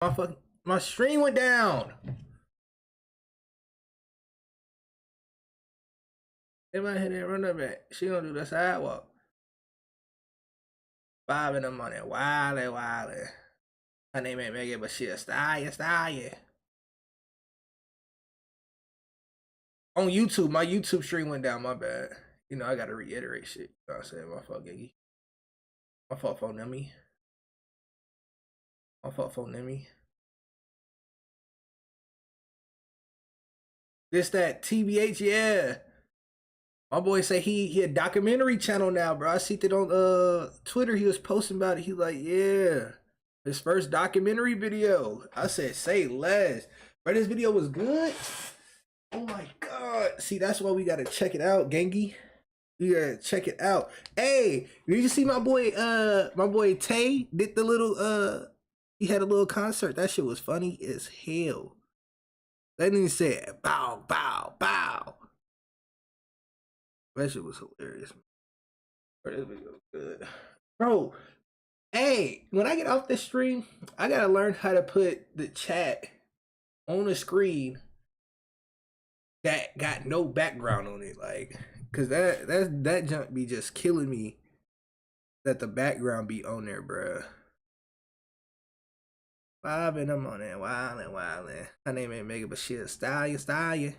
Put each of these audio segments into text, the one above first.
My stream went down. They might hit that run up back. She gonna do the sidewalk. 5 in the morning, wildin'. Her name ain't Megan, but she a stallion. On YouTube, my YouTube stream went down, my bad. You know, I gotta reiterate shit. You know what I'm saying? My fault, Giggy. My fault, phone Nemi. My fault, phone Nemi. This that TBH, yeah. My boy say he a documentary channel now, bro. I see it on Twitter. He was posting about it. He like, yeah, his first documentary video. I said, say less. But this video was good. Oh my god. See, that's why we gotta check it out, Gengi. We gotta check it out. Hey, did you see my boy Tay did the little he had a little concert. That shit was funny as hell. That nigga said bow, bow, bow. That shit was hilarious. Bro, this video was good. Bro, hey, when I get off this stream, I gotta learn how to put the chat on the screen that got no background on it. Like, cause that junk be just killing me that the background be on there, bruh. 5 in the morning, wildin'. Her name ain't Megan, but she a stallion.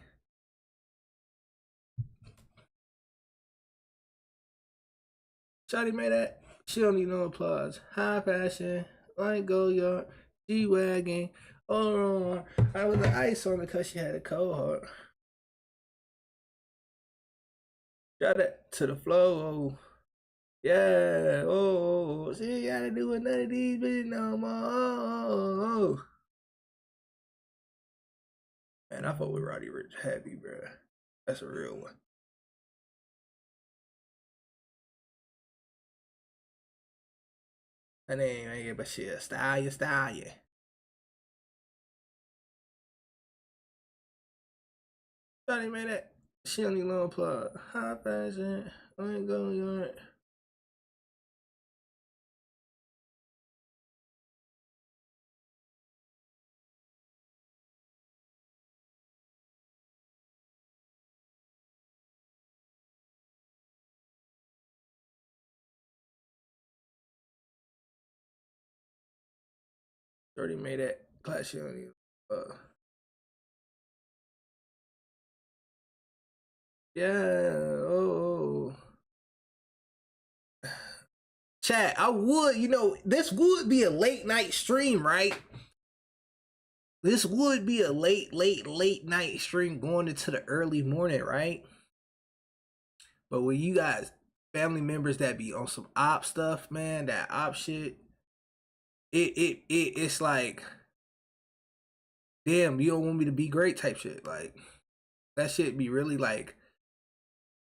Shawty made that. She don't need no applause. High fashion, like Go-Yard, G-Wagon. Oh, I was the ice on it because she had a cold heart. Shout out to the flow. Yeah, oh, she ain't gotta do with none of these bitches no more. Man, I fuck with Roddy Rich heavy, bro. That's a real one. Her name ain't but she a stallion. Shawty made that. She don't need no applause. High fashion, like Go-Yard. Already made that class. She don't need yeah, oh. Chat, I would, you know, this would be a late night stream, right? This would be a late night stream going into the early morning, right? But when you guys, family members that be on some op stuff, man, that op shit, it's like, damn, you don't want me to be great type shit. Like, that shit be really like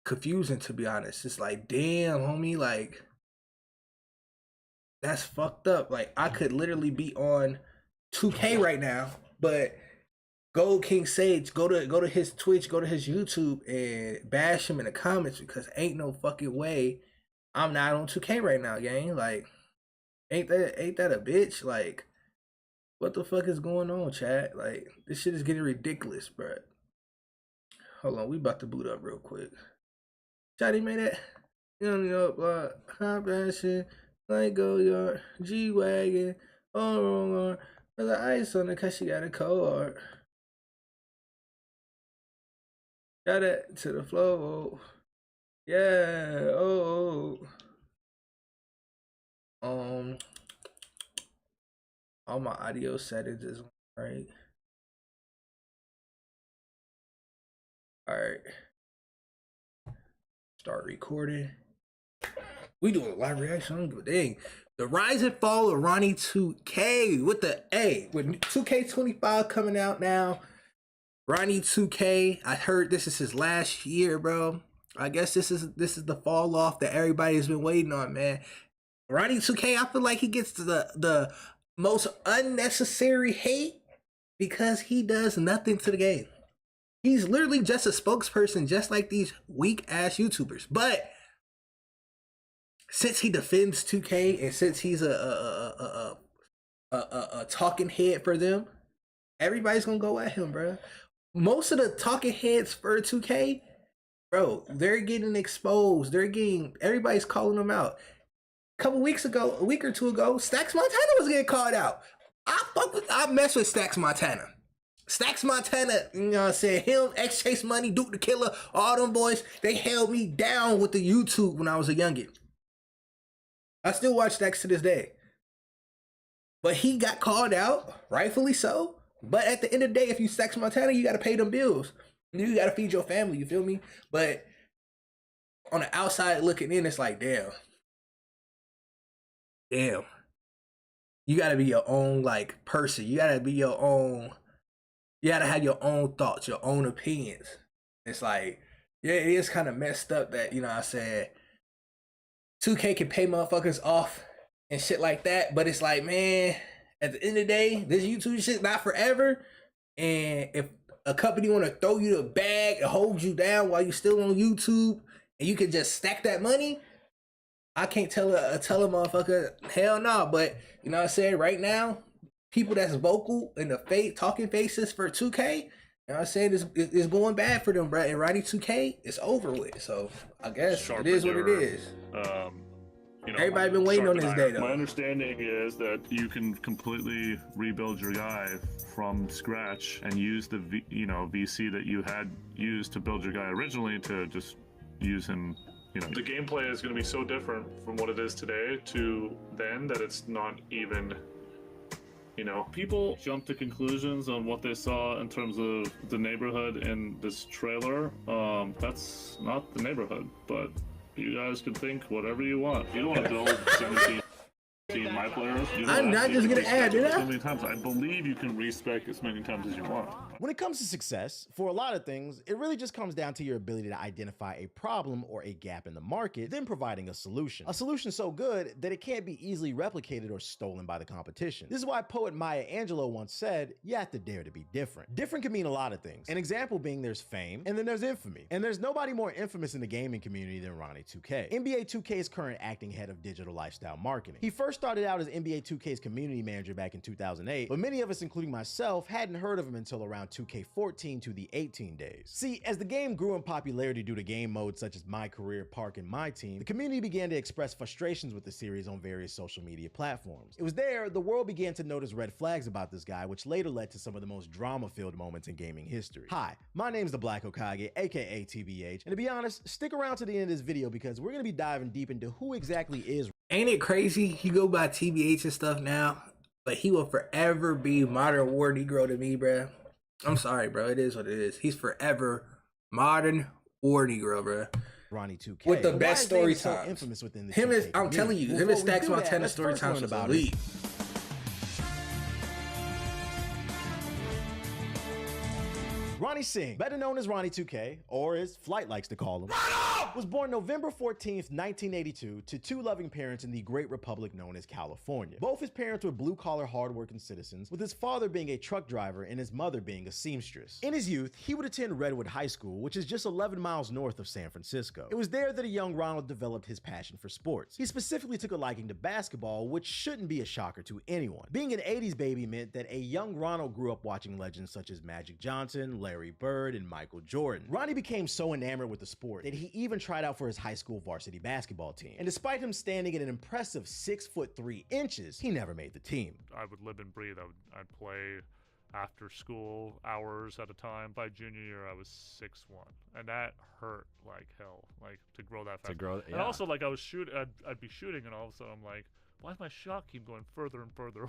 confusing, to be honest. It's like, damn, homie, like, that's fucked up. Like, I could literally be on 2K right now, but Gold King Sage, go to his Twitch, go to his YouTube, and bash him in the comments because ain't no fucking way I'm not on 2K right now, gang. Like, ain't that a bitch? Like, what the fuck is going on, chat? Like, this shit is getting ridiculous, bro. Hold on, we about to boot up real quick. Shotty made that. You know, high fashion, like Go-Yard, G-Wagon, oh, there's an ice on it because she got a cold heart. Got it to the flow. Yeah, oh. All my audio settings is right. All right. Start recording. We doing a live reaction. I don't give a dang. The rise and fall of Ronnie 2K with the with 2K25 coming out now. Ronnie 2K. I heard this is his last year, bro. I guess this is the fall off that everybody's been waiting on, man. Ronnie 2K, I feel like he gets the most unnecessary hate because he does nothing to the game. He's literally just a spokesperson, just like these weak ass YouTubers. But since he defends 2K and since he's a a talking head for them, everybody's gonna go at him, bro. Most of the talking heads for 2K, bro, they're getting exposed. Everybody's calling them out. A couple weeks ago, a week or two ago, Stacks Montana was getting called out. I mess with Stacks Montana. Stacks Montana, you know what I'm saying? Him, X Chase Money, Duke the Killer, all them boys, they held me down with the YouTube when I was a youngin'. I still watch Stacks to this day. But he got called out, rightfully so. But at the end of the day, if you Stacks Montana, you gotta pay them bills. You gotta feed your family, you feel me? But on the outside looking in, it's like, damn. You gotta be your own like person. You gotta be your own. You gotta have your own thoughts, your own opinions. It's like, yeah, it is kind of messed up that, you know what I said, 2K can pay motherfuckers off and shit like that. But it's like, man, at the end of the day, this YouTube shit not forever. And if a company want to throw you the bag and hold you down while you still on YouTube and you can just stack that money, I can't tell a motherfucker, hell no. But, you know what I'm saying, right now, people that's vocal in the talking faces for 2K, you know what I'm saying, it's going bad for them, bro. And Ronnie 2K, it's over with. So I guess it is what it is. You know, everybody been waiting on this day, though. My understanding is that you can completely rebuild your guy from scratch and use the VC that you had used to build your guy originally to just use him. You know, the gameplay is going to be so different from what it is today to then that it's not even. You know, people jump to conclusions on what they saw in terms of the neighborhood in this trailer. That's not the neighborhood, but you guys can think whatever you want. You don't want to build 17 my players. I'm not just gonna add it so many times. I believe you can respec as many times as you want. When it comes to success, for a lot of things, it really just comes down to your ability to identify a problem or a gap in the market, then providing a solution. A solution so good that it can't be easily replicated or stolen by the competition. This is why poet Maya Angelou once said, you have to dare to be different. Different can mean a lot of things. An example being there's fame, and then there's infamy. And there's nobody more infamous in the gaming community than Ronnie 2K. NBA 2K's current acting head of digital lifestyle marketing. He first started out as NBA 2K's community manager back in 2008, but many of us, including myself, hadn't heard of him until around 2K14 to the 18 days. See, as the game grew in popularity due to game modes such as My Career, Park, and My Team, the community began to express frustrations with the series on various social media platforms. It was there the world began to notice red flags about this guy, which later led to some of the most drama-filled moments in gaming history. Hi, my name's the Black Hokage, aka TBH, and to be honest, stick around to the end of this video because we're gonna be diving deep into who exactly is. Ain't it crazy? He go by TBH and stuff now, but he will forever be modern war Negro to me, bruh. I'm sorry, bro. It is what it is. He's forever modern war Negro, bro. Ronnie 2K. With the best story so times. infamous within the him 2K is, I'm community. telling you, him and Stacks Montana story times was elite. Ronnie Singh, better known as Ronnie 2K, or as Flight likes to call him, was born November 14th, 1982 to two loving parents in the great republic known as California. Both his parents were blue-collar, hard-working citizens, with his father being a truck driver and his mother being a seamstress. In his youth, he would attend Redwood High School, which is just 11 miles north of San Francisco. It was there that a young Ronald developed his passion for sports. He specifically took a liking to basketball, which shouldn't be a shocker to anyone. Being an 80s baby meant that a young Ronald grew up watching legends such as Magic Johnson, Larry Bird, and Michael Jordan. Ronnie became so enamored with the sport that he even tried out for his high school varsity basketball team. And despite him standing at an impressive 6'3", he never made the team. I would live and breathe. I'd play after school hours at a time. By junior year, I was 6'1", and that hurt like hell. Like to grow that fast. And also, like I was I'd be shooting, and all of a sudden I'm like, why does my shot keep going further and further?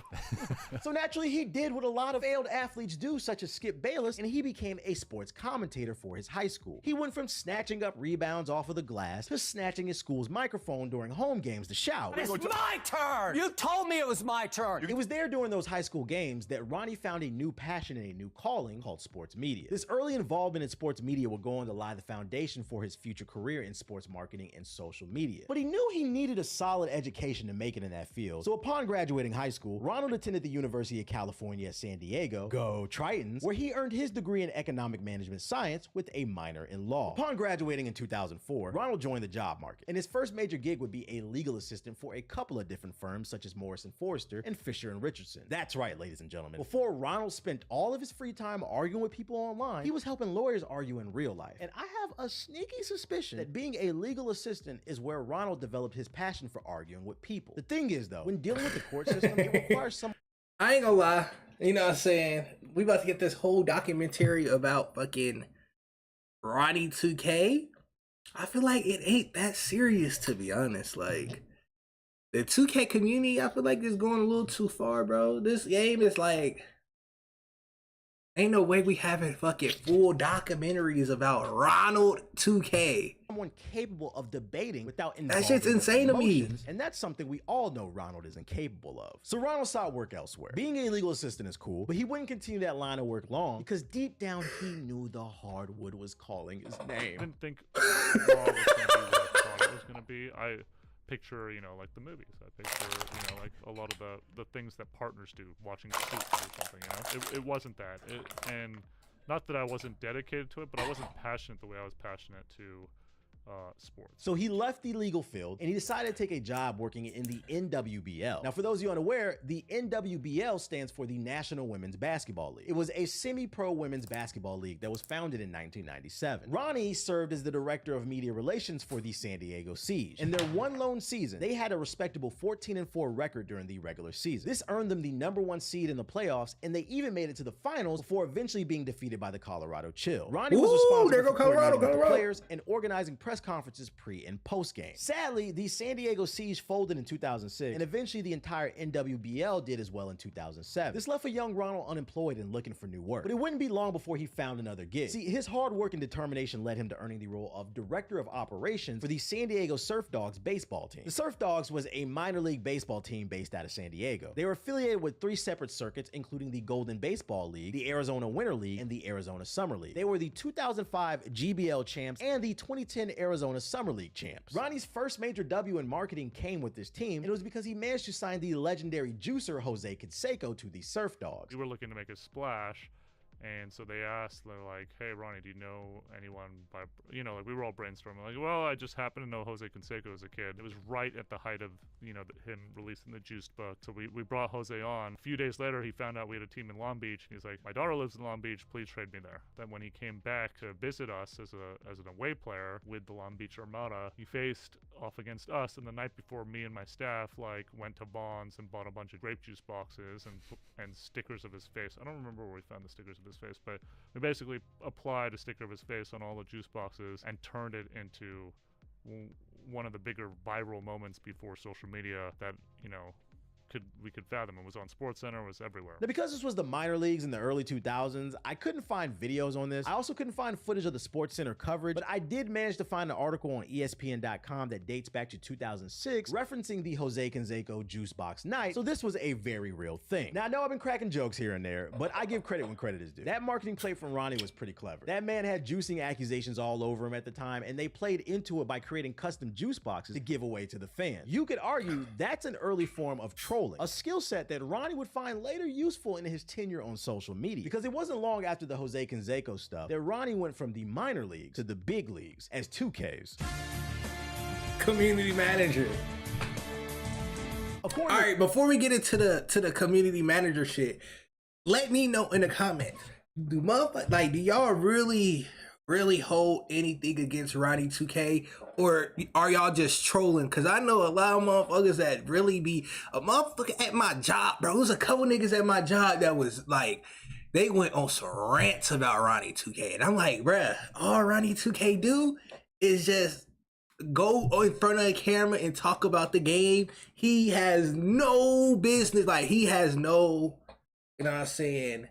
So naturally, he did what a lot of failed athletes do, such as Skip Bayless, and he became a sports commentator for his high school. He went from snatching up rebounds off of the glass to snatching his school's microphone during home games to shout. It's my turn! You told me it was my turn! It was there during those high school games that Ronnie found a new passion and a new calling called sports media. This early involvement in sports media would go on to lie the foundation for his future career in sports marketing and social media. But he knew he needed a solid education to make it in that field. So upon graduating high school, Ronald attended the University of California at San Diego, go Tritons, where he earned his degree in economic management science with a minor in law. Upon graduating in 2004, Ronald joined the job market, and his first major gig would be a legal assistant for a couple of different firms such as Morrison Forrester and Fisher and Richardson. That's right, ladies and gentlemen. Before Ronald spent all of his free time arguing with people online, he was helping lawyers argue in real life. And I have a sneaky suspicion that being a legal assistant is where Ronald developed his passion for arguing with people. The thing is though, when dealing with the court system, it requires some... I ain't gonna lie, you know what I'm saying? We about to get this whole documentary about fucking Ronnie 2K. I feel like it ain't that serious, to be honest. Like, the 2K community, I feel like it's going a little too far, bro. This game is like, ain't no way we having fucking full documentaries about Ronald 2K. Someone capable of debating without That shit's insane to me. And that's something we all know Ronald isn't capable of. So Ronald sought work elsewhere. Being a legal assistant is cool, but he wouldn't continue that line of work long because deep down he knew the hardwood was calling his name. I didn't think law was going to be what I thought it was going to be. I picture, you know, like the movies. I picture, you know, like a lot of the things that partners do, watching Suits or something, you know? It wasn't that. And not that I wasn't dedicated to it, but I wasn't passionate the way I was passionate to sports. So he left the legal field and he decided to take a job working in the NWBL. Now, for those of you unaware, the NWBL stands for the National Women's Basketball League. It was a semi-pro women's basketball league that was founded in 1997. Ronnie served as the director of media relations for the San Diego Siege. In their one lone season, they had a respectable 14-4 record during the regular season. This earned them the #1 seed in the playoffs, and they even made it to the finals before eventually being defeated by the Colorado Chill. Ronnie was responsible for coordinating with the players and organizing press conferences pre and post game. Sadly, the San Diego Siege folded in 2006, and eventually the entire NWBL did as well in 2007. This left a young Ronald unemployed and looking for new work, but it wouldn't be long before he found another gig. See, his hard work and determination led him to earning the role of director of operations for the San Diego Surf Dogs baseball team. The Surf Dogs was a minor league baseball team based out of San Diego. They were affiliated with 3 separate circuits, including the Golden Baseball League, the Arizona Winter League, and the Arizona Summer League. They were the 2005 GBL champs and the 2010 Arizona Summer League champs. Ronnie's first major W in marketing came with this team, and it was because he managed to sign the legendary juicer Jose Canseco to the Surf Dogs. We were looking to make a splash, and so they asked, they're like, hey, Ronnie, do you know anyone by, you know, like we were all brainstorming, like, well, I just happen to know Jose Canseco as a kid. It was right at the height of, you know, him releasing the Juiced book. So we brought Jose on. A few days later, he found out we had a team in Long Beach. He's like, my daughter lives in Long Beach, please trade me there. Then when he came back to visit us as an away player with the Long Beach Armada, he faced off against us, and the night before, me and my staff like went to Bonds and bought a bunch of grape juice boxes and stickers of his face. I don't remember where we found the stickers of his face, but we basically applied a sticker of his face on all the juice boxes and turned it into one of the bigger viral moments before social media that, you know, we could fathom. It was on SportsCenter, it was everywhere. Now, because this was the minor leagues in the early 2000s, I couldn't find videos on this. I also couldn't find footage of the SportsCenter coverage, but I did manage to find an article on ESPN.com that dates back to 2006, referencing the Jose Canseco juice box night, so this was a very real thing. Now, I know I've been cracking jokes here and there, but I give credit when credit is due. That marketing play from Ronnie was pretty clever. That man had juicing accusations all over him at the time, and they played into it by creating custom juice boxes to give away to the fans. You could argue that's an early form of trolling, a skill set that Ronnie would find later useful in his tenure on social media, because it wasn't long after the Jose Canseco stuff that Ronnie went from the minor leagues to the big leagues as 2Ks. Community manager. All right, before we get into the community manager shit, let me know in the comments, do y'all really hold anything against Ronnie 2K, or are y'all just trolling? Because I know a lot of motherfuckers that really be a motherfucker at my job, bro. There's a couple niggas at my job that was like, they went on some rants about Ronnie 2K, and I'm like, bruh, all Ronnie 2K do is just go in front of a camera and talk about the game. He has no business, like he has no, you know what I'm saying,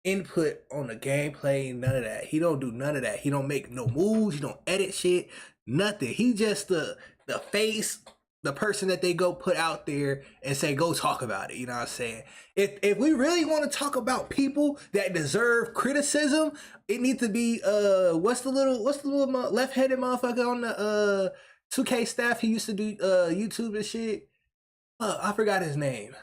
input on the gameplay, none of that. He don't do none of that. He don't make no moves, he don't edit shit, nothing. He just the face, the person that they go put out there and say, go talk about it. You know what I'm saying? If we really want to talk about people that deserve criticism, it needs to be what's the little left-headed motherfucker on the 2K staff? He used to do YouTube and shit. I forgot his name.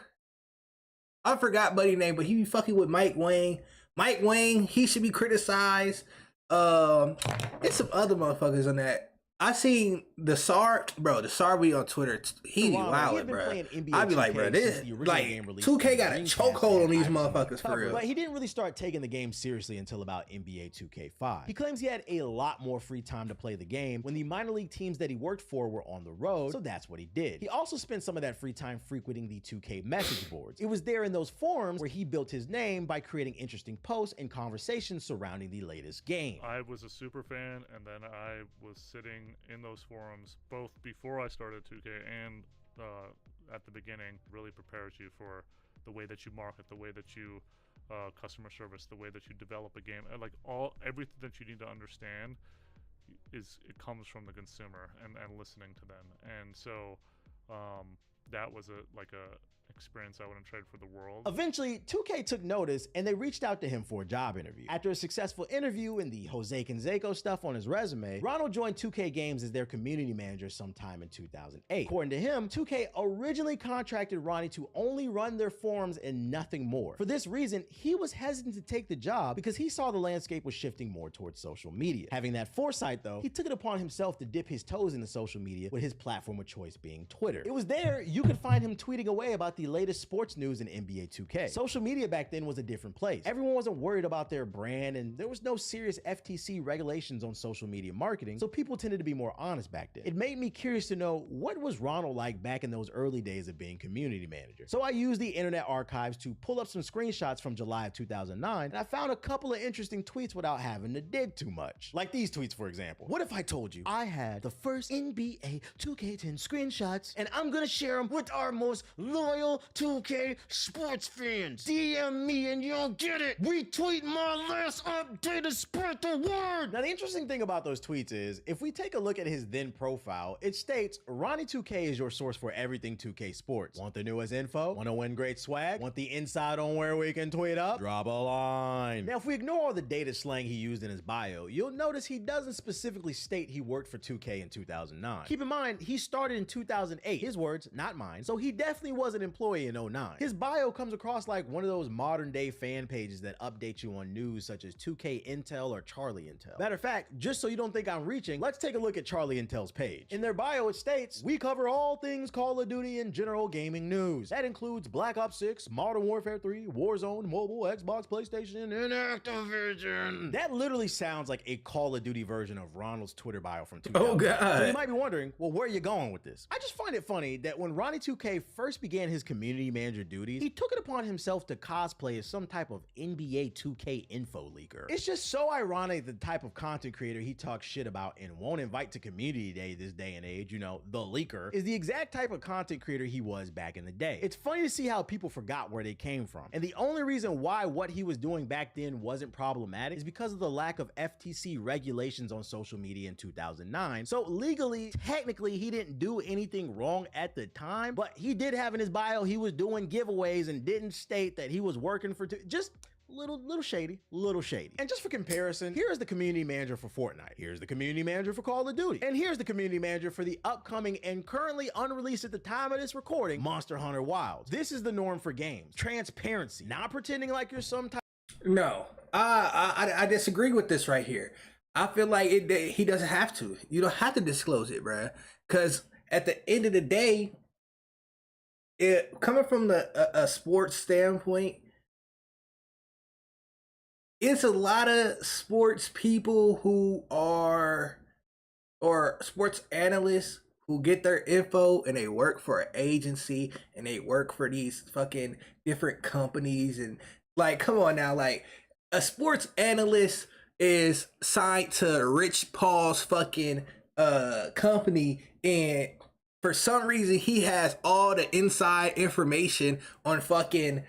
I forgot buddy name, but he be fucking with Mike Wang. Mike Wang, he should be criticized. It's some other motherfuckers on that. I seen the SAR, bro. The SAR be on Twitter. He be wildin', bro. I be like, bro, this like 2K got a chokehold on these motherfuckers for real. But he didn't really start taking the game seriously until about NBA 2K5. He claims he had a lot more free time to play the game when the minor league teams that he worked for were on the road, so that's what he did. He also spent some of that free time frequenting the 2K message boards. It was there in those forums where he built his name by creating interesting posts and conversations surrounding the latest game. I was a super fan, and then I was sitting in those forums both before I started 2K and at the beginning. Really prepares you for the way that you market, the way that you customer service, the way that you develop a game, and like everything that you need to understand it comes from the consumer and listening to them. And so that was a experience I wouldn't trade for the world. Eventually, 2K took notice and they reached out to him for a job interview. After a successful interview and the Jose Canseco stuff on his resume, Ronald joined 2K Games as their community manager sometime in 2008. According to him, 2K originally contracted Ronnie to only run their forums and nothing more. For this reason, he was hesitant to take the job because he saw the landscape was shifting more towards social media. Having that foresight though, he took it upon himself to dip his toes into social media, with his platform of choice being Twitter. It was there you could find him tweeting away about the latest sports news in NBA 2K. Social media back then was a different place. Everyone wasn't worried about their brand, and there was no serious FTC regulations on social media marketing, so people tended to be more honest back then. It made me curious to know, what was Ronald like back in those early days of being community manager? So I used the internet archives to pull up some screenshots from July of 2009, and I found a couple of interesting tweets without having to dig too much. Like these tweets, for example. What if I told you I had the first NBA 2K10 screenshots, and I'm gonna share them with our most loyal 2K sports fans? DM me and you'll get it. Retweet my last update and spread the word. Now, the interesting thing about those tweets is, if we take a look at his then profile, it states, Ronnie 2K is your source for everything 2K sports. Want the newest info? Want to win great swag? Want the inside on where we can tweet up? Drop a line. Now, if we ignore all the data slang he used in his bio, you'll notice he doesn't specifically state he worked for 2K in 2009. Keep in mind, he started in 2008. His words, not mine. So he definitely was an employee in 09. His bio comes across like one of those modern day fan pages that update you on news such as 2K Intel or Charlie Intel. Matter of fact, just so you don't think I'm reaching, let's take a look at Charlie Intel's page. In their bio, it states, we cover all things Call of Duty and general gaming news. That includes Black Ops 6, Modern Warfare 3, Warzone, mobile, Xbox, PlayStation, and Activision. That literally sounds like a Call of Duty version of Ronald's Twitter bio from 2000. Oh god. So you might be wondering, well, where are you going with this? I just find it funny that when Ronnie 2K first began his community manager duties, he took it upon himself to cosplay as some type of NBA 2K info leaker. It's just so ironic the type of content creator he talks shit about and won't invite to community day this day and age, you know, the leaker, is the exact type of content creator he was back in the day. It's funny to see how people forgot where they came from. And the only reason why what he was doing back then wasn't problematic is because of the lack of FTC regulations on social media in 2009. So legally, technically, he didn't do anything wrong at the time, but he did have in his bio he was doing giveaways and didn't state that he was working for just little shady. And just for comparison, here's the community manager for Fortnite, here's the community manager for Call of Duty, and here's the community manager for the upcoming and currently unreleased at the time of this recording, Monster Hunter Wilds. This is the norm for games. Transparency, not pretending like you're some type. No, I disagree with this right here. I feel like he doesn't have to. You don't have to disclose it, bruh. Because at the end of the day, coming from a sports standpoint, it's a lot of sports people who are, or sports analysts who get their info and they work for an agency and they work for these fucking different companies. And like, come on now, like a sports analyst is signed to Rich Paul's fucking company, and for some reason he has all the inside information on fucking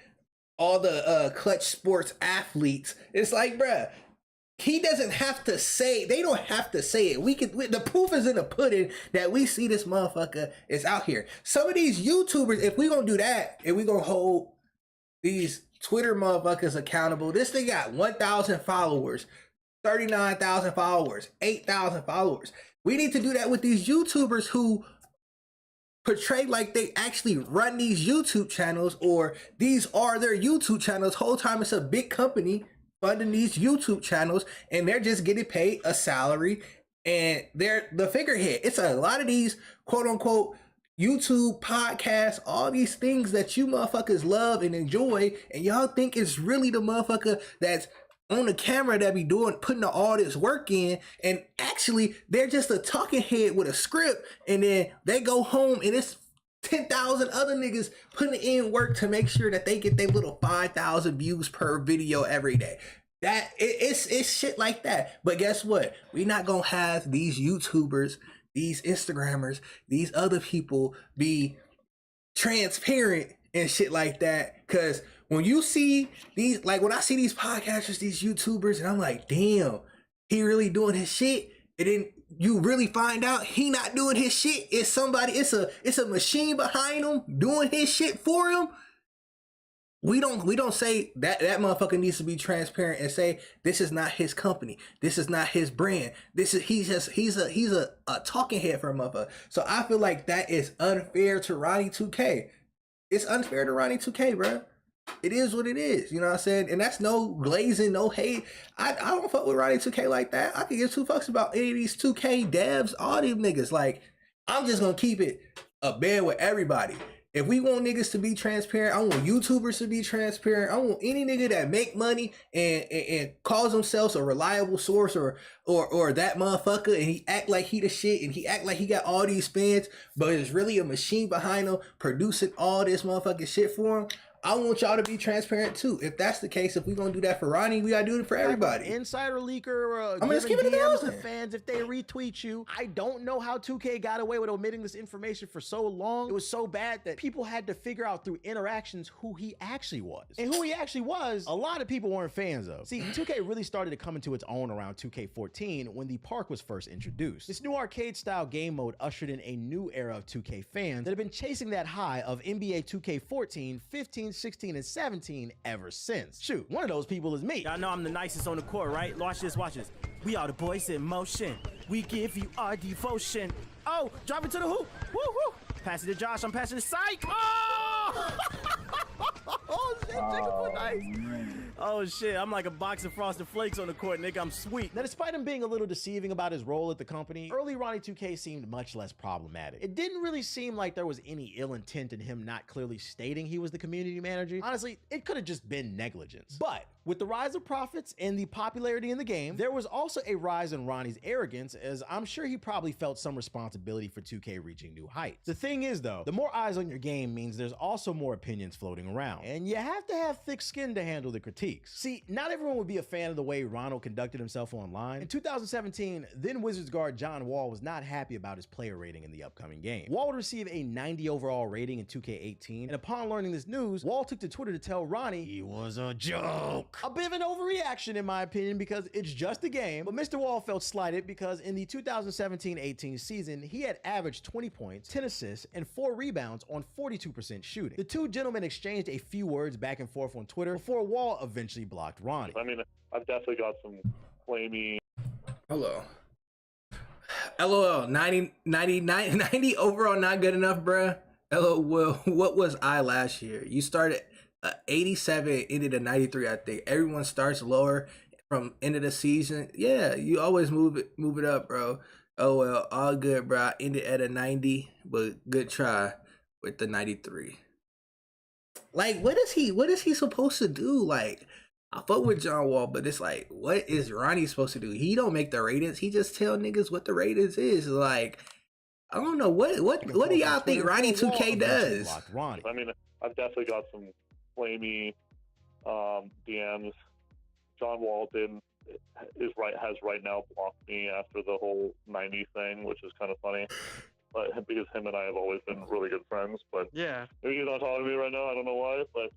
all the Clutch Sports athletes. It's like, bruh, he doesn't have to say, they don't have to say it. The proof is in the pudding that we see this motherfucker is out here. Some of these YouTubers, if we gonna do that, if we gonna hold these Twitter motherfuckers accountable, this thing got 1,000 followers, 39,000 followers, 8,000 followers. We need to do that with these YouTubers who portray like they actually run these YouTube channels, or these are their YouTube channels. Whole time it's a big company funding these YouTube channels, and they're just getting paid a salary, and they're the figurehead. It's a lot of these quote unquote YouTube podcasts, all these things that you motherfuckers love and enjoy, and y'all think it's really the motherfucker that's on the camera that be putting all this work in, and actually they're just a talking head with a script, and then they go home and it's 10,000 other niggas putting in work to make sure that they get their little 5,000 views per video every day. It's shit like that. But guess what? We not gonna have these YouTubers, these Instagrammers, these other people be transparent and shit like that. Cause when you see these, like when I see these podcasters, these YouTubers, and I'm like, damn, he really doing his shit. And then you really find out he not doing his shit. It's somebody, it's a machine behind him doing his shit for him. We don't say that motherfucker needs to be transparent and say this is not his company, this is not his brand, he's a talking head for a motherfucker. So I feel like that is unfair to Ronnie 2K. It's unfair to Ronnie 2K, bro. It is what it is, you know what I'm saying? And that's no glazing, no hate. I don't fuck with Ronnie 2K like that. I could give two fucks about any of these 2K devs, all these niggas. Like, I'm just gonna keep it a band with everybody. If we want niggas to be transparent, I want YouTubers to be transparent. I want any nigga that make money and calls themselves a reliable source or that motherfucker, and he act like he the shit, and he act like he got all these fans, but it's really a machine behind him producing all this motherfucking shit for him. I want y'all to be transparent too. If that's the case, if we gonna do that for Ronnie, we gotta do it for everybody. Insider leaker, I'm just giving DMs to fans if they retweet you. I don't know how 2K got away with omitting this information for so long. It was so bad that people had to figure out through interactions who he actually was. And who he actually was, a lot of people weren't fans of. See, 2K really started to come into its own around 2K14 when the park was first introduced. This new arcade-style game mode ushered in a new era of 2K fans that have been chasing that high of NBA 2K14, 15, 16, and 17 ever since. Shoot, one of those people is me. Y'all know I'm the nicest on the court, right? Watch this, watch this. We are the boys in motion. We give you our devotion. Oh, drop it to the hoop. Woo, woo. Pass it to Josh. I'm passing to Psych. Oh! Oh, shit, Jigga nice. Oh, shit. I'm like a box of Frosted Flakes on the court, nigga. I'm sweet. Now, despite him being a little deceiving about his role at the company, early Ronnie 2K seemed much less problematic. It didn't really seem like there was any ill intent in him not clearly stating he was the community manager. Honestly, it could have just been negligence. But with the rise of profits and the popularity in the game, there was also a rise in Ronnie's arrogance, as I'm sure he probably felt some responsibility for 2K reaching new heights. The thing is, though, the more eyes on your game means there's also more opinions floating around, and you have to have thick skin to handle the critiques. See, not everyone would be a fan of the way Ronald conducted himself online. In 2017, then Wizards guard John Wall was not happy about his player rating in the upcoming game. Wall would receive a 90 overall rating in 2K18, and upon learning this news, Wall took to Twitter to tell Ronnie he was a joke. A bit of an overreaction in my opinion, because it's just a game, but Mr. Wall felt slighted because in the 2017-18 season, he had averaged 20 points, 10 assists, and 4 rebounds on 42% shooting. The two gentlemen exchanged a few words back and forth on Twitter before Wall eventually blocked Ronnie. I mean, I've definitely got some flamey. Hello. LOL, 90 overall not good enough, bruh. LOL, what was I last year? You started 87, ended at 93, I think. Everyone starts lower from end of the season. Yeah, you always move it up, bro. Oh well, all good, bro. I ended at a 90, but good try with the 93. Like, what is he supposed to do? Like, I fuck with John Wall, but it's like, what is Ronnie supposed to do? He don't make the ratings. He just tell niggas what the ratings is. Like, I don't know what do y'all think Ronnie 2K does? I mean, I've definitely got some flamey DMs. John Wall has right now blocked me after the whole 90 thing, which is kind of funny. But because him and I have always been really good friends, but yeah, maybe he's not talking to me right now. I don't know why, but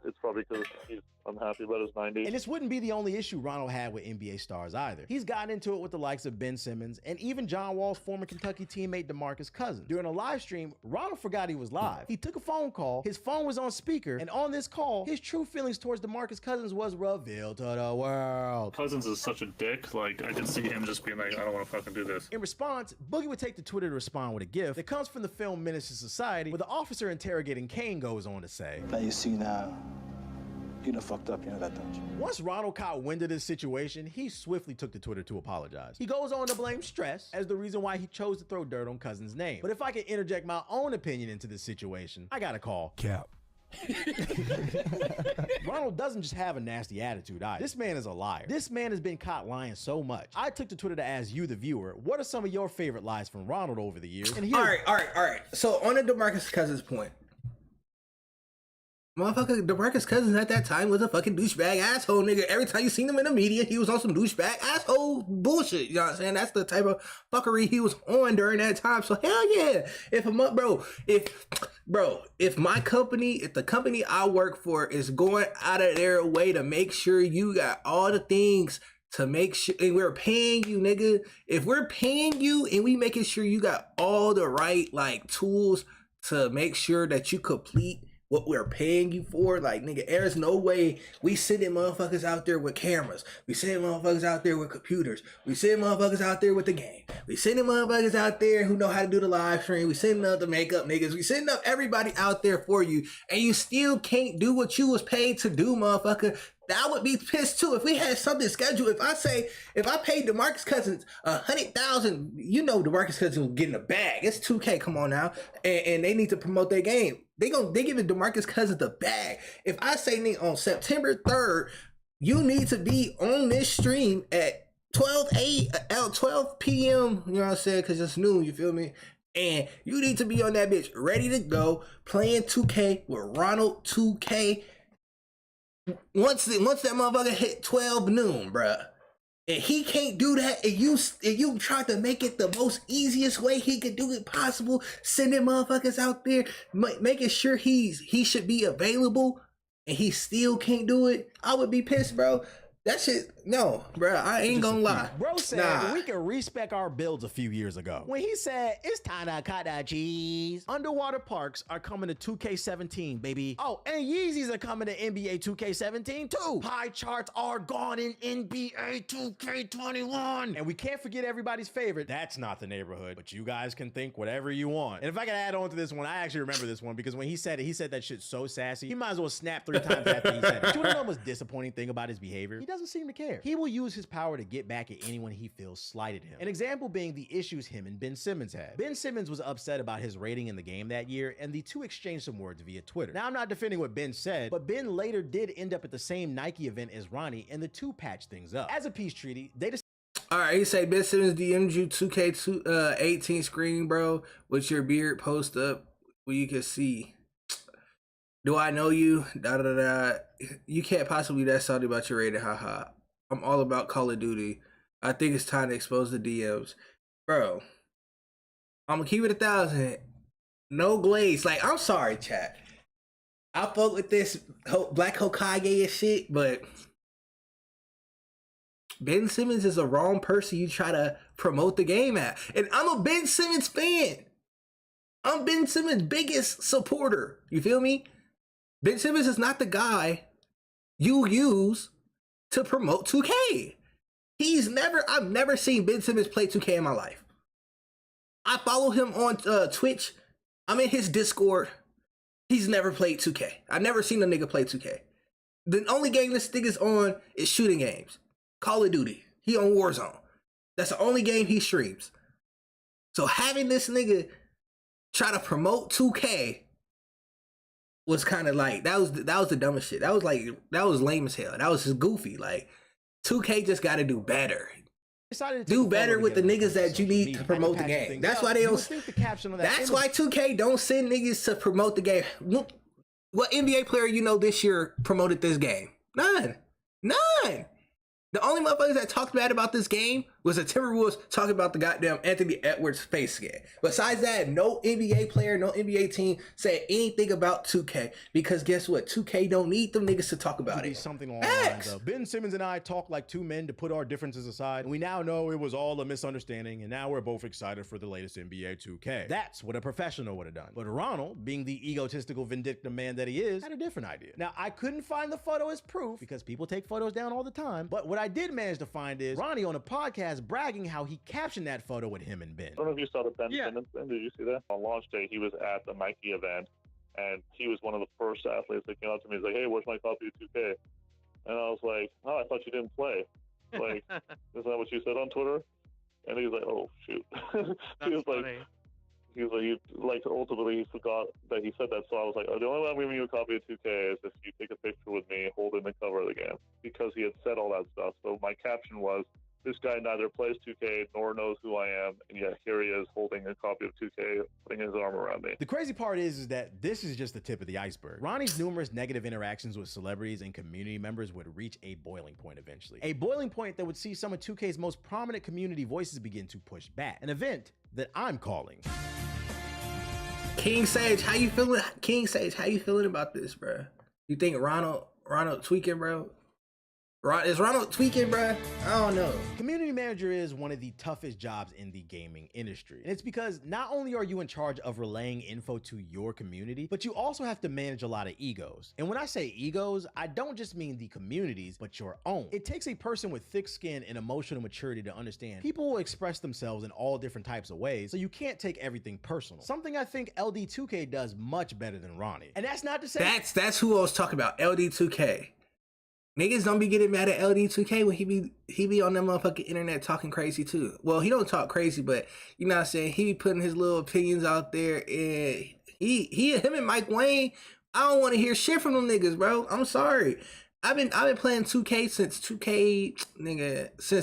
it's probably because he's unhappy about his 90. And this wouldn't be the only issue Ronald had with NBA stars either. He's gotten into it with the likes of Ben Simmons and even John Wall's former Kentucky teammate DeMarcus Cousins. During a live stream, Ronald forgot he was live. He took a phone call, his phone was on speaker, and on this call, his true feelings towards DeMarcus Cousins was revealed to the world. Cousins is such a dick. Like, I could see him just being like, I don't want to fucking do this. In response, Boogie would take to Twitter to respond respond with a gift that comes from the film Menace to Society, where the officer interrogating Kane goes on to say, Now you see now, you done fucked up, you know that, don't you? once Ronald caught wind of this situation, he swiftly took to Twitter to apologize. He goes on to blame stress as the reason why he chose to throw dirt on Cousin's name. But if I can interject my own opinion into this situation, I gotta call Cap. Ronald doesn't just have a nasty attitude either. This man is a liar. This man has been caught lying so much. I took to Twitter to ask you, the viewer, what are some of your favorite lies from Ronald over the years? And here, all right. So on the DeMarcus Cousins point, motherfucker, DeMarcus Cousins at that time was a fucking douchebag asshole nigga. Every time you seen him in the media, he was on some douchebag asshole bullshit. You know what I'm saying? That's the type of fuckery he was on during that time. So hell yeah. If my company, if the company I work for is going out of their way to make sure you got all the things to make sure, and we're paying you, nigga. If we're paying you and we making sure you got all the right like tools to make sure that you complete what we're paying you for, like, nigga, there's no way we sending motherfuckers out there with cameras. We sending motherfuckers out there with computers. We sending motherfuckers out there with the game. We sending motherfuckers out there who know how to do the live stream. We sending up the makeup niggas. We sending up everybody out there for you, and you still can't do what you was paid to do, motherfucker. I would be pissed too if we had something scheduled. If I paid DeMarcus Cousins 100,000, you know DeMarcus Cousins was getting a bag. It's 2K, come on now, and they need to promote their game. They giving DeMarcus Cousins the bag. If I say, nigga, on September 3rd, you need to be on this stream at 12 p.m. You know what I'm saying? Because it's noon. You feel me? And you need to be on that bitch ready to go playing 2K with Ronald 2K. Once that motherfucker hit 12 noon, bruh, and he can't do that, and you try to make it the most easiest way he could do it possible, sending motherfuckers out there, making sure he should be available, and he still can't do it, I would be pissed, bro. That shit, no, bro, I ain't gonna lie. Bro said we could respec our builds a few years ago when he said it's time to cut that cheese. Underwater parks are coming to 2K17, baby. Oh, and Yeezys are coming to NBA 2K17 too. Pie charts are gone in NBA 2K21. And we can't forget everybody's favorite, That's Not the Neighborhood, but you guys can think whatever you want. And if I can add on to this one, I actually remember this one because when he said it, he said that shit so sassy, he might as well snap 3 times after he said it. But you wanna know the most disappointing thing about his behavior? He doesn't seem to care. He will use his power to get back at anyone he feels slighted him. An example being the issues him and Ben Simmons had. Ben Simmons was upset about his rating in the game that year, and the two exchanged some words via Twitter. Now, I'm not defending what Ben said, but Ben later did end up at the same Nike event as Ronnie, and the two patched things up. As a peace treaty, they decided. All right, he say Ben Simmons DM'd you 2K18 screen, bro, with your beard post up where you can see. Do I know you? You can't possibly be that salty about your rating, haha. I'm all about Call of Duty. I think it's time to expose the DMs. Bro, I'm gonna keep it 1,000. No glaze. Like, I'm sorry, chat. I fuck with this Black Hokage and shit, but Ben Simmons is the wrong person you try to promote the game at. And I'm a Ben Simmons fan. I'm Ben Simmons' biggest supporter. You feel me? Ben Simmons is not the guy you use to promote 2K. I've never seen Ben Simmons play 2K in my life. I follow him on Twitch. I'm in his Discord. He's never played 2K. I've never seen a nigga play 2K. The only game this nigga's on is shooting games. Call of Duty. He on Warzone. That's the only game he streams. So having this nigga try to promote 2K was kind of like, that was the dumbest shit. That was lame as hell. That was just goofy. Like, 2K just got to do better. Do better with the niggas that you need to promote the game. That's why they don't. That's why 2K don't send niggas to promote the game. What NBA player you know this year promoted this game? None. The only motherfuckers that talked bad about this game was the Timberwolves talking about the goddamn Anthony Edwards face scan. Besides that, no NBA player, no NBA team said anything about 2K, because guess what? 2K don't need them niggas to talk about it. Something along the lines of, Ben Simmons and I talked like two men to put our differences aside, and we now know it was all a misunderstanding, and now we're both excited for the latest NBA 2K. That's what a professional would have done. But Ronald, being the egotistical, vindictive man that he is, had a different idea. Now, I couldn't find the photo as proof, because people take photos down all the time, but what I did manage to find is Ronnie on a podcast bragging how he captioned that photo with him and Ben. I don't know if you saw the Ben Simmons thing. Did you see that? On launch day, he was at the Nike event, and he was one of the first athletes that came up to me. He's like, "Hey, where's my copy of 2K?" And I was like, "Oh, I thought you didn't play." Like, isn't that what you said on Twitter? And he was like, "Oh, shoot." He was funny. like, ultimately he forgot that he said that. So I was like, "Oh, the only way I'm giving you a copy of 2K is if you take a picture with me holding the cover of the game," because he had said all that stuff. So my caption was, "This guy neither plays 2K nor knows who I am, and yet here he is holding a copy of 2K, putting his arm around me." The crazy part is that this is just the tip of the iceberg. Ronnie's numerous negative interactions with celebrities and community members would reach a boiling point eventually. A boiling point that would see some of 2K's most prominent community voices begin to push back. An event that I'm calling King Sage, how you feeling? King Sage, how you feeling about this, bro? You think Ronald tweaking, bro? Is Ronald tweaking, bro? I don't know. Community manager is one of the toughest jobs in the gaming industry. And it's because not only are you in charge of relaying info to your community, but you also have to manage a lot of egos. And when I say egos, I don't just mean the communities, but your own. It takes a person with thick skin and emotional maturity to understand people will express themselves in all different types of ways, so you can't take everything personal. Something I think LD2K does much better than Ronnie. And that's not to say that's who I was talking about, LD2K. Niggas don't be getting mad at LD2K when he be on that motherfucking internet talking crazy too. Well, he don't talk crazy, but you know what I'm saying? He be putting his little opinions out there, and him and Mike Wayne, I don't want to hear shit from them niggas, bro. I'm sorry. I've been playing 2K since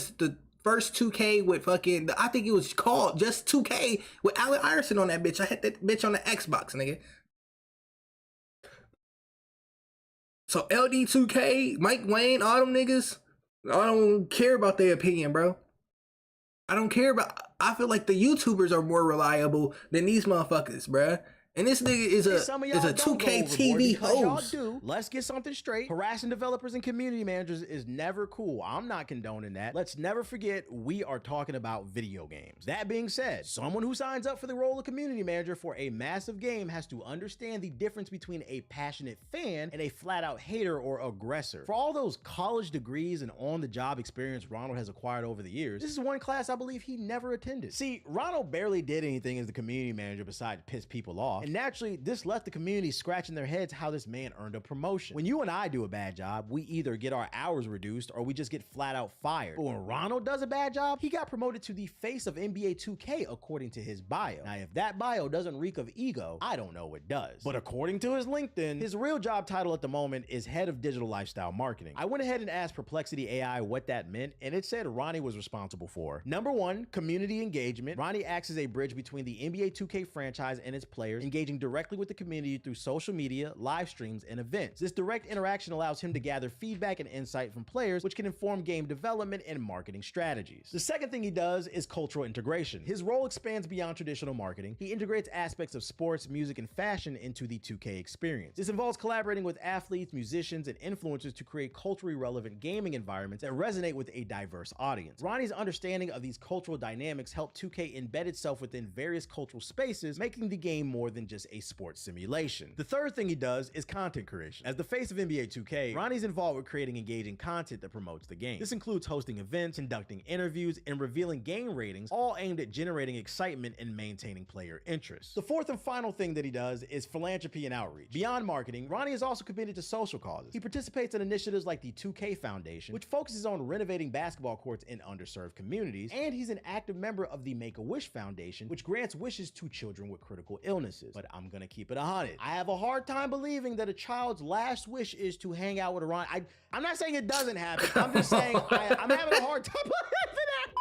the first 2K with fucking, I think it was called just 2K with Allen Iverson on that bitch. I had that bitch on the Xbox, nigga. So LD2K, Mike Wayne, all them niggas, I don't care about their opinion, bro. I don't care about, I feel like the YouTubers are more reliable than these motherfuckers, bruh. And this nigga is a 2K TV host. Let's get something straight. Harassing developers and community managers is never cool. I'm not condoning that. Let's never forget we are talking about video games. That being said, someone who signs up for the role of community manager for a massive game has to understand the difference between a passionate fan and a flat-out hater or aggressor. For all those college degrees and on-the-job experience Ronald has acquired over the years, this is one class I believe he never attended. See, Ronald barely did anything as the community manager besides piss people off. And naturally, this left the community scratching their heads how this man earned a promotion. When you and I do a bad job, we either get our hours reduced or we just get flat out fired. But when Ronald does a bad job, he got promoted to the face of NBA 2K according to his bio. Now, if that bio doesn't reek of ego, I don't know what does. But according to his LinkedIn, his real job title at the moment is head of digital lifestyle marketing. I went ahead and asked Perplexity AI what that meant, and it said Ronnie was responsible for: number one, community engagement. Ronnie acts as a bridge between the NBA 2K franchise and its players, engaging directly with the community through social media, live streams, and events. This direct interaction allows him to gather feedback and insight from players, which can inform game development and marketing strategies. The second thing he does is cultural integration. His role expands beyond traditional marketing. He integrates aspects of sports, music, and fashion into the 2K experience. This involves collaborating with athletes, musicians, and influencers to create culturally relevant gaming environments that resonate with a diverse audience. Ronnie's understanding of these cultural dynamics helped 2K embed itself within various cultural spaces, making the game more than just a sports simulation. The third thing he does is content creation. As the face of NBA 2K, Ronnie's involved with creating engaging content that promotes the game. This includes hosting events, conducting interviews, and revealing game ratings, all aimed at generating excitement and maintaining player interest. The fourth and final thing that he does is philanthropy and outreach. Beyond marketing, Ronnie is also committed to social causes. He participates in initiatives like the 2K Foundation, which focuses on renovating basketball courts in underserved communities, and he's an active member of the Make-A-Wish Foundation, which grants wishes to children with critical illnesses. But I'm gonna keep it 100. I have a hard time believing that a child's last wish is to hang out with a Ronnie. I'm not saying it doesn't happen. I'm just saying I'm having a hard time believing that.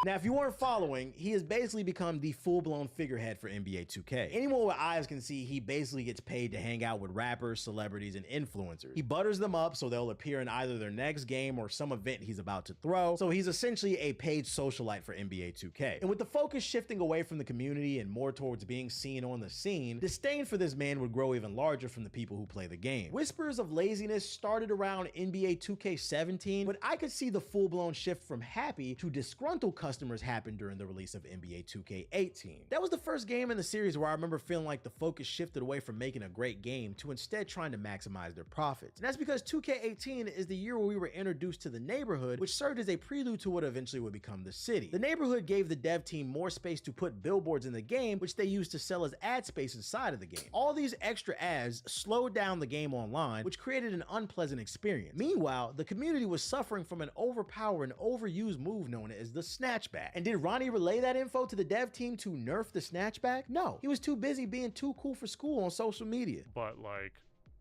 Now, if you weren't following, he has basically become the full-blown figurehead for NBA 2K. Anyone with eyes can see he basically gets paid to hang out with rappers, celebrities, and influencers. He butters them up so they'll appear in either their next game or some event he's about to throw. So he's essentially a paid socialite for NBA 2K. And with the focus shifting away from the community and more towards being seen on the scene, disdain for this man would grow even larger from the people who play the game. Whispers of laziness started around NBA 2K17, but I could see the full-blown shift from happy to disgruntled customers customers happened during the release of NBA 2K18. That was the first game in the series where I remember feeling like the focus shifted away from making a great game to instead trying to maximize their profits. And that's because 2K18 is the year where we were introduced to the neighborhood, which served as a prelude to what eventually would become the city. The neighborhood gave the dev team more space to put billboards in the game, which they used to sell as ad space inside of the game. All these extra ads slowed down the game online, which created an unpleasant experience. Meanwhile, the community was suffering from an overpowered and overused move known as the snatchback. And did Ronnie relay that info to the dev team to nerf the snatchback? No, he was too busy being too cool for school on social media. But like,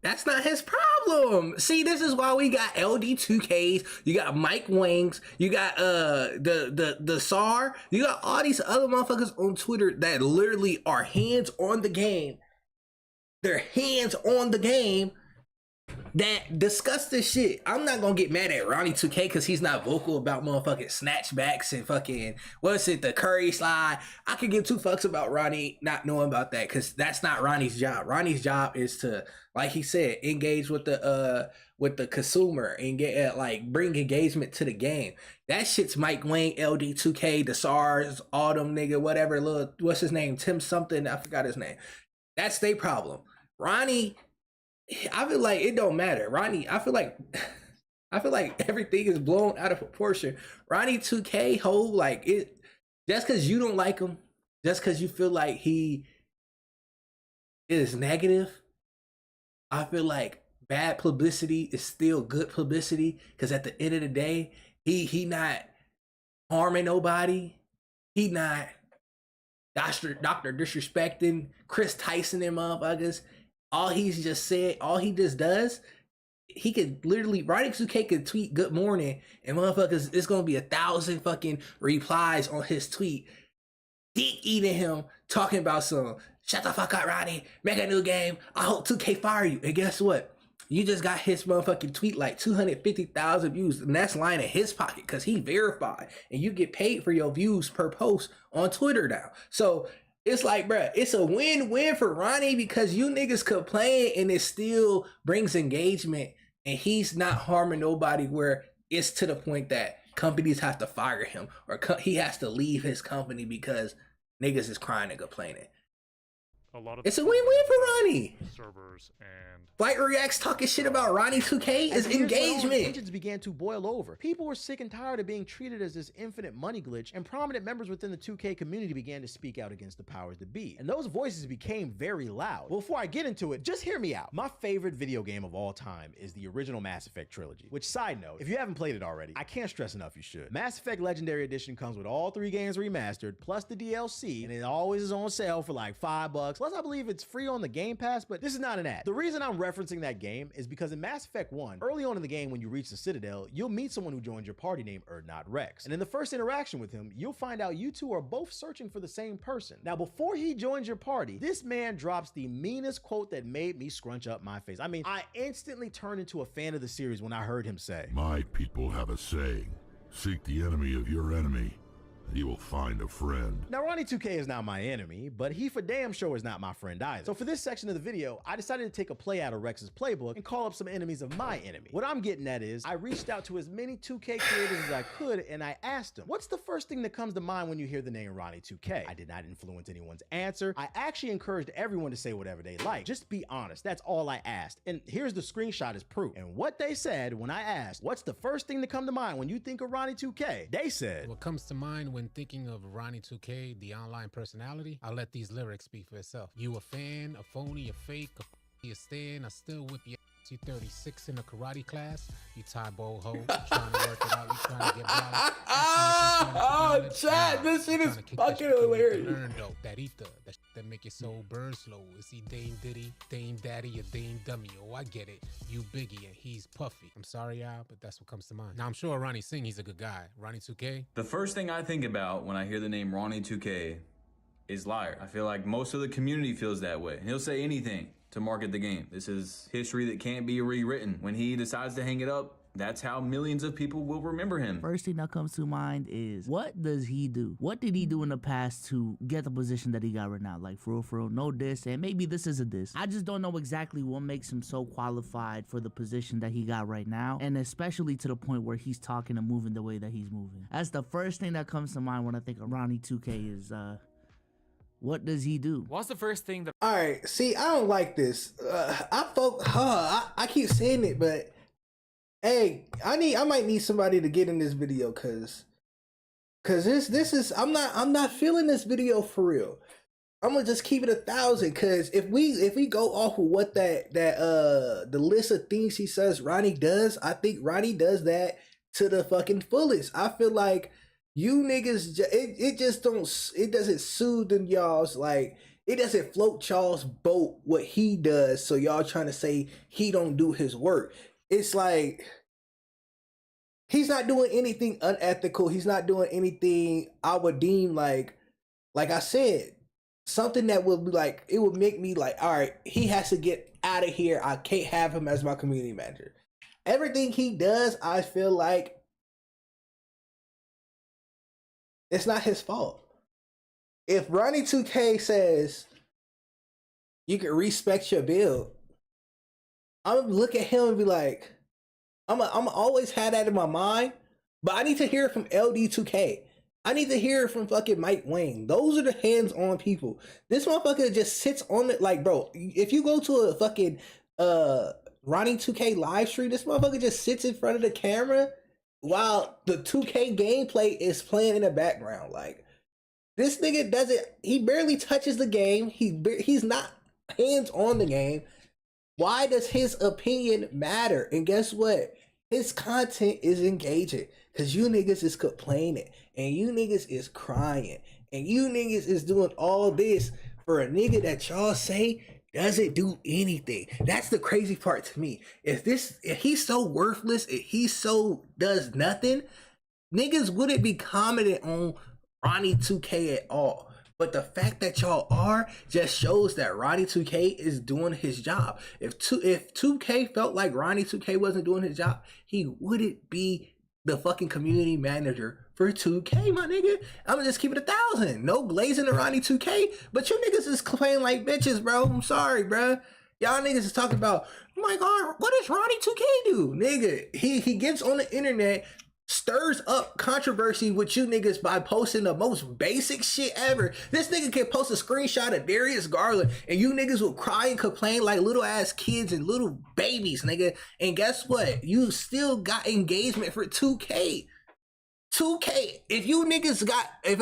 that's not his problem. See, this is why we got LD2Ks, you got Mike Wings, you got the SAR, you got all these other motherfuckers on Twitter that literally are hands on the game. They're hands on the game that discuss this shit. I'm not gonna get mad at Ronnie 2K because he's not vocal about motherfucking snatchbacks and fucking, what's it, the Curry slide. I could give two fucks about Ronnie not knowing about that because that's not Ronnie's job. Ronnie's job is to, like he said, engage with the consumer and get like bring engagement to the game. That shit's Mike Wayne, LD2K, the SARS, all them nigga, whatever, little, what's his name, Tim something, I forgot his name. That's their problem. Ronnie, I feel like it don't matter. Ronnie, I feel like everything is blown out of proportion. Ronnie 2K whole, like, it just because you don't like him, just because you feel like he is negative, I feel like bad publicity is still good publicity, because at the end of the day, he not harming nobody. He not Dr. disrespecting Chris Tyson and motherfuckers. All he's just said, all he just does, he could literally, Ronnie 2K could tweet good morning and motherfuckers, it's gonna be 1,000 fucking replies on his tweet. Dick eating him, talking about some, shut the fuck up, Ronnie, make a new game, I hope 2K fire you. And guess what? You just got his motherfucking tweet like 250,000 views, and that's lying in his pocket because he verified, and you get paid for your views per post on Twitter now. So it's like, bruh, it's a win-win for Ronnie because you niggas complain and it still brings engagement, and he's not harming nobody where it's to the point that companies have to fire him or he has to leave his company because niggas is crying and complaining. It's a win-win for Ronnie. Servers and Flight Reacts talking shit about Ronnie 2K is engagement. Engines began to boil over. People were sick and tired of being treated as this infinite money glitch, and prominent members within the 2K community began to speak out against the powers that be. And those voices became very loud. Well, before I get into it, just hear me out. My favorite video game of all time is the original Mass Effect trilogy, which, side note, if you haven't played it already, I can't stress enough you should. Mass Effect Legendary Edition comes with all 3 games remastered, plus the DLC, and it always is on sale for like $5. Plus, I believe it's free on the Game Pass, but this is not an ad. The reason I'm referencing that game is because in Mass Effect 1, early on in the game when you reach the Citadel, you'll meet someone who joins your party named Erdnot Rex. And in the first interaction with him, you'll find out you two are both searching for the same person. Now, before he joins your party, this man drops the meanest quote that made me scrunch up my face. I mean, I instantly turned into a fan of the series when I heard him say, "My people have a saying, seek the enemy of your enemy, and you will find a friend." Now, Ronnie 2K is not my enemy, but he for damn sure is not my friend either. So for this section of the video, I decided to take a play out of Rex's playbook and call up some enemies of my enemy. What I'm getting at is, I reached out to as many 2K creators as I could, and I asked them, what's the first thing that comes to mind when you hear the name Ronnie 2K? I did not influence anyone's answer. I actually encouraged everyone to say whatever they like. Just be honest, that's all I asked. And here's the screenshot as proof. And what they said when I asked, what's the first thing to come to mind when you think of Ronnie 2K? They said, what comes to mind when thinking of Ronnie 2K, the online personality? I'll let these lyrics speak for itself. You a fan, a phony, a fake, a stan, I still whip your ass. You 36 in a karate class, you tie-bow hoe, trying to work it out, you trying to get balance. Oh, chat, this shit is fucking hilarious. Learn though, that ether, that make your soul burn slow. Is he Dame Diddy, Dame Daddy, or Dame Dummy? Oh, I get it. You Biggie and he's Puffy. I'm sorry, y'all, but that's what comes to mind. Now, I'm sure Ronnie Singh, he's a good guy. Ronnie 2K? The first thing I think about when I hear the name Ronnie 2K is liar. I feel like most of the community feels that way. And he'll say anything to market the game. This is history that can't be rewritten. When he decides to hang it up, That's how millions of people will remember him. First thing that comes to mind is, what does he do? What did he do in the past to get the position that he got right now? Like, for real, no diss, and maybe this is a diss. I just don't know exactly what makes him so qualified for the position that he got right now, and especially to the point where he's talking and moving the way that he's moving. That's the first thing that comes to mind when I think of Ronnie 2K is, what does he do? What's the first thing that... All right, see, I don't like this. I keep saying it, but hey, I might need somebody to get in this video, cause this is I'm not feeling this video for real. I'm gonna just keep it 1,000, cause if we go off of what the list of things he says Ronnie does, I think Ronnie does that to the fucking fullest. I feel like you niggas, it doesn't soothe in y'all's, like, it doesn't float y'all's boat what he does, so y'all trying to say he don't do his work. It's like, he's not doing anything unethical. He's not doing anything I would deem like I said, something that would be like, it would make me like, all right, he has to get out of here. I can't have him as my community manager. Everything he does, I feel like it's not his fault. If Ronnie 2K says you can respect your build, I'm gonna look at him and be like, I'm always had that in my mind, but I need to hear it from LD2K. I need to hear it from fucking Mike Wayne. Those are the hands-on people. This motherfucker just sits on it, like, bro, if you go to a fucking Ronnie 2K live stream, this motherfucker just sits in front of the camera while the 2K gameplay is playing in the background. Like, this nigga doesn't, he barely touches the game. He's not hands on the game. Why does his opinion matter? And guess what? His content is engaging, because you niggas is complaining, and you niggas is crying, and you niggas is doing all this for a nigga that y'all say doesn't do anything. That's the crazy part to me. If he's so worthless, if he so does nothing, niggas wouldn't be commenting on Ronnie 2K at all. But the fact that y'all are just shows that Ronnie 2K is doing his job. If 2K felt like Ronnie 2K wasn't doing his job, he wouldn't be the fucking community manager for 2K, my nigga. I'm gonna just keep it 1,000. No glazing to Ronnie 2K, but you niggas is playing like bitches, bro. I'm sorry, bro. Y'all niggas is talking about, oh my god, what does Ronnie 2K do? Nigga, he gets on the internet, stirs up controversy with you niggas by posting the most basic shit ever. This nigga can post a screenshot of Darius Garland and you niggas will cry and complain like little ass kids and little babies, nigga. And guess what? You still got engagement for 2K. 2K. If you niggas got a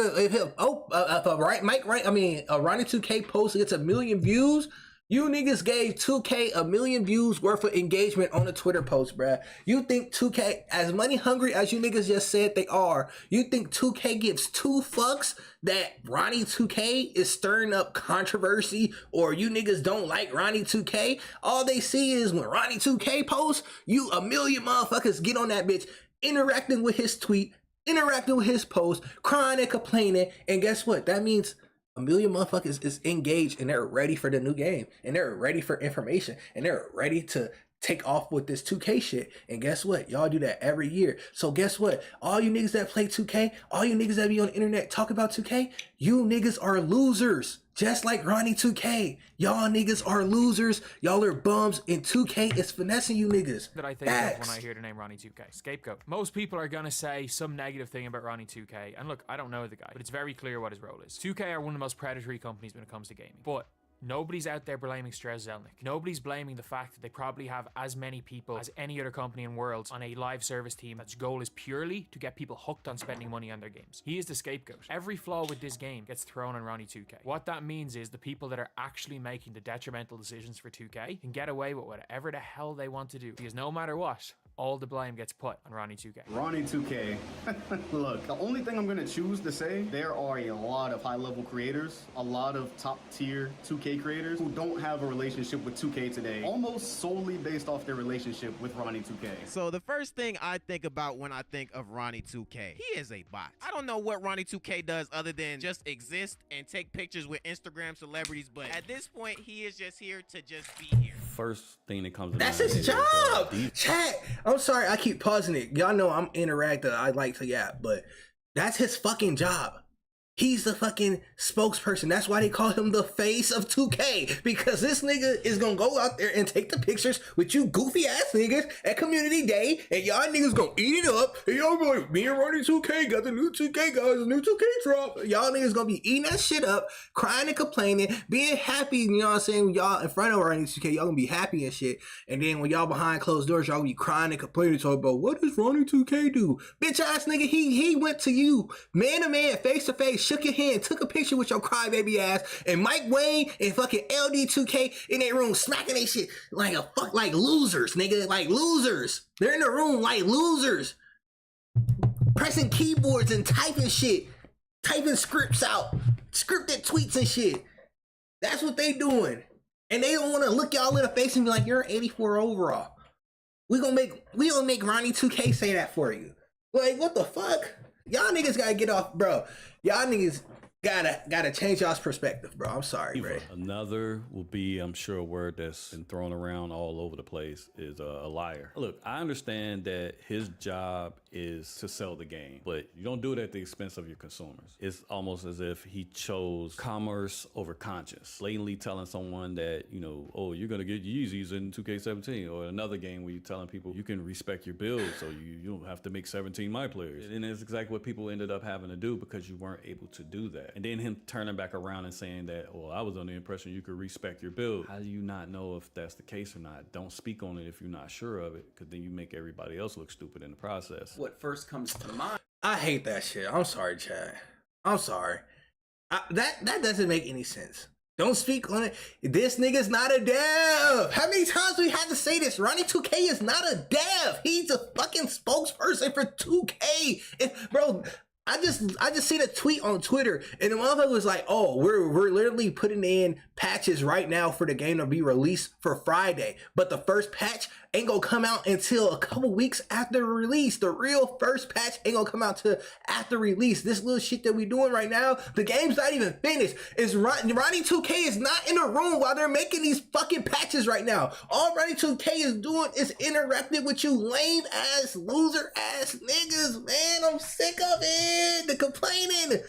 Ronnie 2K post gets 1 million views, you niggas gave 2K 1 million views worth of engagement on a Twitter post, bruh. You think 2K, as money hungry as you niggas just said they are, you think 2K gives 2 fucks that Ronnie 2K is stirring up controversy, or you niggas don't like Ronnie 2K? All they see is when Ronnie 2K posts, you 1 million motherfuckers get on that bitch, interacting with his tweet, interacting with his post, crying and complaining, and guess what? That means 1 million motherfuckers is engaged and they're ready for the new game, and they're ready for information, and they're ready to take off with this 2K shit. And guess what? Y'all do that every year. So guess what? All you niggas that play 2K, all you niggas that be on the internet talk about 2K, you niggas are losers. Just like Ronnie 2K. Y'all niggas are losers. Y'all are bums, and 2K is finessing you niggas. That I think of when I hear the name Ronnie 2K. Scapegoat. Most people are gonna say some negative thing about Ronnie 2K. And look, I don't know the guy, but it's very clear what his role is. 2K are one of the most predatory companies when it comes to gaming. But nobody's out there blaming Strez Zelnick. Nobody's blaming the fact that they probably have as many people as any other company in the world on a live service team that's goal is purely to get people hooked on spending money on their games. He is the scapegoat. Every flaw with this game gets thrown on Ronnie 2K. What that means is the people that are actually making the detrimental decisions for 2K can get away with whatever the hell they want to do, because no matter what, all the blame gets put on Ronnie 2K. Ronnie 2K. Look, the only thing I'm going to choose to say, there are a lot of high-level creators, a lot of top-tier 2K creators who don't have a relationship with 2K today, almost solely based off their relationship with Ronnie 2K. So the first thing I think about when I think of Ronnie 2K, he is a bot. I don't know what Ronnie 2K does other than just exist and take pictures with Instagram celebrities, but at this point, he is just here to just be here. first thing that comes to That's mind his is, job. these- Chat. I'm sorry, I keep pausing it. Y'all know I'm interactive. I like to yap, but that's his fucking job. He's the fucking spokesperson. That's why they call him the face of 2K, because this nigga is gonna go out there and take the pictures with you goofy ass niggas at community day, and y'all niggas gonna eat it up, and y'all be like, me and Ronnie 2K got the new 2K guys, the new 2K drop. Y'all niggas gonna be eating that shit up, crying and complaining, being happy, you know what I'm saying? Y'all in front of Ronnie 2K, y'all gonna be happy and shit, and then when y'all behind closed doors, y'all gonna be crying and complaining, talking about, what does Ronnie 2K do? Bitch ass nigga, he went to you, man to man, face to face, shook your hand, took a picture with your crybaby ass, and Mike Wayne and fucking LD2K in their room smacking their shit like like losers, nigga, like losers. They're in the room like losers, pressing keyboards and typing shit, typing scripts out, scripted tweets and shit. That's what they doing, and they don't want to look y'all in the face and be like, you're an 84 overall. We gonna make Ronnie 2K say that for you. Like, what the fuck? Y'all niggas gotta get off, bro. Y'all niggas gotta change y'all's perspective, bro. I'm sorry, bro. Another will be, I'm sure, a word that's been thrown around all over the place is a liar. Look, I understand that his job is to sell the game, but you don't do it at the expense of your consumers. It's almost as if he chose commerce over conscience, blatantly telling someone that, you know, oh, you're gonna get Yeezys in 2K17, or another game where you're telling people you can respect your build, so you don't have to make 17 my players. And that's exactly what people ended up having to do because you weren't able to do that. And then him turning back around and saying that, well, I was under the impression you could respect your build. How do you not know if that's the case or not? Don't speak on it if you're not sure of it, because then you make everybody else look stupid in the process. What first comes to mind? I hate that shit. I'm sorry, Chad. I'm sorry. That doesn't make any sense. Don't speak on it. This nigga's not a dev. How many times do we have to say this? Ronnie 2K is not a dev. He's a fucking spokesperson for 2K. Bro, I just seen a tweet on Twitter, and the motherfucker was like, "Oh, we're literally putting in patches right now for the game to be released for Friday, but the first patch ain't gonna come out until a couple weeks after release. The real first patch ain't gonna come out till after release. This little shit that we doing right now, the game's not even finished. Ronnie 2K is not in the room while they're making these fucking patches right now. All Ronnie 2K is doing is interacting with you lame ass, loser ass niggas, man. I'm sick of it. The complaining.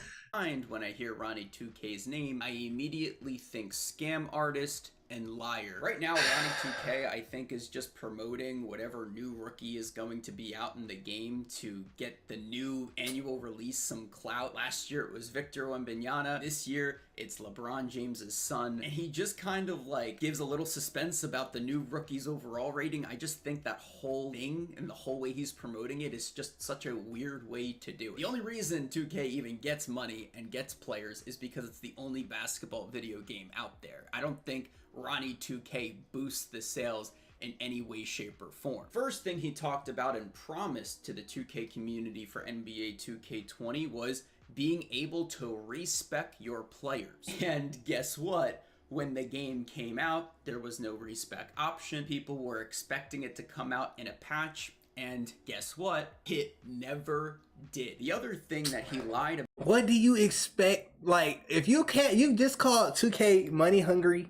When I hear Ronnie 2K's name, I immediately think scam artist and liar. Right now, Ronnie 2K, I think, is just promoting whatever new rookie is going to be out in the game to get the new annual release some clout. Last year, it was Victor Wembanyama. This year, it's LeBron James's son. And he just kind of like gives a little suspense about the new rookie's overall rating. I just think that whole thing and the whole way he's promoting it is just such a weird way to do it. The only reason 2K even gets money and gets players is because it's the only basketball video game out there. I don't think Ronnie 2K boosts the sales in any way, shape, or form. First thing he talked about and promised to the 2K community for NBA 2K20 was being able to respec your players. And guess what? When the game came out, there was no respec option. People were expecting it to come out in a patch, and guess what? It never did. The other thing that he lied about. What do you expect? Like, if you can't, you just call 2K money hungry,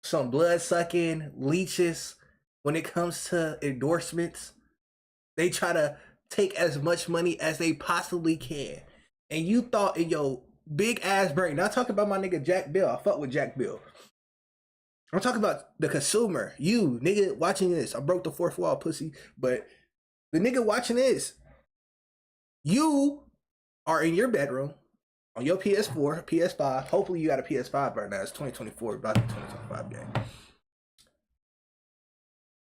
some blood sucking leeches. When it comes to endorsements, they try to take as much money as they possibly can. And you thought in your big ass brain, not talking about my nigga Jack Bill, I fuck with Jack Bill. I'm talking about the consumer, you nigga watching this. I broke the fourth wall, pussy. But the nigga watching this, you are in your bedroom on your PS4, PS5. Hopefully you got a PS5 right now. It's 2024, about the 2025 game.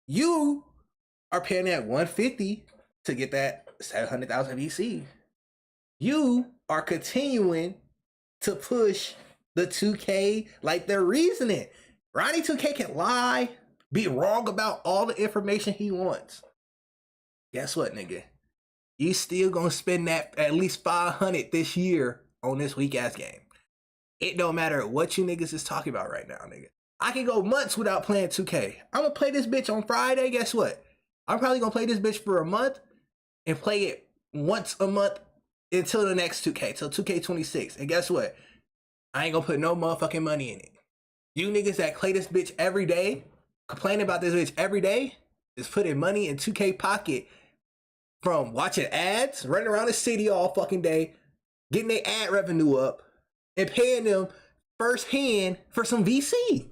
You are paying that $150 to get that 700,000 VC. You are continuing to push the 2K like they're reasoning. Ronnie 2K can lie, be wrong about all the information he wants. Guess what, nigga? You still gonna spend that at least 500 this year on this weak ass game. It don't matter what you niggas is talking about right now, nigga. I can go months without playing 2K. I'm gonna play this bitch on Friday. Guess what? I'm probably gonna play this bitch for a month and play it once a month until the next 2K, till 2K26. And guess what? I ain't gonna put no motherfucking money in it. You niggas that play this bitch every day, complaining about this bitch every day, is putting money in 2K pocket from watching ads, running around the city all fucking day, getting their ad revenue up, and paying them firsthand for some VC.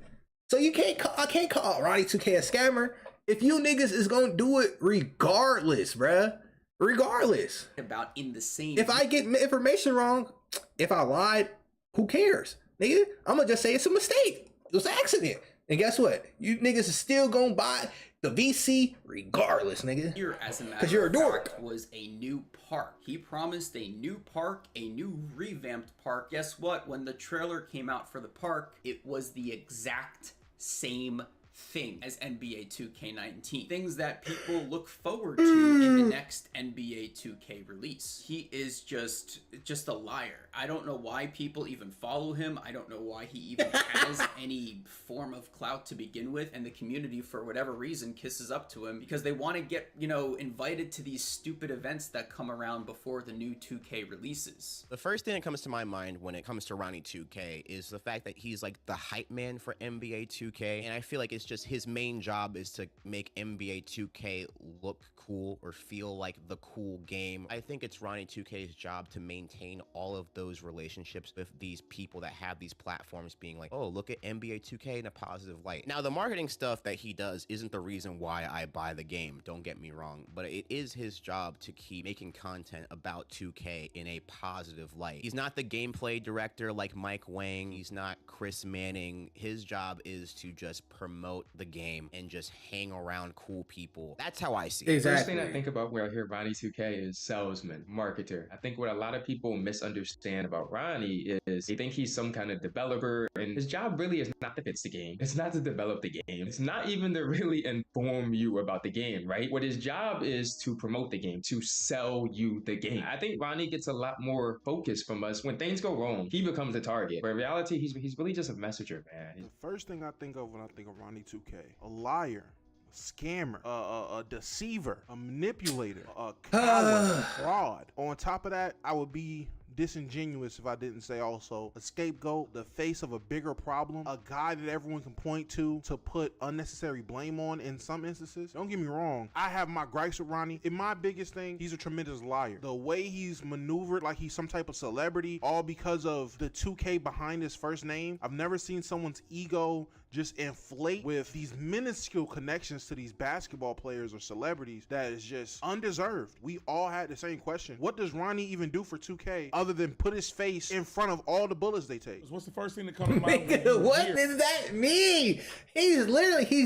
So I can't call Ronnie 2K a scammer. If you niggas is gonna do it regardless, bruh. Regardless. About in the same. If I get information wrong, if I lied, who cares? Nigga, I'm gonna just say it's a mistake. It was an accident. And guess what? You niggas is still gonna buy the VC regardless, nigga. Here, as a matter because you're a dork. Was a new park. He promised a new park, a new revamped park. Guess what? When the trailer came out for the park, it was the exact same thing as NBA 2K19. Things that people look forward to in the next NBA 2K release. He is just a liar. I don't know why people even follow him. I don't know why he even has any form of clout to begin with, and the community, for whatever reason, kisses up to him because they want to get, you know, invited to these stupid events that come around before the new 2K releases. The first thing that comes to my mind when it comes to Ronnie 2K is the fact that he's like the hype man for NBA 2K, and I feel like it's just his main job is to make NBA 2K look cool or feel like the cool game. I think it's Ronnie 2K's job to maintain all of those relationships with these people that have these platforms being like, oh, look at NBA 2K in a positive light. Now, the marketing stuff that he does isn't the reason why I buy the game, don't get me wrong, but it is his job to keep making content about 2K in a positive light. He's not the gameplay director like Mike Wang. He's not Chris Manning. His job is to just promote the game and just hang around cool people. That's how I see it. Exactly. First thing I think about when I hear Ronnie 2K is salesman, marketer. I think what a lot of people misunderstand about Ronnie is they think he's some kind of developer, and his job really is not to fix the game. It's not to develop the game. It's not even to really inform you about the game, right? What his job is to promote the game, to sell you the game. I think Ronnie gets a lot more focus from us. When things go wrong, he becomes the target. But in reality, he's really just a messenger, man. The first thing I think of when I think of Ronnie 2K, a liar, a scammer, a deceiver, a manipulator, a coward, a fraud. On top of that, I would be disingenuous if I didn't say also a scapegoat, the face of a bigger problem, a guy that everyone can point to put unnecessary blame on in some instances. Don't get me wrong, I have my gripes with Ronnie. And my biggest thing, he's a tremendous liar. The way he's maneuvered like he's some type of celebrity, all because of the 2K behind his first name. I've never seen someone's ego just inflate with these minuscule connections to these basketball players or celebrities that is just undeserved. We all had the same question. What does Ronnie even do for 2K other than put his face in front of all the bullets they take? What's the first thing that comes to mind? What does that mean? He's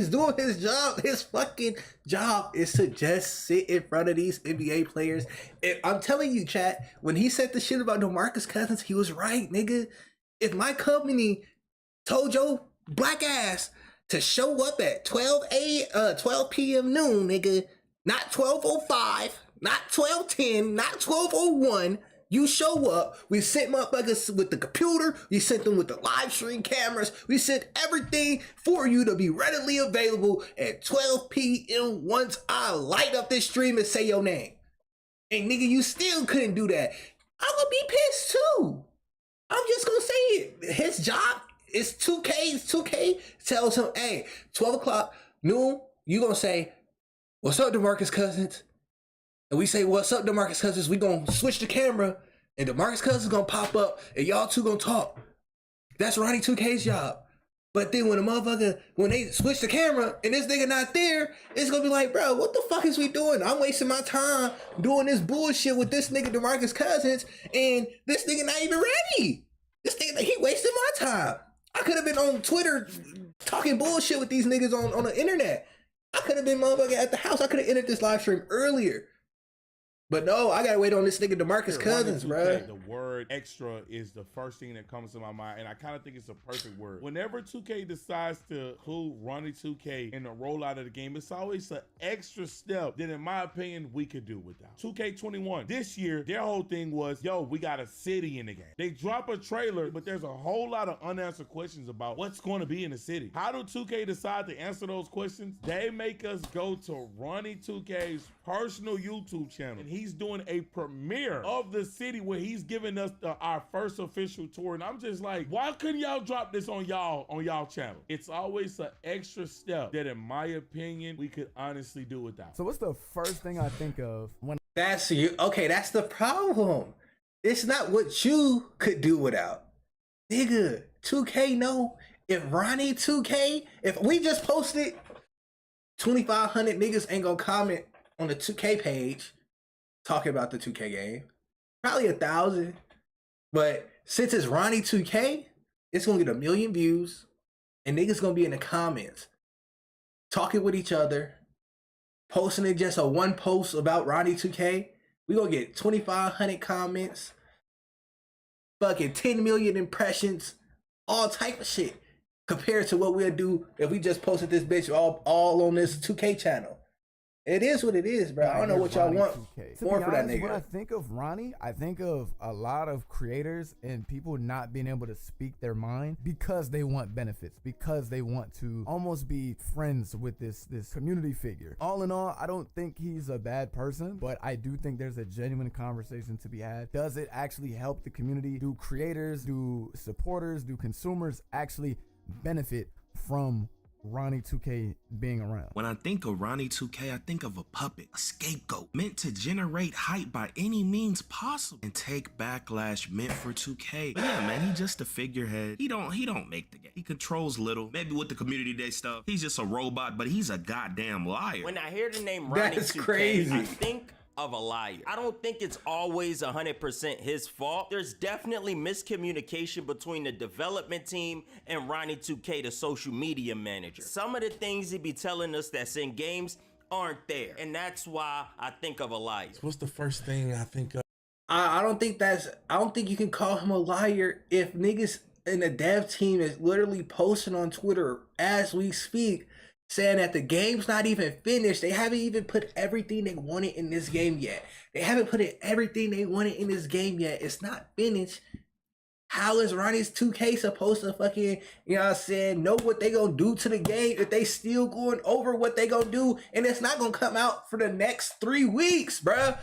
doing his job. His fucking job is to just sit in front of these NBA players. I'm telling you, chat, when he said the shit about DeMarcus Cousins, he was right, nigga. If my company told your black ass to show up at 12 p.m. noon, nigga, not 12:05, not 12:10, not 12:01. You show up, we sent motherfuckers with the computer, we sent them with the live stream cameras, we sent everything for you to be readily available at 12 p.m. once I light up this stream and say your name. And nigga, you still couldn't do that. I'm gonna be pissed too. I'm just gonna say it. His job is 2K tells him, hey, 12 o'clock, noon, you gonna say, what's up, DeMarcus Cousins? And we say, what's up, DeMarcus Cousins? We gonna switch the camera, and DeMarcus Cousins gonna pop up, and y'all two gonna talk. That's Ronnie 2K's job. But then when they switch the camera, and this nigga not there, it's gonna be like, bro, what the fuck is we doing? I'm wasting my time doing this bullshit with this nigga DeMarcus Cousins, and this nigga not even ready. This nigga, he wasted my time. I could have been on Twitter talking bullshit with these niggas on the internet. I could have been motherfucking at the house. I could have ended this live stream earlier. But no, I gotta wait on this nigga DeMarcus Cousins, bro. The word extra is the first thing that comes to my mind, and I kind of think it's a perfect word. Whenever 2K decides to include Ronnie 2K in the rollout of the game, it's always an extra step that, in my opinion, we could do without. 2K21, this year, their whole thing was, yo, we got a city in the game. They drop a trailer, but there's a whole lot of unanswered questions about what's going to be in the city. How do 2K decide to answer those questions? They make us go to Ronnie 2K's personal YouTube channel, and he he's doing a premiere of the city where he's giving us our first official tour. And I'm just like, why couldn't y'all drop this on y'all channel? It's always an extra step that, in my opinion, we could honestly do without. So what's the first thing I think of when That's you. Okay, that's the problem. It's not what you could do without. Nigga, 2K know. If Ronnie 2K, if we just posted 2,500 niggas ain't gonna comment on the 2K page talking about the 2K game. Probably 1,000. But since it's Ronnie 2K, it's gonna get 1 million views. And niggas gonna be in the comments talking with each other, posting it just a one post about Ronnie 2K. We gonna get 2,500 comments, fucking 10 million impressions, all type of shit, compared to what we'll do if we just posted this bitch all on this 2K channel. It is what it is, bro. I don't know what y'all want more for that nigga. When I think of Ronnie, I think of a lot of creators and people not being able to speak their mind because they want benefits, because they want to almost be friends with this community figure. All in all, I don't think he's a bad person, but I do think there's a genuine conversation to be had. Does it actually help the community? Do creators, do supporters, do consumers actually benefit from Ronnie 2K being around? When I think of Ronnie 2K, I think of a puppet, a scapegoat, meant to generate hype by any means possible and take backlash meant for 2K. But yeah, man, he just a figurehead. He don't make the game. He controls little. Maybe with the community day stuff, he's just a robot, but he's a goddamn liar. When I hear the name Ronnie 2K, crazy. I think of a liar. I don't think it's always 100% his fault. There's definitely miscommunication between the development team and Ronnie 2K, the social media manager. Some of the things he be telling us that's in games aren't there, and that's why I think of a liar. What's the first thing I think of? I don't think you can call him a liar if niggas in the dev team is literally posting on Twitter as we speak, saying that the game's not even finished. They haven't even put everything they wanted in this game yet. It's not finished. How is Ronnie's 2K supposed to fucking, you know what I'm saying, know what they gonna do to the game if they still going over what they gonna do and it's not gonna come out for the next 3 weeks, bruh?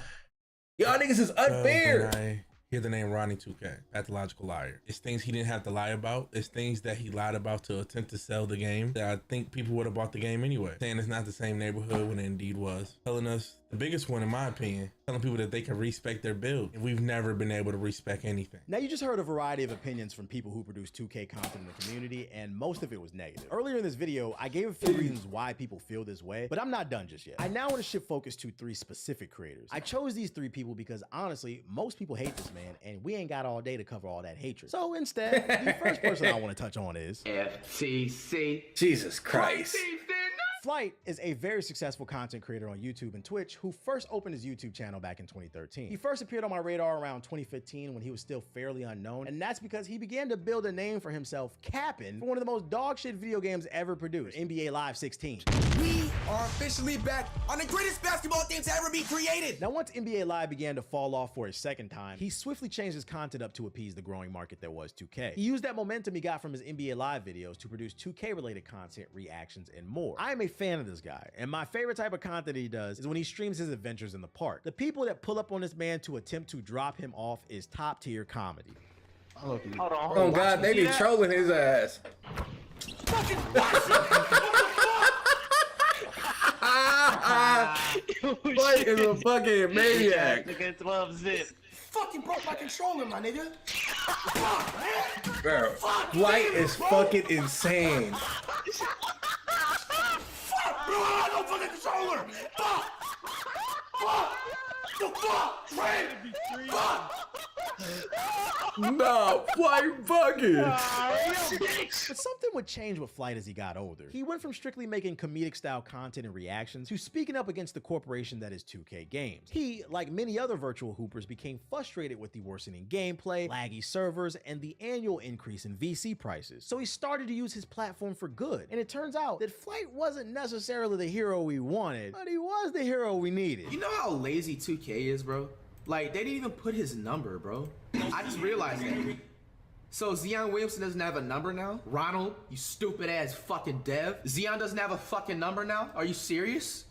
Y'all niggas is unfair. When I hear the name Ronnie 2K, pathological liar. It's things he didn't have to lie about. It's things that he lied about to attempt to sell the game that I think people would have bought the game anyway. Saying it's not the same neighborhood when it indeed was. Telling us, the biggest one in my opinion, telling people that they can respect their build. And we've never been able to respect anything. Now, you just heard a variety of opinions from people who produce 2K content in the community, and most of it was negative. Earlier in this video, I gave a few reasons why people feel this way, but I'm not done just yet. I now want to shift focus to 3 specific creators. I chose these 3 people because honestly, most people hate this man, and we ain't got all day to cover all that hatred. So instead, the first person I want to touch on is FTC. Jesus Christ. Flight is a very successful content creator on YouTube and Twitch who first opened his YouTube channel back in 2013. He first appeared on my radar around 2015 when he was still fairly unknown, and that's because he began to build a name for himself capping for one of the most dog shit video games ever produced, NBA Live 16. We are officially back on the greatest basketball game to ever be created. Now, once NBA Live began to fall off for a second time, he swiftly changed his content up to appease the growing market that was 2K. He used that momentum he got from his NBA Live videos to produce 2K related content, reactions, and more. I am a fan of this guy, and my favorite type of content he does is when he streams his adventures in the park. The people that pull up on this man to attempt to drop him off is top tier comedy. Hold on. Oh God, they be trolling his ass. Fucking Flight is a fucking maniac. Against love zip. Fucking broke my controller, my nigga. Fuck, man. Bro, Flight is fucking insane. Fuck, bro, I don't fucking controller. Fuck. Fuck. The fuck, Trey. Fuck. No, Flight fucking. But something would change with Flight as he got older. He went from strictly making comedic style content and reactions to speaking up against the corporation that is 2K Games. He, like many other virtual hoopers, became frustrated with the worsening gameplay, laggy servers, and the annual increase in VC prices. So he started to use his platform for good. And it turns out that Flight wasn't necessarily the hero we wanted, but he was the hero we needed. You know how lazy 2K is, bro? Like, they didn't even put his number, bro. I just realized that. So Zion Williamson doesn't have a number now? Ronald, you stupid ass fucking dev. Zion doesn't have a fucking number now? Are you serious?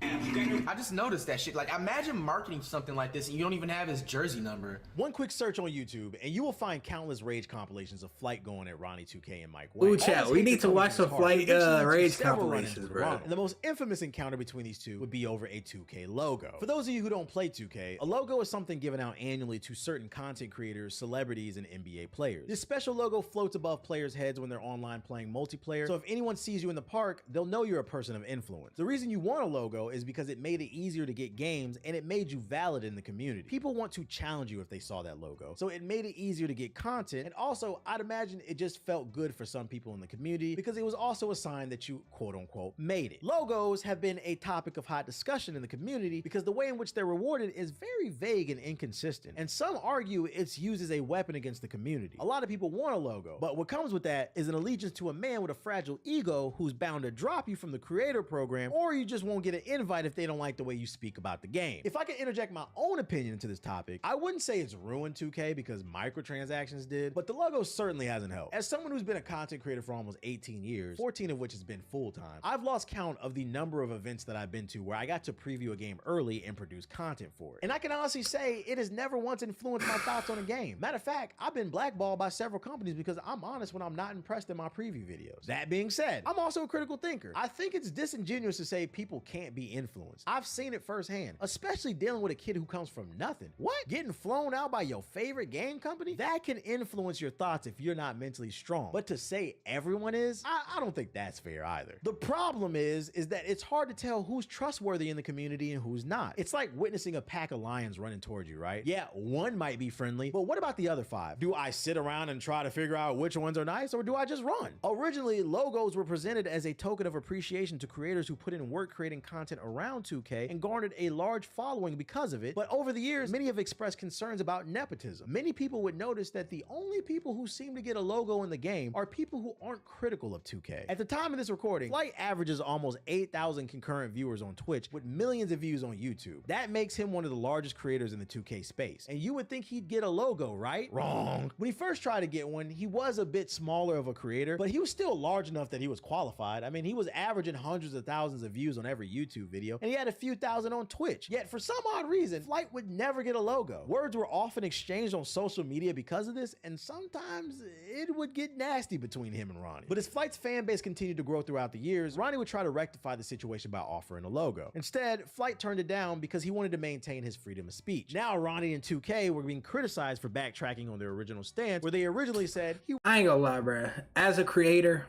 I just noticed that shit. Like, imagine marketing something like this and you don't even have his jersey number. One quick search on YouTube and you will find countless rage compilations of Flight going at Ronnie 2K and Mike Wang. Ooh, chat, we need to watch some Flight rage compilations, bro. And the most infamous encounter between these two would be over a 2K logo. For those of you who don't play 2K, a logo is something given out annually to certain content creators, celebrities, and NBA players. This special logo floats above players' heads when they're online playing multiplayer, so if anyone sees you in the park, they'll know you're a person of influence. The reason you want a logo is because it made it easier to get games and it made you valid in the community. People want to challenge you if they saw that logo, so it made it easier to get content, and also I'd imagine it just felt good for some people in the community because it was also a sign that you quote-unquote made it. Logos have been a topic of hot discussion in the community because the way in which they're rewarded is very vague and inconsistent, and some argue it's used as a weapon against the community. A lot of people want a logo, but what comes with that is an allegiance to a man with a fragile ego who's bound to drop you from the creator program, or you just won't get an invite if they don't like the way you speak about the game. If I could interject my own opinion into this topic, I wouldn't say it's ruined 2K because microtransactions did, but the logo certainly hasn't helped. As someone who's been a content creator for almost 18 years, 14 of which has been full-time, I've lost count of the number of events that I've been to where I got to preview a game early and produce content for it. And I can honestly say it has never once influenced my thoughts on a game. Matter of fact, I've been blackballed by several companies because I'm honest when I'm not impressed in my preview videos. That being said, I'm also a critical thinker. I think it's disingenuous to say people can't be influenced. I've seen it firsthand, especially dealing with a kid who comes from nothing. What? Getting flown out by your favorite game company? That can influence your thoughts if you're not mentally strong. But to say everyone is, I don't think that's fair either. The problem is that it's hard to tell who's trustworthy in the community and who's not. It's like witnessing a pack of lions running towards you, right? Yeah, one might be friendly, but what about the other 5? Do I sit around and try to figure out which ones are nice, or do I just run? Originally, logos were presented as a token of appreciation to creators who put in work creating content around 2K and garnered a large following because of it, but over the years, many have expressed concerns about nepotism. Many people would notice that the only people who seem to get a logo in the game are people who aren't critical of 2K. At the time of this recording, Flight averages almost 8,000 concurrent viewers on Twitch with millions of views on YouTube. That makes him one of the largest creators in the 2K space. And you would think he'd get a logo, right? Wrong. When he first tried to get one, he was a bit smaller of a creator, but he was still large enough that he was qualified. I mean, he was averaging hundreds of thousands of views on every YouTube video, and he had a few thousand on Twitch. Yet for some odd reason, Flight would never get a logo. Words were often exchanged on social media because of this, and sometimes it would get nasty between him and Ronnie. But as Flight's fan base continued to grow throughout the years, Ronnie would try to rectify the situation by offering a logo. Instead, Flight turned it down because he wanted to maintain his freedom of speech. Now Ronnie and 2K were being criticized for backtracking on their original stance, where they originally said I ain't gonna lie, bro. As a creator,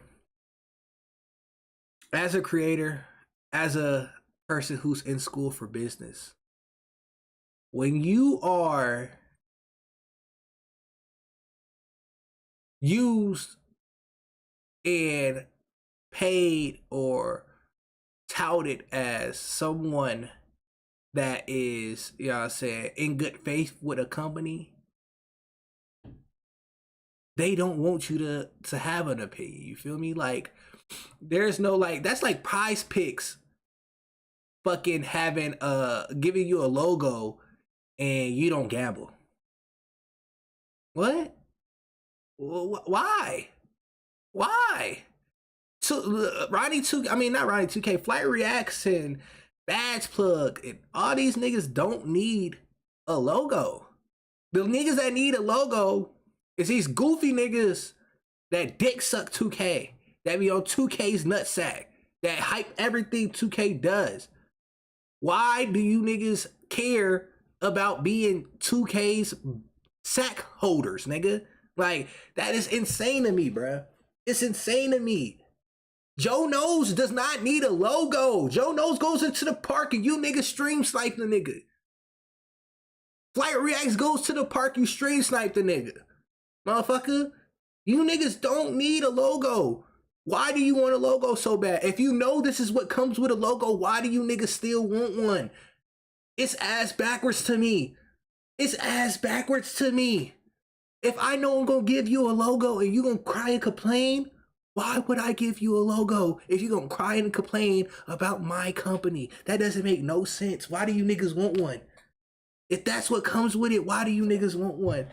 as a person who's in school for business, when you are used and paid or touted as someone that is, you know what I'm saying, in good faith with a company, they don't want you to have an opinion. You feel me? Like, there's no, like, that's like Prize Picks fucking having giving you a logo and you don't gamble. What? Why? So Ronnie 2, I mean not Ronnie 2K, Flight Reacts and Badge Plug and all these niggas don't need a logo. The niggas that need a logo is these goofy niggas that dick suck 2K, that be on 2K's nutsack, that hype everything 2K does. Why do you niggas care about being 2K's sack holders, nigga? Like, that is insane to me, bruh. It's insane to me. Joe Knows does not need a logo. Joe Knows goes into the park and you niggas stream snipe the nigga. Flight Reacts goes to the park, you stream snipe the nigga. Motherfucker, you niggas don't need a logo. Why do you want a logo so bad? If you know this is what comes with a logo, why do you niggas still want one? It's ass backwards to me. It's ass backwards to me. If I know I'm gonna give you a logo and you gonna cry and complain, why would I give you a logo if you gonna cry and complain about my company? That doesn't make no sense. Why do you niggas want one? If that's what comes with it, why do you niggas want one?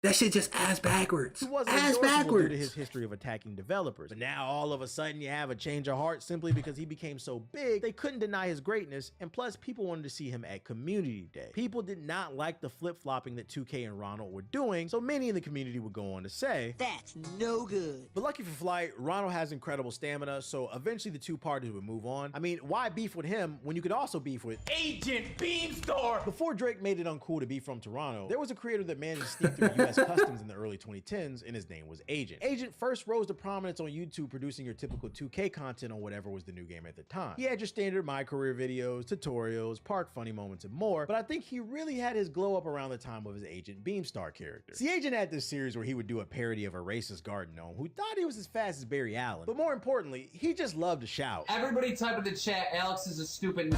That shit just ass backwards. He wasn't Ass endorsable due to backwards. his history of attacking developers. But now all of a sudden you have a change of heart simply because he became so big, they couldn't deny his greatness, and plus people wanted to see him at Community Day. People did not like the flip-flopping that 2K and Ronald were doing, so many in the community would go on to say, "That's no good." But lucky for Flight, Ronald has incredible stamina, so eventually the two parties would move on. I mean, why beef with him when you could also beef with Agent Beamstar? Before Drake made it uncool to be from Toronto, there was a creator that managed to sneak through US customs in the early 2010s, and his name was Agent. Agent first rose to prominence on YouTube producing your typical 2K content on whatever was the new game at the time. He had your standard My Career videos, tutorials, park funny moments, and more, but I think he really had his glow up around the time of his Agent Beamstar character. See, Agent had this series where he would do a parody of a racist garden gnome who thought he was as fast as Barry Allen, but more importantly, he just loved to shout. Everybody type in the chat, Alex is a stupid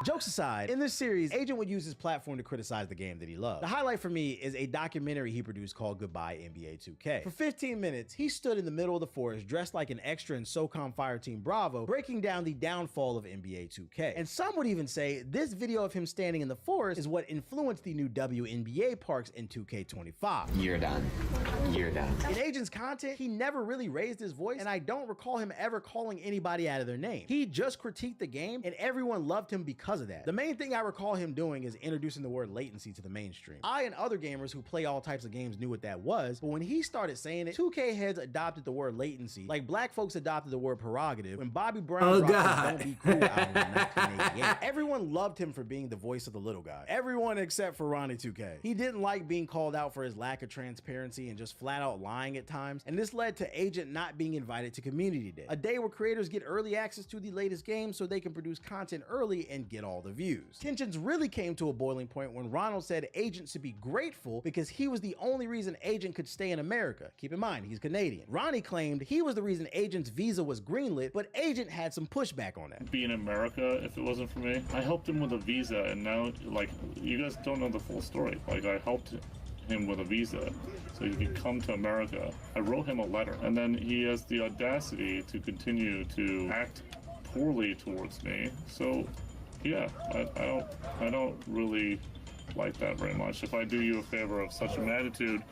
Jokes aside, in this series, Agent would use his platform to criticize the game that he loved. The highlight for me is a documentary he produced called Goodbye NBA 2K. For 15 minutes, he stood in the middle of the forest dressed like an extra in SOCOM Fireteam Bravo, breaking down the downfall of NBA 2K. And some would even say this video of him standing in the forest is what influenced the new WNBA parks in 2K25. You're done. You're done. In Agent's content, he never really raised his voice, and I don't recall him ever calling anybody out of their name. He just critiqued the game, and everyone loved him because of that. The main thing I recall him doing is introducing the word latency to the mainstream. I and other gamers who play all types of games knew what that was, but when he started saying it, 2K heads adopted the word latency, like black folks adopted the word prerogative when Bobby Brown dropped his Don't Be Cool album in 1988. Everyone loved him for being the voice of the little guy. Everyone except for Ronnie 2K. He didn't like being called out for his lack of transparency and just flat out lying at times, and this led to Agent not being invited to Community Day, a day where creators get early access to the latest games so they can produce content early and get all the views. Tensions really came to a boiling point when Ronald said Agent should be grateful because he was the only reason Agent could stay in America. Keep in mind, he's Canadian. Ronnie claimed he was the reason Agent's visa was greenlit, but Agent had some pushback on that. Be in America if it wasn't for me. I helped him with a visa, and now, like, you guys don't know the full story. Like, I helped him with a visa so he could come to America. I wrote him a letter, and then he has the audacity to continue to act poorly towards me. So yeah, I don't really like that very much. If I do you a favor of such a magnitude,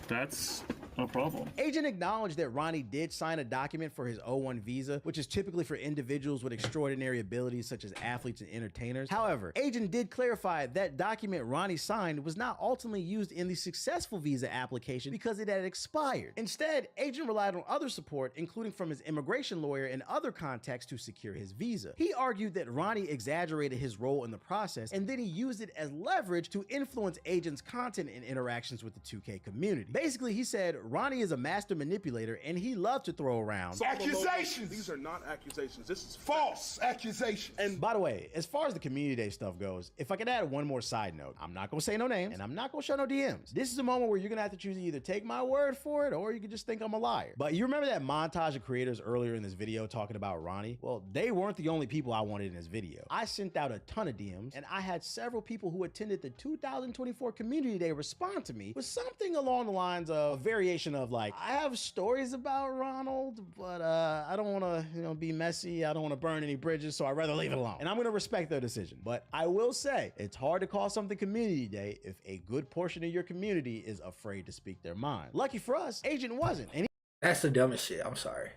that's no problem. Agent acknowledged that Ronnie did sign a document for his O1 visa, which is typically for individuals with extraordinary abilities such as athletes and entertainers. However, Agent did clarify that document Ronnie signed was not ultimately used in the successful visa application because it had expired. Instead, Agent relied on other support, including from his immigration lawyer and other contacts to secure his visa. He argued that Ronnie exaggerated his role in the process, and then he used it as leverage to influence Agent's content and interactions with the 2K community. Basically, he said Ronnie is a master manipulator and he loved to throw around accusations. These are not accusations. This is false accusations. And by the way, as far as the Community Day stuff goes, if I could add one more side note, I'm not gonna say no names and I'm not gonna show no DMs. This is a moment where you're gonna have to choose to either take my word for it or you could just think I'm a liar. But you remember that montage of creators earlier in this video talking about Ronnie? Well, they weren't the only people I wanted in this video. I sent out a ton of DMs and I had several people who attended the 2024 Community Day respond to me with something along the lines of a variation of like, I have stories about Ronald, but I don't want to, be messy. I don't want to burn any bridges, so I'd rather leave it alone. And I'm going to respect their decision. But I will say, it's hard to call something Community Day if a good portion of your community is afraid to speak their mind. Lucky for us, Agent wasn't. And that's the dumbest shit. I'm sorry.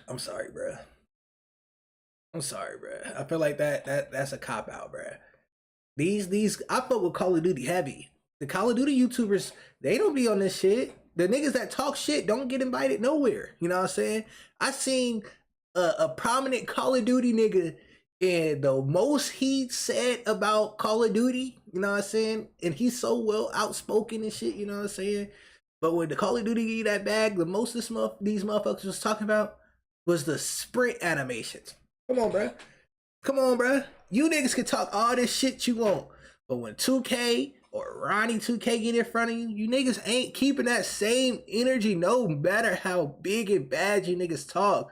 I'm sorry, bruh. I'm sorry, bruh. I feel like that's a cop out, bruh. These I fuck with Call of Duty heavy. The Call of Duty YouTubers, they don't be on this shit. The niggas that talk shit don't get invited nowhere. You know what I'm saying? I seen a prominent Call of Duty nigga, and the most he said about Call of Duty, you know what I'm saying? And he's so well outspoken and shit, you know what I'm saying? But when the Call of Duty get that bag, the most these motherfuckers was talking about was the sprint animations. Come on, bruh. Come on, bruh. You niggas can talk all this shit you want, but when 2K or Ronnie 2K get in front of you, you niggas ain't keeping that same energy no matter how big and bad you niggas talk.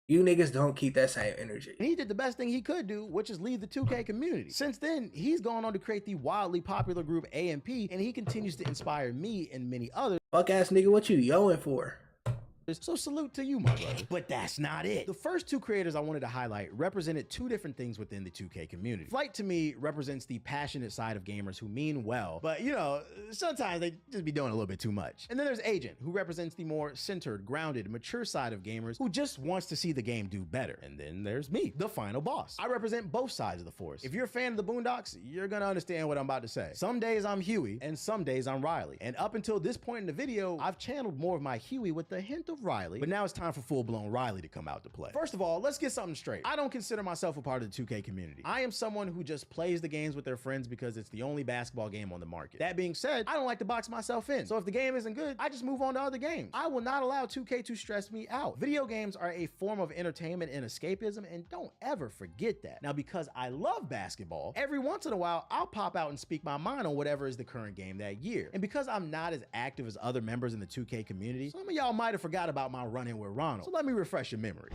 You niggas don't keep that same energy. he did the best thing he could do, which is leave the 2K community. Since then, he's gone on to create the wildly popular group AMP, and he continues to inspire me and many others. Fuck ass nigga, what you yelling for? So salute to you, my brother. But that's not it. The first two creators I wanted to highlight represented two different things within the 2K community. Flight to me represents the passionate side of gamers who mean well, but you know, sometimes they just be doing a little bit too much. And then there's Agent, who represents the more centered, grounded, mature side of gamers who just wants to see the game do better. And then there's me, the final boss. I represent both sides of the force. If you're a fan of the Boondocks, you're gonna understand what I'm about to say. Some days I'm Huey, and some days I'm Riley. And up until this point in the video, I've channeled more of my Huey with a hint of Riley, but now it's time for full-blown Riley to come out to play. First of all, let's get something straight. I don't consider myself a part of the 2K community. I am someone who just plays the games with their friends because it's the only basketball game on the market. That being said, I don't like to box myself in. So if the game isn't good, I just move on to other games. I will not allow 2K to stress me out. Video games are a form of entertainment and escapism, and don't ever forget that. Now, because I love basketball, every once in a while, I'll pop out and speak my mind on whatever is the current game that year. And because I'm not as active as other members in the 2K community, some of y'all might have forgot about my run-in with Ronald. So let me refresh your memory.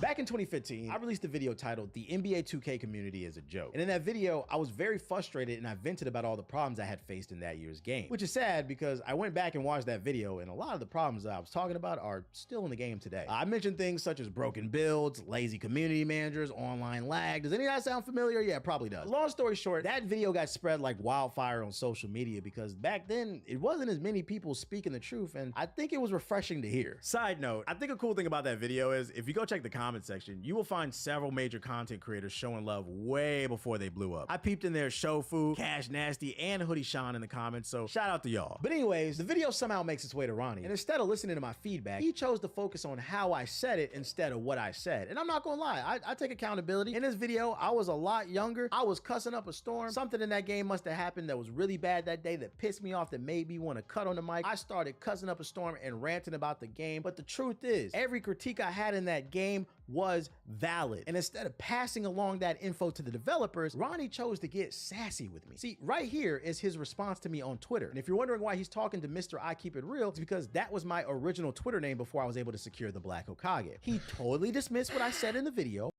Back in 2015, I released a video titled "The NBA 2K Community is a Joke." And in that video, I was very frustrated and I vented about all the problems I had faced in that year's game. Which is sad because I went back and watched that video and a lot of the problems that I was talking about are still in the game today. I mentioned things such as broken builds, lazy community managers, online lag. Does any of that sound familiar? Yeah, it probably does. Long story short, that video got spread like wildfire on social media because back then, it wasn't as many people speaking the truth, and I think it was refreshing to hear. Side note, I think a cool thing about that video is if you go check the comment section, you will find several major content creators showing love way before they blew up. I peeped in there Shofu, Cash Nasty, and Hoodie Sean in the comments, so shout out to y'all. But anyways, the video somehow makes its way to Ronnie, and instead of listening to my feedback, he chose to focus on how I said it instead of what I said. And I'm not gonna lie, I take accountability. In this video, I was a lot younger. I was cussing up a storm. Something in that game must have happened that was really bad that day that pissed me off, that made me want to cut on the mic. I started cussing up a storm and ranting about the game, but the truth is, every critique I had in that game was valid. And instead of passing along that info to the developers, Ronnie chose to get sassy with me. See, right here is his response to me on Twitter. And if you're wondering why he's talking to Mr. I Keep It Real, it's because that was my original Twitter name before I was able to secure the Black Hokage. He totally dismissed what I said in the video.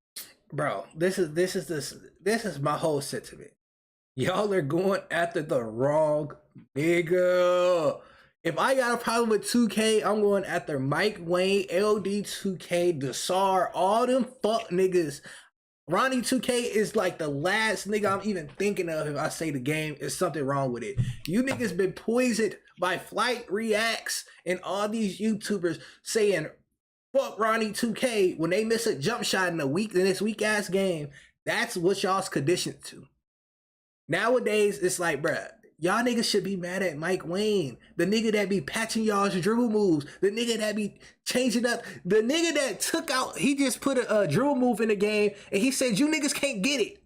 Bro, this is my whole sentiment. Y'all are going after the wrong nigga. If I got a problem with 2K, I'm going after Mike Wayne, LD2K, Desar, all them fuck niggas. Ronnie 2K is like the last nigga I'm even thinking of if I say the game is something wrong with it. You niggas been poisoned by Flight Reacts and all these YouTubers saying fuck Ronnie 2K when they miss a jump shot in this weak ass game. That's what y'all's conditioned to. Nowadays, it's like, bruh, y'all niggas should be mad at Mike Wayne, the nigga that be patching y'all's dribble moves, the nigga that be changing up, the nigga that took out, he just put a dribble move in the game and he said, you niggas can't get it.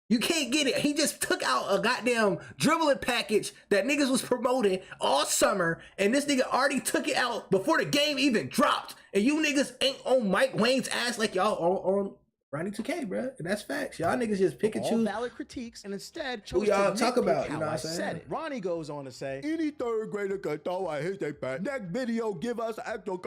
You can't get it. He just took out a goddamn dribbling package that niggas was promoting all summer, and this nigga already took it out before the game even dropped. And you niggas ain't on Mike Wayne's ass like y'all on Ronnie 2K, bro. And that's facts. Y'all niggas just pick and choose. All valid critiques, and instead chose who y'all to talk about, you know how what I I'm saying? said it. Ronnie goes on to say, any third grader can throw a hit that back. Next video, give us actual.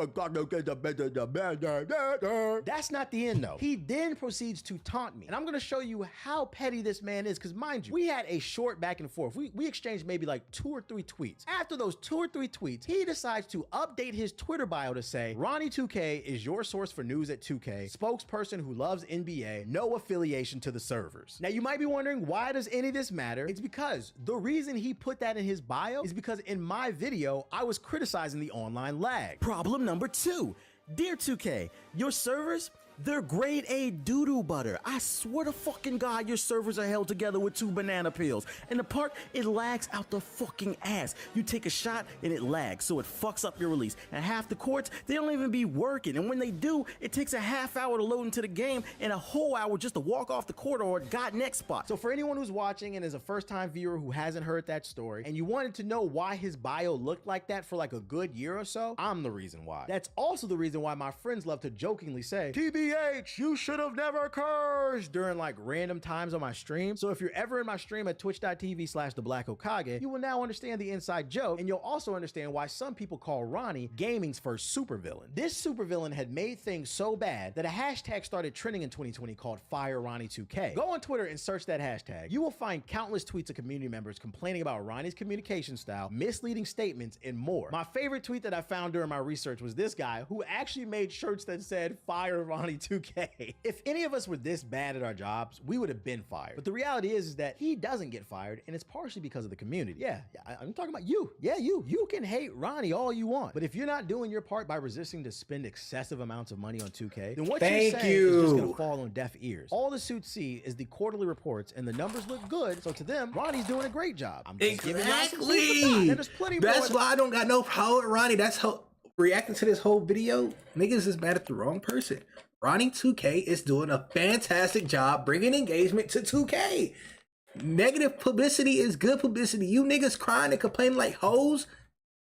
That's not the end, though. He then proceeds to taunt me. And I'm going to show you how petty this man is, because mind you, we had a short back and forth. We exchanged maybe like 2 or 3 tweets. After those 2 or 3 tweets, he decides to update his Twitter bio to say, Ronnie 2K is your source for news at 2K, spokesperson who loves NBA, no affiliation to the servers. Now, you might be wondering, why does any of this matter? It's because the reason he put that in his bio is because in my video, I was criticizing the online lag. Problem number 2. Dear 2K, your servers, they're grade A doo-doo butter. I swear to fucking God, your servers are held together with 2 banana peels. And the part, it lags out the fucking ass. You take a shot and it lags, so it fucks up your release. And half the courts, they don't even be working. And when they do, it takes a half hour to load into the game and a whole hour just to walk off the court or got next spot. So for anyone who's watching and is a first-time viewer who hasn't heard that story, and you wanted to know why his bio looked like that for like a good year or so, I'm the reason why. That's also the reason why my friends love to jokingly say, TB TH, you should have never cursed during like random times on my stream. So if you're ever in my stream at twitch.tv/theblackokage, you will now understand the inside joke, and you'll also understand why some people call Ronnie gaming's first supervillain. This supervillain had made things so bad that a hashtag started trending in 2020 called Fire Ronnie 2K. Go on Twitter and search that hashtag. You will find countless tweets of community members complaining about Ronnie's communication style, misleading statements, and more. My favorite tweet that I found during my research was this guy who actually made shirts that said Fire Ronnie 2K. If any of us were this bad at our jobs, we would have been fired. But the reality is that he doesn't get fired, and it's partially because of the community. Yeah, I'm talking about you. Yeah, you. You can hate Ronnie all you want, but if you're not doing your part by resisting to spend excessive amounts of money on 2K, then what you're saying is just gonna fall on deaf ears. All the suits see is the quarterly reports, and the numbers look good, so to them, Ronnie's doing a great job. I'm just giving y'all some food for thought, and there's plenty more. That's why I don't got no problem with Ronnie. That's how reacting to this whole video, niggas is mad at the wrong person. Ronnie 2K is doing a fantastic job bringing engagement to 2K. Negative publicity is good publicity. You niggas crying and complaining like hoes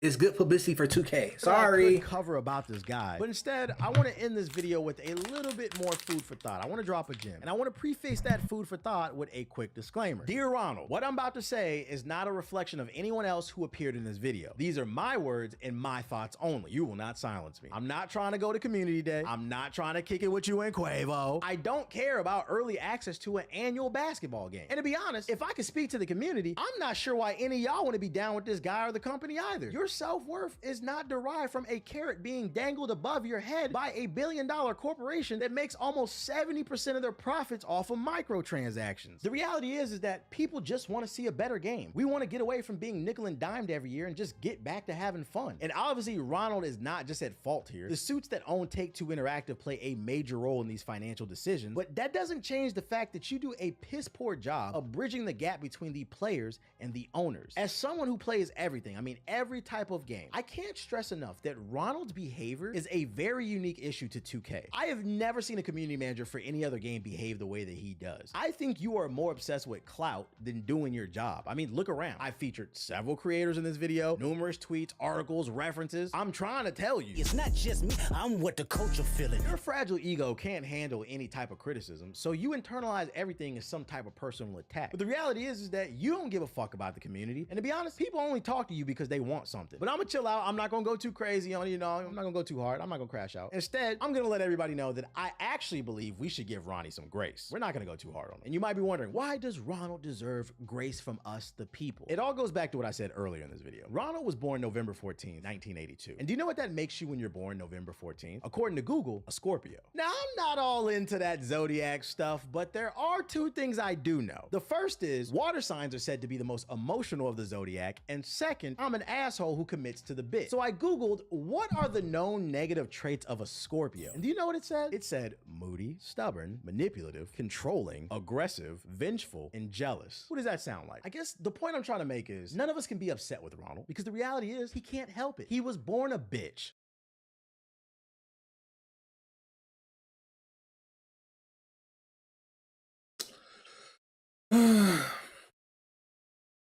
is good publicity for 2K. Sorry. Cover about this guy, but instead I want to end this video with a little bit more food for thought. I want to drop a gem, and I want to preface that food for thought with a quick disclaimer. Dear Ronald, what I'm about to say is not a reflection of anyone else who appeared in this video. These are my words and my thoughts only. You will not silence me. I'm not trying to go to community day. I'm not trying to kick it with you and Quavo. I don't care about early access to an annual basketball game. And to be honest, if I could speak to the community, I'm not sure why any of y'all want to be down with this guy or the company either. Your self-worth is not derived from a carrot being dangled above your head by a billion-dollar corporation that makes almost 70% of their profits off of microtransactions. The reality is that people just want to see a better game. We want to get away from being nickel and dimed every year and just get back to having fun. And obviously Ronald is not just at fault here. The suits that own Take-Two Interactive play a major role in these financial decisions, but that doesn't change the fact that you do a piss-poor job of bridging the gap between the players and the owners. As someone who plays everything, I mean every type of game, I can't stress enough that Ronald's behavior is a very unique issue to 2K. I have never seen a community manager for any other game behave the way that he does. I think you are more obsessed with clout than doing your job. I mean, look around. I featured several creators in this video, numerous tweets, articles, references. I'm trying to tell you, It's not just me, I'm what the culture feeling. your fragile ego can't handle any type of criticism, so you internalize everything as some type of personal attack. But the reality is that you don't give a fuck about the community, and to be honest, people only talk to you because they want something. But I'm gonna chill out. I'm not gonna go too crazy on, I'm not gonna go too hard. I'm not gonna crash out. Instead, I'm gonna let everybody know that I actually believe we should give Ronnie some grace. We're not gonna go too hard on him. And you might be wondering, why does Ronald deserve grace from us, the people? It all goes back to what I said earlier in this video. Ronald was born November 14, 1982. And do you know what that makes you when you're born November 14th? According to Google, a Scorpio. Now, I'm not all into that zodiac stuff, but there are two things I do know. The first is water signs are said to be the most emotional of the zodiac, and second, I'm an asshole who commits to the bit. So I Googled, what are the known negative traits of a Scorpio? And do you know what it said? It said moody, stubborn, manipulative, controlling, aggressive, vengeful, and jealous. What does that sound like? I guess the point I'm trying to make is none of us can be upset with Ronald because the reality is he can't help it. He was born a bitch.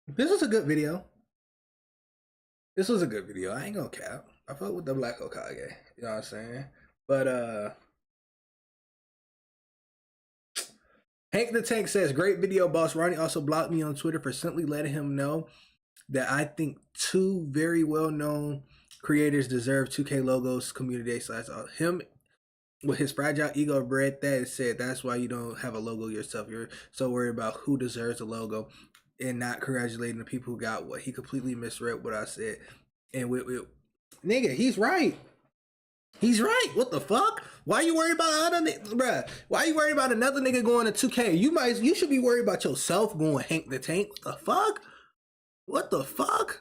This was a good video. This was a good video. I ain't gonna cap. I fuck with the Black Okage. You know what I'm saying? But Hank the Tank says, great video, boss. Ronnie also blocked me on Twitter for simply letting him know that I think two very well-known creators deserve 2K logos, community day / him with his fragile ego read that and said that's why you don't have a logo yourself. You're so worried about who deserves a logo and not congratulating the people who got what. He completely misread what I said. And nigga, he's right. He's right. What the fuck? Why you worried about other bruh? Why you worried about another nigga going to 2K? You should be worried about yourself going Hank the Tank. What the fuck? What the fuck?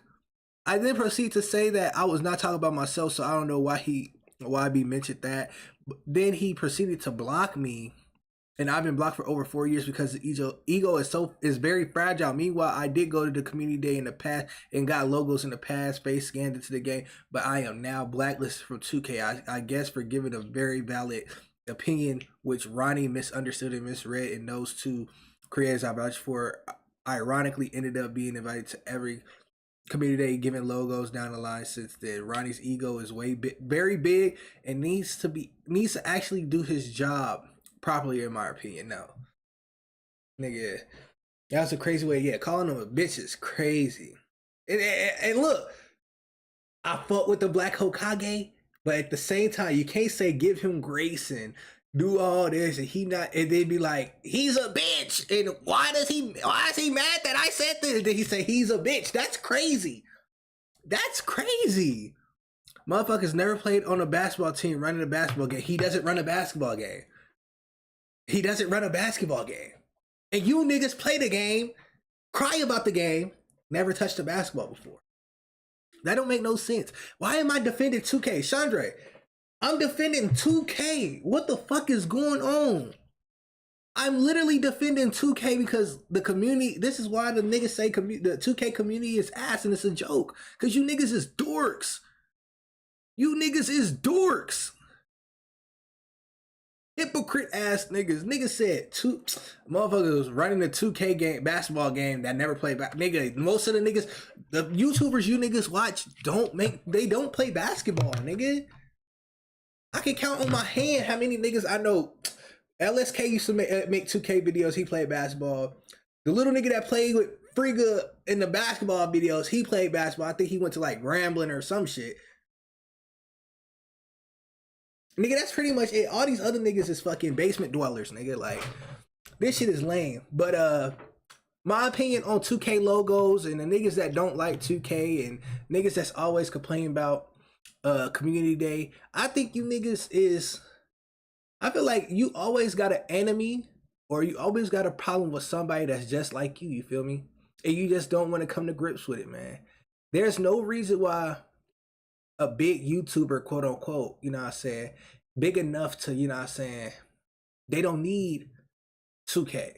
I then proceed to say that I was not talking about myself, so I don't know why B mentioned that. But then he proceeded to block me, and I've been blocked for over 4 years because the ego is very fragile. Meanwhile, I did go to the community day in the past and got logos in the past, face scanned into the game, but I am now blacklisted from 2K. I guess for giving a very valid opinion, which Ronnie misunderstood and misread, and those two creators I vouched for ironically ended up being invited to every community day giving logos down the line since then. Ronnie's ego is very big and needs to actually do his job properly, in my opinion. No, nigga, that was a crazy way. Yeah, calling him a bitch is crazy. And look, I fought with the Black Hokage, but at the same time, you can't say give him grace and do all this and and they'd be like, he's a bitch. And why is he mad that I said this? Then he say he's a bitch. That's crazy. That's crazy. Motherfuckers never played on a basketball team running a basketball game. He doesn't run a basketball game. He doesn't run a basketball game. And you niggas play the game, cry about the game, never touched a basketball before. That don't make no sense. Why am I defending 2K? Chandre, I'm defending 2K. What the fuck is going on? I'm literally defending 2K because the community, this is why the niggas say the 2K community is ass and it's a joke. Because you niggas is dorks. You niggas is dorks. Hypocrite ass niggas. Niggas said motherfuckers was running the 2K game, basketball game that never played back. Nigga, most of the niggas, the YouTubers you niggas watch they don't play basketball, nigga. I can count on my hand how many niggas I know. LSK used to make 2K videos. He played basketball. The little nigga that played with Friga in the basketball videos, he played basketball. I think he went to like Grambling or some shit. Nigga, that's pretty much it. All these other niggas is fucking basement dwellers, nigga. Like, this shit is lame. But my opinion on 2K logos and the niggas that don't like 2K and niggas that's always complaining about community day, I think you niggas is, I feel like you always got an enemy or you always got a problem with somebody that's just like you feel me? And you just don't want to come to grips with it, man. There's no reason why a big YouTuber, quote unquote, you know what I'm saying, big enough to, you know what I'm saying, they don't need 2K.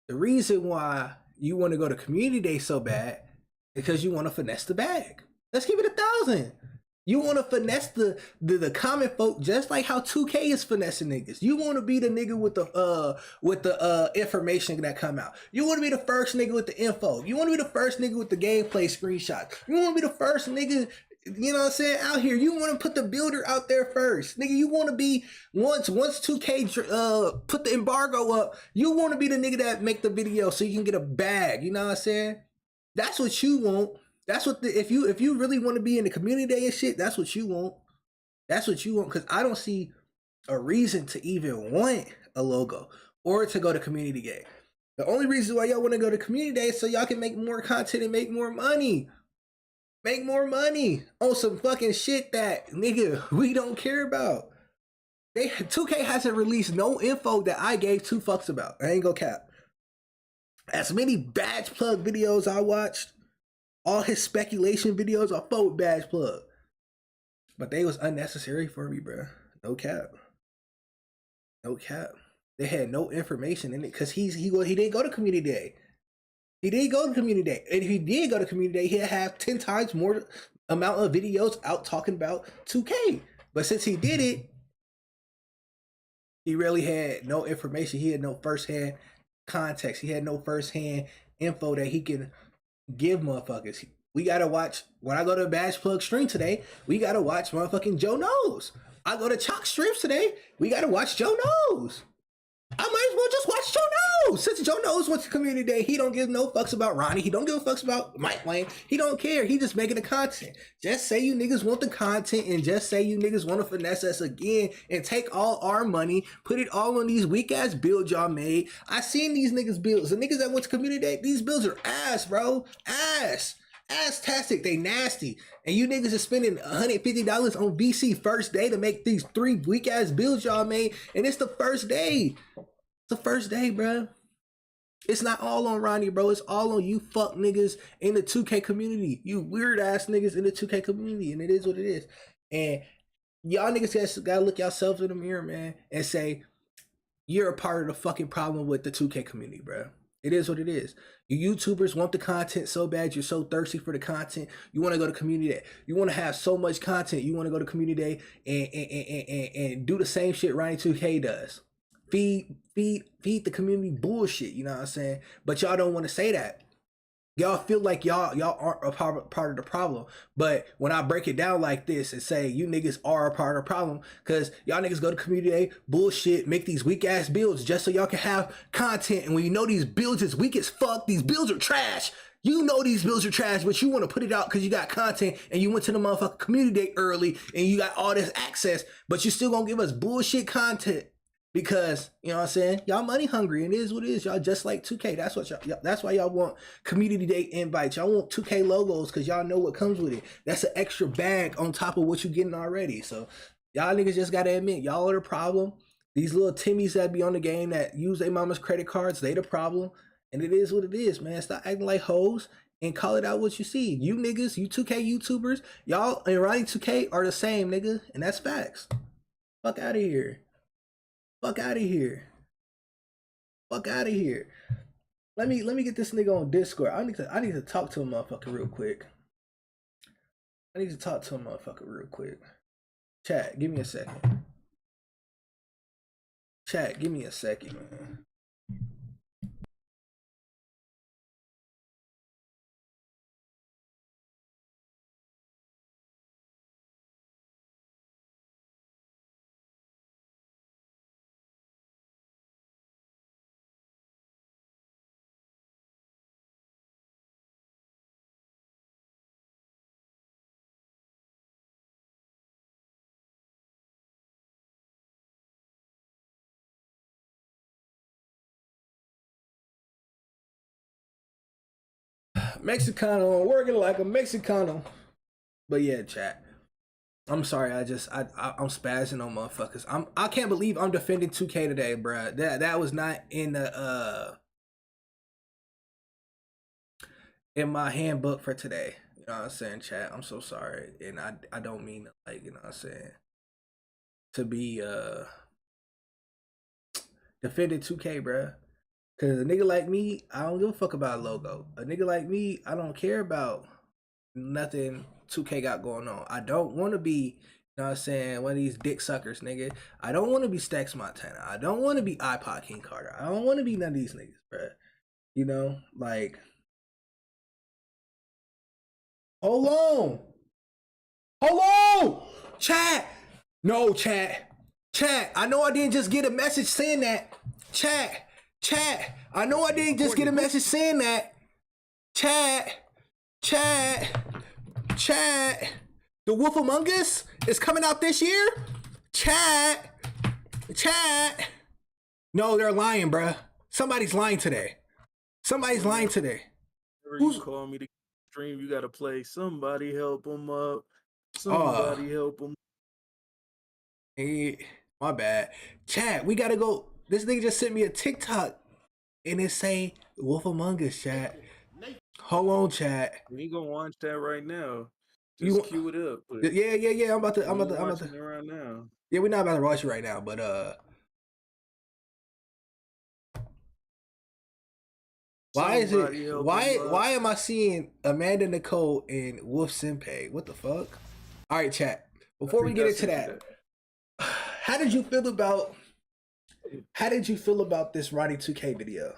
The reason why you want to go to community day so bad is because you want to finesse the bag. Let's keep it 1,000. You want to finesse the common folk just like how 2K is finessing niggas. You want to be the nigga with the information that come out. You want to be the first nigga with the info. You want to be the first nigga with the gameplay screenshots. You want to be the first nigga, you know what I'm saying, out here. You want to put the builder out there first. Nigga, you want to be, once 2K put the embargo up, you want to be the nigga that make the video so you can get a bag. You know what I'm saying? That's what you want. That's what if you really want to be in the community day and shit, that's what you want. That's what you want, because I don't see a reason to even want a logo or to go to community day. The only reason why y'all want to go to community day is so y'all can make more content and make more money. Make more money on some fucking shit that, nigga, we don't care about. 2K hasn't released no info that I gave two fucks about. I ain't gonna cap. As many badge plug videos I watched, all his speculation videos, I fought with badge plug. But they was unnecessary for me, bro. No cap. No cap. They had no information in it because he didn't go to community day. He didn't go to community day. And if he did go to community day, he'd have 10 times more amount of videos out talking about 2K. But since he did it, he really had no information. He had no firsthand context. He had no firsthand info that he can give motherfuckers. We gotta watch, when I go to a badge plug stream today, we gotta watch motherfucking Joe Knows. I go to Chalk streams today, we gotta watch Joe Knows. I might as well just watch Joe Knows. Since Joe Knows what's community day, he don't give no fucks about Ronnie. He don't give a fucks about Mike Wayne. He don't care. He just making the content. Just say you niggas want the content and just say you niggas want to finesse us again and take all our money, put it all on these weak ass builds y'all made. I seen these niggas builds. The niggas that went to community day, these builds are ass, bro. Ass. Ass-tastic. They nasty. And you niggas are spending $150 on VC first day to make these 3 weak ass builds y'all made. And it's the first day. It's the first day, bro. It's not all on Ronnie, bro. It's all on you fuck niggas in the 2K community. You weird ass niggas in the 2K community. And it is what it is. And y'all niggas gotta look yourselves in the mirror, man, and say, you're a part of the fucking problem with the 2K community, bro. It is what it is. You YouTubers want the content so bad. You're so thirsty for the content. You want to go to community day. You want to have so much content. You want to go to community day and do the same shit Ronnie 2K does. Feed the community bullshit. You know what I'm saying? But y'all don't want to say that. Y'all feel like y'all aren't a part of the problem. But when I break it down like this and say you niggas are a part of the problem, because y'all niggas go to community day, bullshit, make these weak ass builds just so y'all can have content. And when you know these builds is weak as fuck, these builds are trash. You know these builds are trash, but you want to put it out because you got content and you went to the motherfucking community day early and you got all this access, but you still gonna give us bullshit content. Because, you know what I'm saying? Y'all money hungry, and it is what it is. Y'all just like 2K. That's why y'all want community day invites. Y'all want 2K logos because y'all know what comes with it. That's an extra bag on top of what you're getting already. So y'all niggas just gotta admit, y'all are the problem. These little Timmies that be on the game that use their mama's credit cards, they the problem. And it is what it is, man. Stop acting like hoes and call it out what you see. You niggas, you 2K YouTubers, y'all and Ronnie 2K are the same, nigga. And that's facts. Fuck out of here. Fuck out of here. Fuck out of here. Let me get this nigga on Discord. I need to talk to a motherfucker real quick. Chat, give me a second. Chat, give me a second, man. Mexicano, working like a Mexicano. But yeah, chat. I'm sorry, I'm spazzing on motherfuckers. I can't believe I'm defending 2K today, bruh. That was not in the in my handbook for today. You know what I'm saying, chat? I'm so sorry. And I don't mean to, like, you know what I'm saying, to be defending 2K, bruh. Cause a nigga like me, I don't give a fuck about a logo. A nigga like me, I don't care about nothing 2K got going on. I don't want to be, you know what I'm saying, one of these dick suckers, nigga. I don't want to be Stax Montana. I don't want to be iPod King Carter. I don't want to be none of these niggas, bruh. You know, like, hold on, chat. No, chat. I know I didn't just get a message saying that. Chat. I know I didn't just get a message saying that. Chat. The Wolf Among Us is coming out this year. Chat. No, they're lying, bruh. Somebody's lying today. Whenever you call me to stream, you gotta play Somebody Help Them Up. Somebody help them. Hey, my bad. Chat, we gotta go. This nigga just sent me a TikTok and it say Wolf Among Us, chat. Hold on, chat. We ain't gonna watch that right now. You Just cue it up. But yeah. I'm about to watching it right now. Yeah, we're not about to watch it right now, but why am I seeing Amanda Nicole and Wolf Senpai? What the fuck? All right, chat. Before we get into that, how did you feel about this Ronnie 2K video?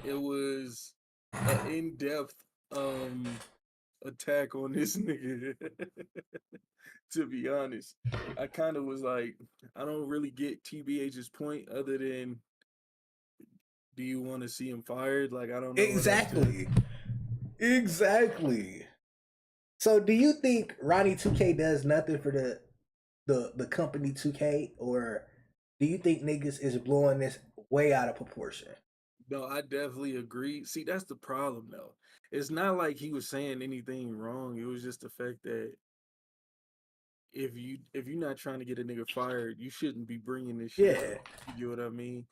It was an in-depth attack on this nigga. To be honest, I kind of was like, I don't really get TBH's point other than, do you want to see him fired? Like, I don't know. Exactly. So do you think Ronnie 2K does nothing for the company 2K, or do you think niggas is blowing this way out of proportion? No, I definitely agree. See, that's the problem though. It's not like he was saying anything wrong. It was just the fact that if you're not trying to get a nigga fired, you shouldn't be bringing this shit up. You know what I mean?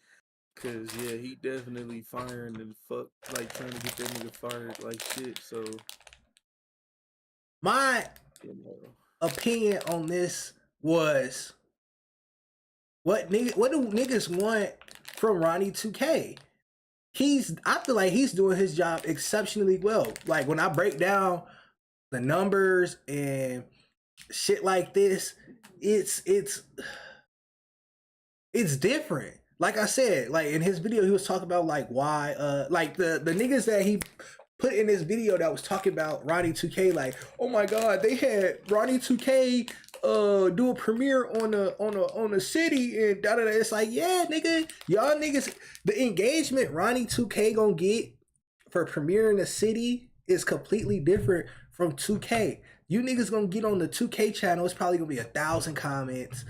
Cause yeah, he definitely firing and like trying to get that nigga fired like shit. So my opinion on this was, what do niggas want from Ronnie 2K? I feel like he's doing his job exceptionally well. Like, when I break down the numbers and shit like this, it's different. like I said, like in his video, he was talking about like why, like the niggas that he put in this video that was talking about Ronnie 2K, like, oh my god, they had Ronnie 2K do a premiere on a city and da da da. It's like, yeah, nigga, y'all niggas, the engagement Ronnie 2K gonna get for premiering a city is completely different from 2K. You niggas gonna get on the 2K channel, it's probably gonna be 1,000 comments.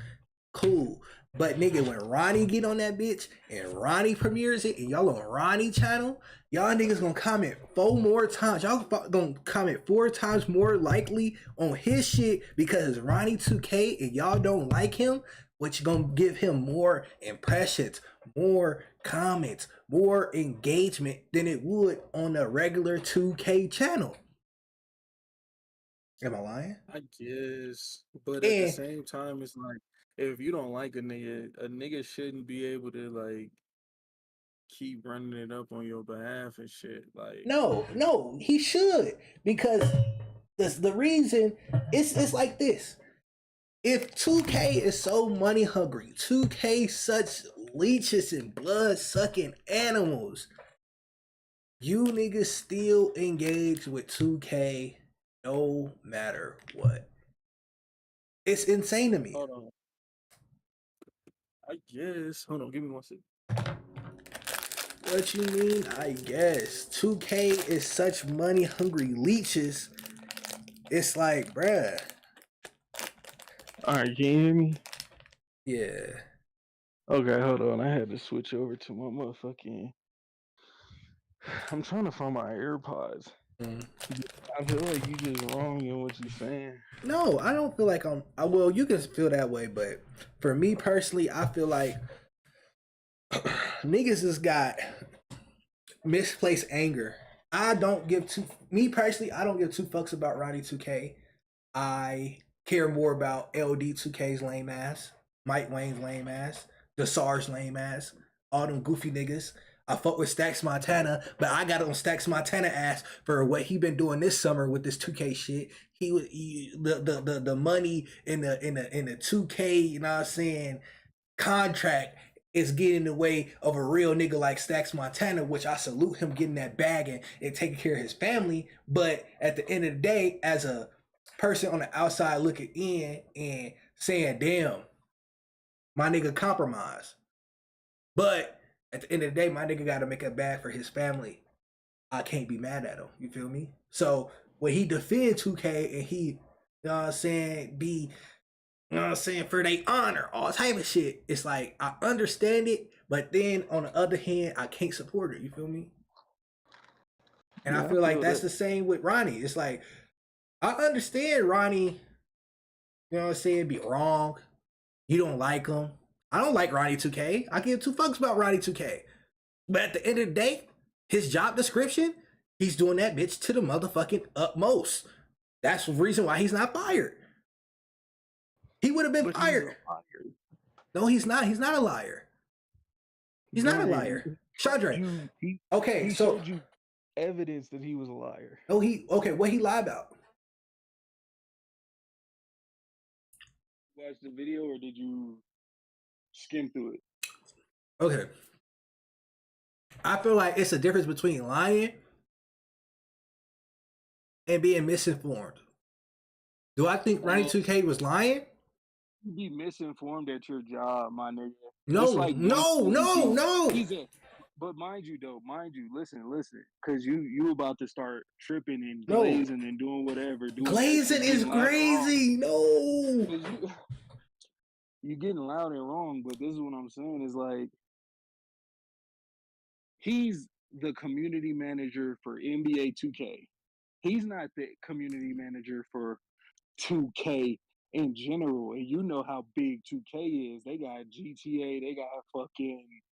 Cool. But nigga, when Ronnie get on that bitch and Ronnie premieres it and y'all on Ronnie channel, y'all niggas gonna comment 4 more times. Y'all gonna comment 4 times more likely on his shit because Ronnie 2K and y'all don't like him, which gonna give him more impressions, more comments, more engagement than it would on a regular 2K channel. Am I lying? I guess, but at the same time, it's like if you don't like a nigga shouldn't be able to like keep running it up on your behalf and shit. Like, No, he should, because the reason it's like this. If 2K is so money hungry, 2K such leeches and blood sucking animals, you niggas still engage with 2K no matter what. It's insane to me. hold on. I guess. Hold on, give me 1 second. What you mean? I guess 2K is such money hungry leeches. It's like, bruh. All right, can you hear me? Yeah. Okay, hold on. I had to switch over to my motherfucking. I'm trying to find my AirPods. I feel like you just wrong in what you're saying. No, I don't feel like well, you can feel that way, but for me personally, I feel like niggas just got misplaced anger. I don't give two fucks about Ronnie 2K. I care more about LD 2K's lame ass, Mike Wayne's lame ass, the SARS lame ass, all them goofy niggas. I fuck with Stacks Montana, but I got on Stacks Montana ass for what he been doing this summer with this 2K shit. The money in the 2K, you know what I'm saying, contract is getting in the way of a real nigga like Stacks Montana, which I salute him getting that bag and taking care of his family. But at the end of the day, as a person on the outside looking in and saying, damn, my nigga compromised. But at the end of the day, my nigga got to make a bag for his family. I can't be mad at him. You feel me? So when he defend 2K and he, you know what I'm saying, be, you know what I'm saying, for their honor, all type of shit, it's like, I understand it, but then on the other hand, I can't support it. You feel me? And I feel like that's the same with Ronnie. It's like, I understand Ronnie, you know what I'm saying, be wrong. You don't like him. I don't like Ronnie 2K. I give 2 fucks about Ronnie 2K. But at the end of the day, his job description, he's doing that bitch to the motherfucking utmost. That's the reason why he's not fired. He would have been fired. No, he's not. He's not a liar. He's not a liar. Chandra. Okay, he so showed you evidence that he was a liar. Oh, what he lied about? Watch the video, or did you skim through it? Okay. I feel like it's a difference between lying and being misinformed. Do I think Ronnie 2K was lying? You be misinformed at your job, my nigga. No, It's like no. But mind you, listen, because you about to start tripping and No. glazing and doing whatever. Glazing is crazy. No. You getting loud and wrong, but this is what I'm saying is like, he's the community manager for NBA 2K. He's not the community manager for 2K in general. And you know how big 2K is. They got GTA, they got fucking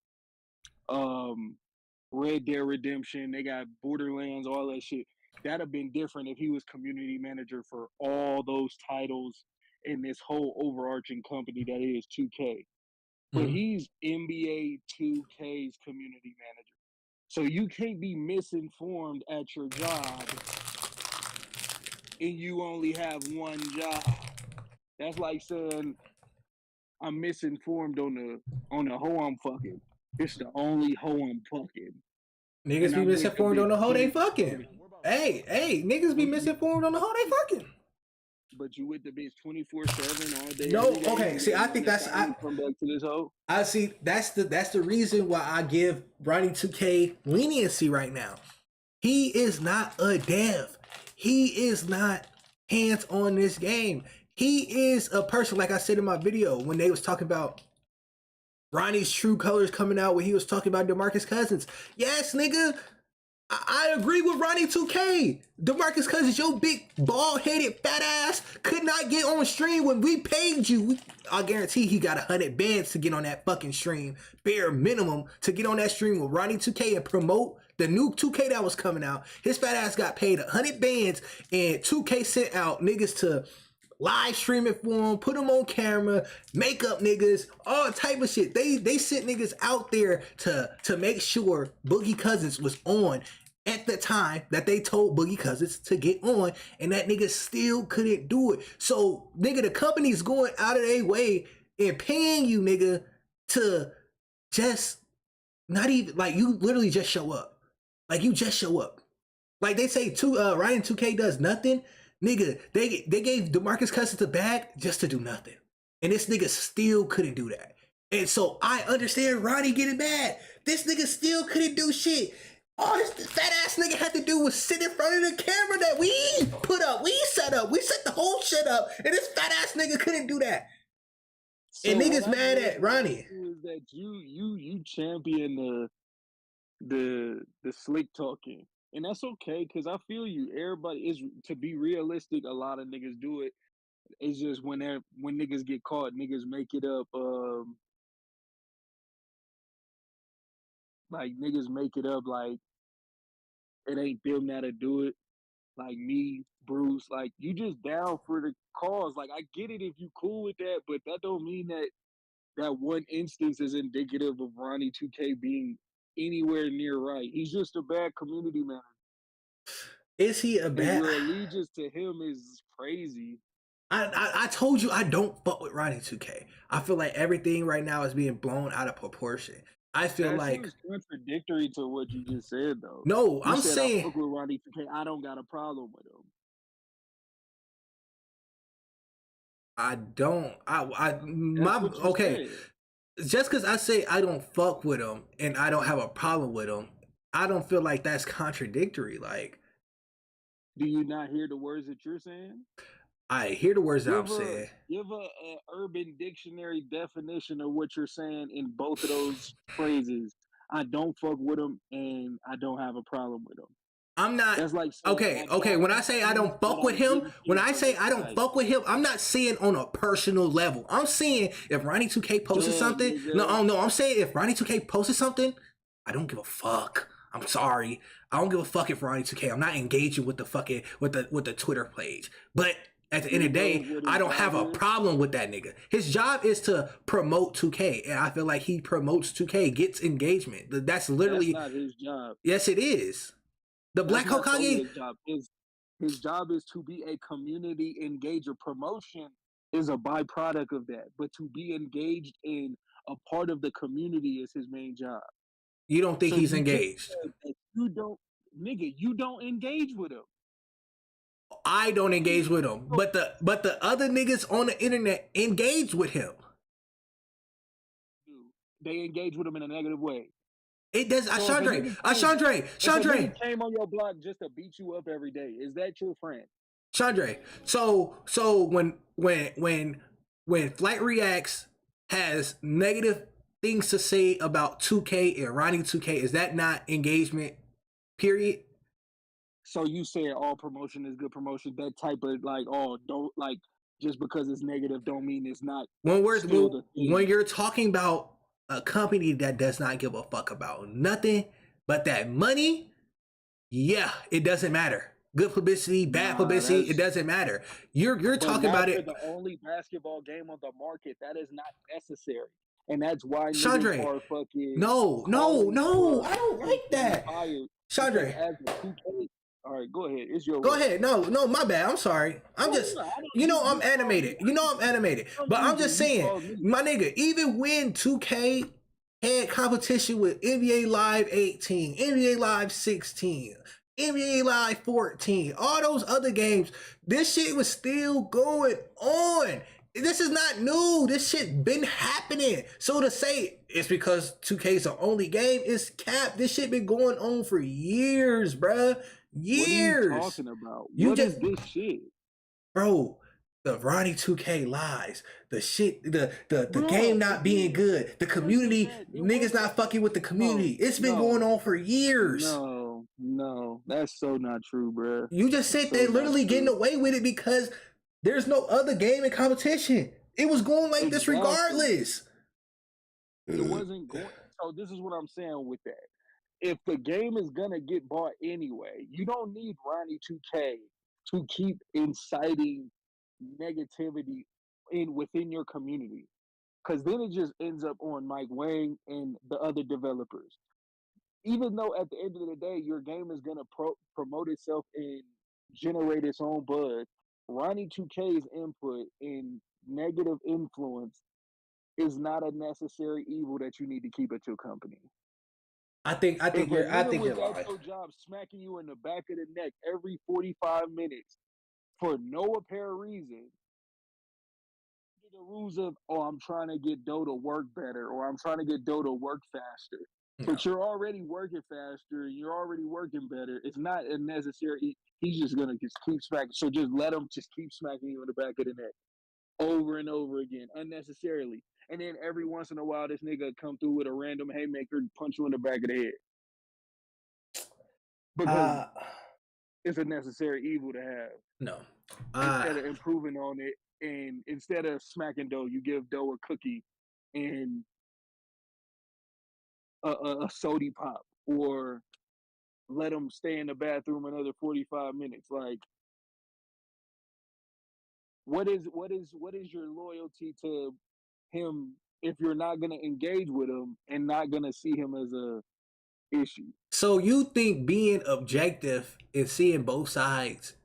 Red Dead Redemption, they got Borderlands, all that shit. That'd have been different if he was community manager for all those titles in this whole overarching company that is 2K. But he's NBA 2K's community manager. So you can't be misinformed at your job and you only have one job. That's like saying I'm misinformed on the hoe I'm fucking. It's the only hoe I'm fucking. Niggas And be I'm with the misinformed on the hoe they bitch fucking. Hey, niggas be misinformed on the hoe they fucking. But you with the bitch 24/7 all day. No, every day, okay. you See, I waiting think on that's the time to come back to this hoe. I see. That's the reason why I give Ronnie 2K leniency right now. He is not a dev. He is not hands on this game. He is a person, like I said in my video when they was talking about Ronnie's true colors coming out, when he was talking about DeMarcus Cousins. Yes, nigga. I agree with Ronnie 2K. DeMarcus Cousins, your big bald-headed fat ass could not get on stream when we paid you. I guarantee he got 100 bands to get on that fucking stream. Bare minimum to get on that stream with Ronnie 2K and promote the new 2K that was coming out. His fat ass got paid 100 bands and 2K sent out niggas to live stream it for him, put him on camera, make up niggas, all type of shit. They sent niggas out there to make sure Boogie Cousins was on at the time that they told Boogie Cousins to get on, and that nigga still couldn't do it. So, nigga, the company's going out of their way and paying you, nigga, to just not even, like, you literally just show up. Like, you just show up. Like, they say Ryan 2K does nothing. Nigga, they gave DeMarcus Cousins the bag just to do nothing. And this nigga still couldn't do that. And so I understand Ronnie getting mad. This nigga still couldn't do shit. All this fat ass nigga had to do was sit in front of the camera that we put up. We set up. We set the whole shit up. And this fat ass nigga couldn't do that. So and niggas mad at Ronnie. Is that you champion the slick talking. And that's okay, because I feel you. Everybody is, to be realistic, a lot of niggas do it. It's just when niggas get caught, niggas make it up. Like niggas make it up like it ain't them that'll do it. Like me, Bruce, like you just down for the cause. Like I get it if you cool with that, but that don't mean that one instance is indicative of Ronnie 2K being anywhere near right. He's just a bad community manager. Is he a bad? And your allegiance to him is crazy. I told you I don't fuck with Ronnie 2K. I feel like everything right now is being blown out of proportion. I feel like seems contradictory to what you just said, though. No, I'm saying I fuck with Ronnie 2K. I don't got a problem with him. I don't. Okay. Just because I say I don't fuck with him and I don't have a problem with him, I don't feel like that's contradictory. Like, do you not hear the words that you're saying? I hear the words that I'm saying. Give a Urban Dictionary definition of what you're saying in both of those phrases. I don't fuck with him and I don't have a problem with him. I'm not. That's like okay. When I say I don't fuck with him, I'm not saying on a personal level. I'm saying if Ronnie 2K posted something, I'm saying if Ronnie 2K posted something, I don't give a fuck. I'm sorry, I don't give a fuck if Ronnie 2K. I'm not engaging with the fucking with the Twitter page, but at the end of the day, I don't have a problem with that nigga. His job is to promote 2K, and I feel like he promotes 2K, gets engagement. That's literally not his job. Yes, it is. The Black Hokage. His job is to be a community engager. Promotion is a byproduct of that, but to be engaged in a part of the community is his main job. You don't think he's engaged? You don't engage with him. I don't engage with him, but the other niggas on the internet engage with him. They engage with him in a negative way. It does. So Chandre. If a came on your block just to beat you up every day, is that your friend? Chandre. So when Flight Reacts has negative things to say about 2K and Ronnie 2K, is that not engagement? Period. So you say all promotion is good promotion? That type of don't just because it's negative don't mean it's not. When you're talking about a company that does not give a fuck about nothing but that money, yeah, it doesn't matter. Good publicity, bad publicity, it doesn't matter. You're talking about it. The only basketball game on the market that is not necessary, and that's why Chandre. Are fucking No, I don't like that. Chandre, All right, go ahead. It's your Go word. ahead. No, my bad. I'm sorry. I'm No, just, no, I don't you know, use I'm you called animated. me. You know, I'm animated. But I'm just You saying, called me. my nigga, even when 2K had competition with NBA Live 18, NBA Live 16, NBA Live 14, all those other games, this shit was still going on. This is not new. This shit been happening. So to say it's because 2K is the only game is cap. This shit been going on for years, bruh. Years. What are you talking about? You What just is this shit? Bro, the Ronnie 2K lies, the shit, the Bro, game not being again, good, the community, it niggas not fucking with the community. It's been going on for years. No, that's so not true, bro. You just said So they not literally getting true. away with it because there's no other game in competition. It was going like this Exactly. regardless. It wasn't going. So this is what I'm saying with that. If the game is gonna get bought anyway, you don't need Ronnie 2K to keep inciting negativity within your community, because then it just ends up on Mike Wang and the other developers. Even though at the end of the day, your game is gonna promote itself and generate its own buzz, Ronnie 2K's input and negative influence is not a necessary evil that you need to keep at your company. I think If you're a nigga was lying. at your job smacking you in the back of the neck every 45 minutes for no apparent reason, the rules of, oh, I'm trying to get Doe to work better, or I'm trying to get Doe to work faster. But you're already working faster, you're already working better. It's not a necessary. He's just gonna just keep smacking. So just let him just keep smacking you in the back of the neck over and over again, unnecessarily. And then every once in a while, this nigga come through with a random haymaker and punch you in the back of the head. Because it's a necessary evil to have. No. Instead of improving on it, and instead of smacking Doe, you give Doe a cookie and a sody pop, or let him stay in the bathroom another 45 minutes. Like, what is your loyalty to him if you're not gonna engage with him and not gonna see him as a issue? So you think being objective and seeing both sides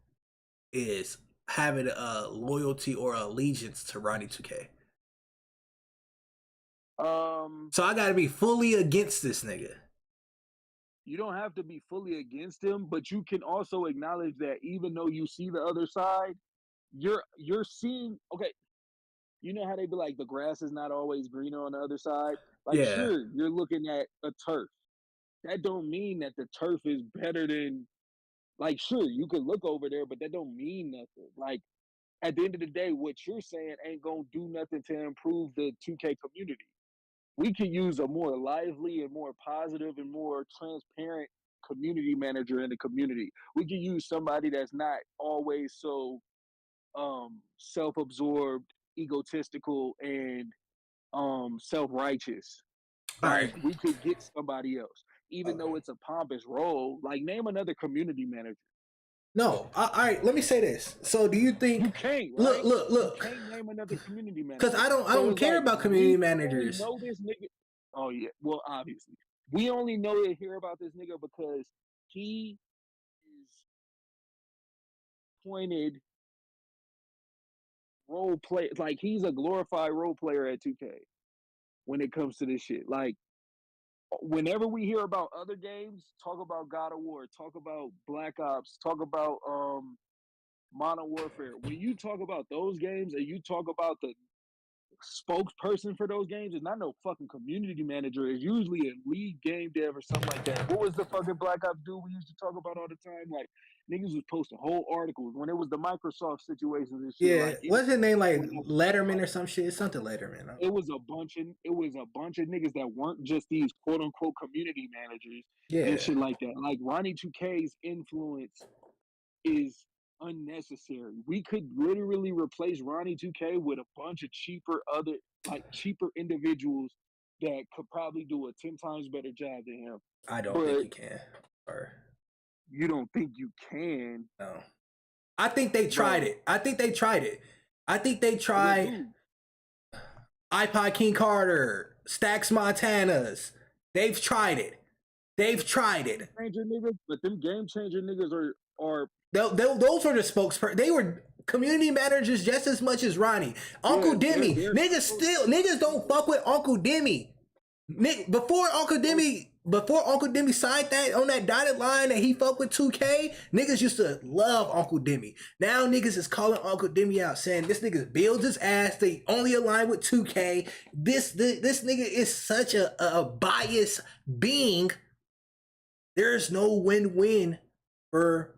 is having a loyalty or allegiance to Ronnie 2K? So I gotta be fully against this nigga. You don't have to be fully against him, but you can also acknowledge that even though you see the other side, you're seeing, okay, you know how they be like, the grass is not always greener on the other side? Like, Yeah. sure, you're looking at a turf. That don't mean that the turf is better than, like, sure, you could look over there, but that don't mean nothing. Like, at the end of the day, what you're saying ain't gonna do nothing to improve the 2K community. We could use a more lively and more positive and more transparent community manager in the community. We could use somebody that's not always so self-absorbed, egotistical, and self-righteous. Like, we could get somebody else, even though it's a pompous role. Like, name another community manager. No, all right. Let me say this. So, do you think? You can't, right? Look. You can't name another community manager. Because I don't care about community managers. We only know this nigga. Oh yeah, well, obviously, we only know to hear about this nigga because he is appointed role play. Like, he's a glorified role player at 2K when it comes to this shit. Like, whenever we hear about other games, talk about God of War, talk about Black Ops, talk about Modern Warfare. When you talk about those games and you talk about the spokesperson for those games, it's not no fucking community manager. It's usually a lead game dev or something like that. What was the fucking Black Ops dude we used to talk about all the time? Like, niggas was posting whole articles when it was the Microsoft situations and shit. Yeah, like, what's his name? Like Letterman or some shit. Something Letterman. It was a bunch of niggas that weren't just these quote unquote community managers and shit like that. Like, Ronnie 2K's influence is unnecessary. We could literally replace Ronnie 2K with a bunch of cheaper individuals that could probably do a 10 times better job than him. I don't think you can. Or you don't think you can? No. I think they tried it. I think they tried iPod King Carter, Stacks Montanas. They've tried it. Changer niggas, but them game changer niggas are are those were the spokesperson. They were community managers just as much as Ronnie. Uncle Demi. Niggas don't fuck with Uncle Demi. Before Uncle Demi signed that on that dotted line that he fucked with 2K, niggas used to love Uncle Demi. Now niggas is calling Uncle Demi out, saying this nigga builds his ass, they only align with 2K. This nigga is such a biased being. There's no win-win for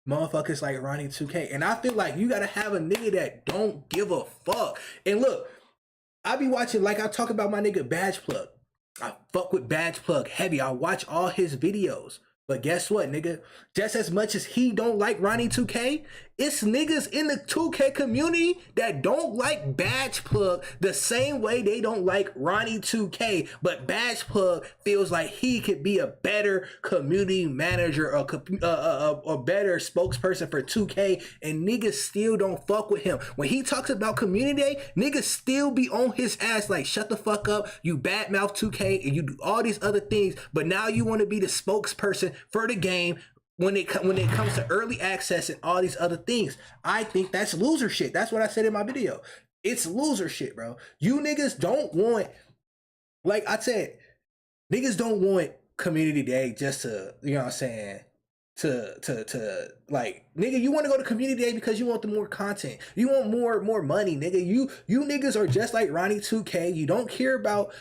motherfuckers like Ronnie 2K. And I feel like you gotta have a nigga that don't give a fuck. And look, I be watching, like I talk about my nigga Badge Plug. I fuck with Badge Plug heavy. I watch all his videos. But guess what, nigga? Just as much as he don't like Ronnie 2K, it's niggas in the 2K community that don't like Badge Plug the same way they don't like Ronnie 2K. But Badge Plug feels like he could be a better community manager or a better spokesperson for 2K, and niggas still don't fuck with him. When he talks about community day, niggas still be on his ass like, shut the fuck up, you badmouth 2K, and you do all these other things, but now you want to be the spokesperson for the game when it comes to early access and all these other things. I think that's loser shit. That's what I said in my video. It's loser shit, bro. You niggas don't want, like I said, niggas don't want community day just to, you know what I'm saying, to like, nigga, you want to go to community day because you want the more content. You want more money, nigga. You niggas are just like Ronnie 2K. You don't care about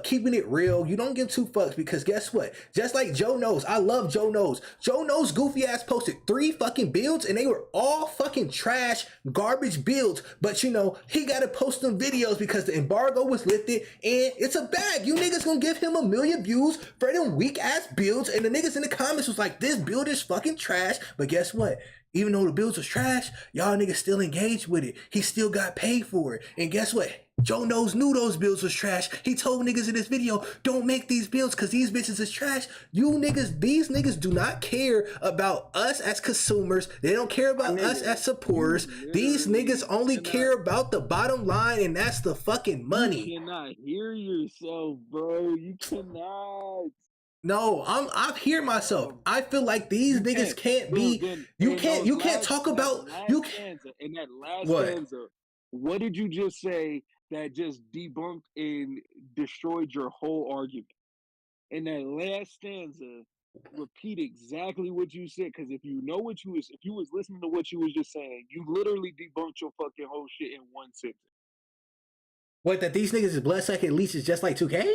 keeping it real. You don't give two fucks because guess what? Just like Joe Knows, I love Joe Knows. Joe Knows goofy ass posted 3 fucking builds and they were all fucking trash, garbage builds. But you know, he got to post them videos because the embargo was lifted and it's a bag. You niggas gonna give him 1 million views for them weak ass builds, and the niggas in the comments was like, this build is fucking trash. But guess what? Even though the builds was trash, y'all niggas still engaged with it. He still got paid for it. And guess what? Joe Knows knew those builds was trash. He told niggas in this video, don't make these builds because these bitches is trash. These niggas do not care about us as consumers. They don't care about us as supporters. These niggas only care about the bottom line, and that's the fucking money. You cannot hear yourself, bro. You cannot. No, I hear myself. I feel like these niggas can't be. You can't talk about you. In that last What? stanza, what did you just say that just debunked and destroyed your whole argument? In that last stanza, repeat exactly what you said. Because if you was listening to what you was just saying, you literally debunked your fucking whole shit in one sentence. What, that these niggas is bloodsucking leeches just like 2K?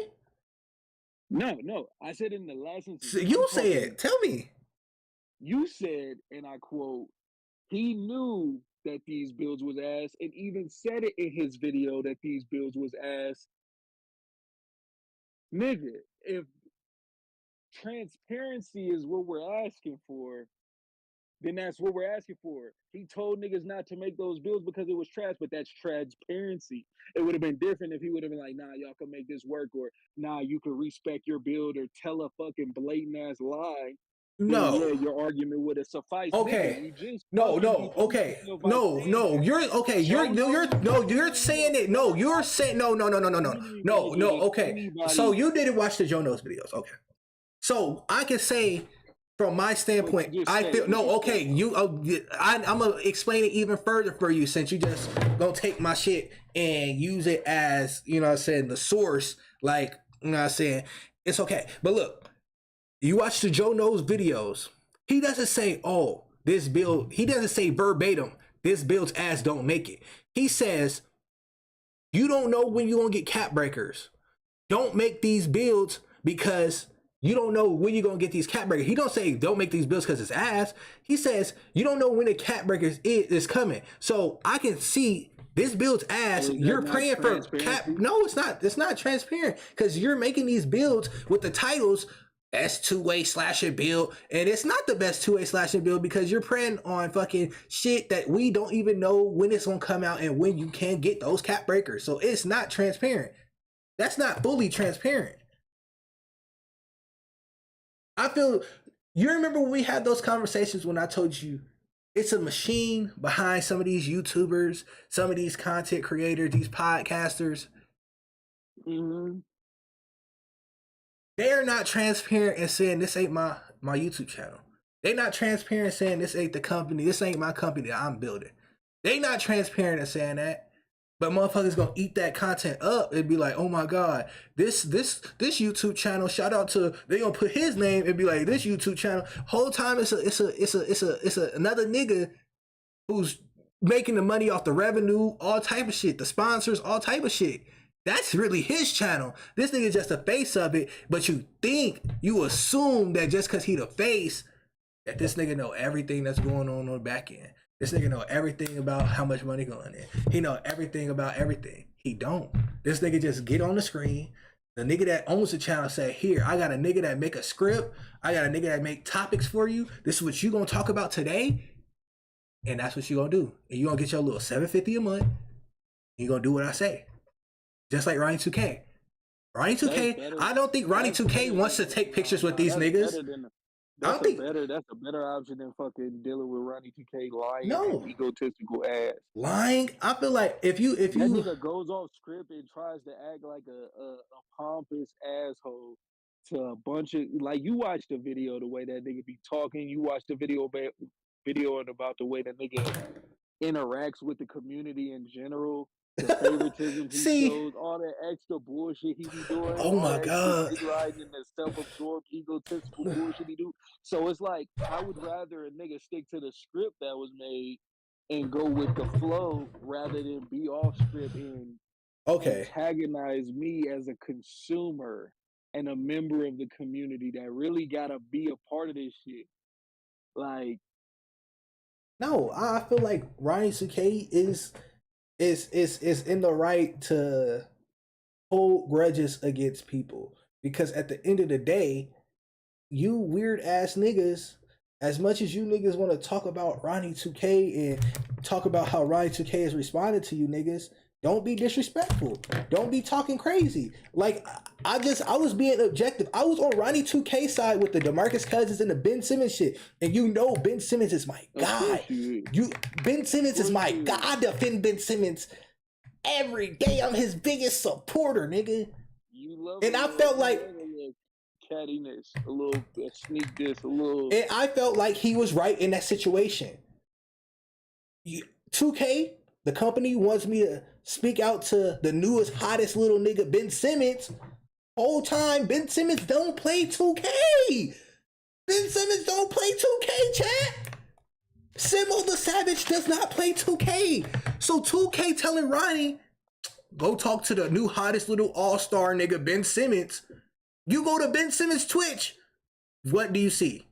No. I said in the last sentence. So you say it. Tell me. You said, and I quote, he knew that these builds was ass, and even said it in his video that these builds was ass. Nigga, if transparency is what we're asking for, then that's what we're asking for. He told niggas not to make those builds because it was trash, but that's transparency. It would have been different if he would have been like, nah, y'all can make this work, or nah, you can respect your build, or tell a fucking blatant ass lie. No. Yeah, your argument would have sufficed. Okay. Nigga, Okay. No. You're okay. You're saying it. No, you're saying no. Okay. So you didn't watch the Joe Knows videos. Okay. So I can say, from my standpoint, I feel no. Okay, I'm gonna explain it even further for you, since you just gonna take my shit and use it as, you know what I'm saying, the source. Like, you know what I'm saying, it's okay. But look, you watch the Joe Knows videos. He doesn't say, oh, this build. He doesn't say verbatim, this build's ass, don't make it. He says, you don't know when you're gonna get cap breakers. Don't make these builds because you don't know when you're gonna get these cap breakers. He don't say don't make these builds because it's ass. He says you don't know when the cap breakers is coming. So I can see this build's ass. You're praying for cap. No, it's not. It's not transparent because you're making these builds with the titles best two-way slashing build, and it's not the best two-way slashing build because you're praying on fucking shit that we don't even know when it's gonna come out and when you can get those cap breakers. So it's not transparent. That's not fully transparent. I feel, you remember when we had those conversations when I told you it's a machine behind some of these YouTubers, some of these content creators, these podcasters. They're not transparent and saying this ain't my YouTube channel. They not transparent saying this ain't the company, this ain't my company that I'm building. They not transparent in saying that. But motherfuckers gonna eat that content up and be like, oh my god, this YouTube channel, shout out to, they gonna put his name and be like, this YouTube channel. Whole time it's a another nigga who's making the money off the revenue, all type of shit, the sponsors, all type of shit. That's really his channel. This nigga just the face of it, but you assume that just because he the face, that this nigga know everything that's going on the back end. This nigga know everything about how much money going in. He know everything about everything. He don't. This nigga just get on the screen. The nigga that owns the channel say, here, I got a nigga that make a script. I got a nigga that make topics for you. This is what you gonna talk about today. And that's what you gonna do. And you gonna get your little $750 a month. You gonna do what I say. Just like Ronnie 2K. Ronnie 2K, I don't think Ronnie 2K wants to take pictures with these niggas. That's a better option than fucking dealing with Ronnie 2K lying and egotistical ass. Lying? I feel like if you that nigga goes off script and tries to act like a pompous asshole to a bunch of, like, you watch the video the way that nigga be talking, you watch the video about the way that nigga interacts with the community in general. The favoritism he shows, all that extra bullshit he be doing. Oh my god! Riding the self-absorbed, egotistical bullshit he do. So it's like I would rather a nigga stick to the script that was made and go with the flow rather than be off script and antagonize me as a consumer and a member of the community that really gotta be a part of this shit. Like, no, I feel like Ronnie 2K is in the right to hold grudges against people, because at the end of the day, you weird ass niggas, as much as you niggas want to talk about Ronnie 2K and talk about how Ronnie 2K has responded to you niggas, don't be disrespectful. Don't be talking crazy. Like, I was being objective. I was on Ronnie 2K side with the DeMarcus Cousins and the Ben Simmons shit. And you know Ben Simmons is my guy. Ben Simmons is my guy. I defend Ben Simmons every day. I'm his biggest supporter, nigga. And I felt like cattiness, a little sneak this, a little. And I felt like he was right in that situation. 2K, the company, wants me to speak out to the newest, hottest little nigga, Ben Simmons. Whole time, Ben Simmons don't play 2K. Ben Simmons don't play 2K, chat. Simo the Savage does not play 2K. So 2K telling Ronnie, go talk to the new hottest little all-star nigga, Ben Simmons. You go to Ben Simmons' Twitch. What do you see?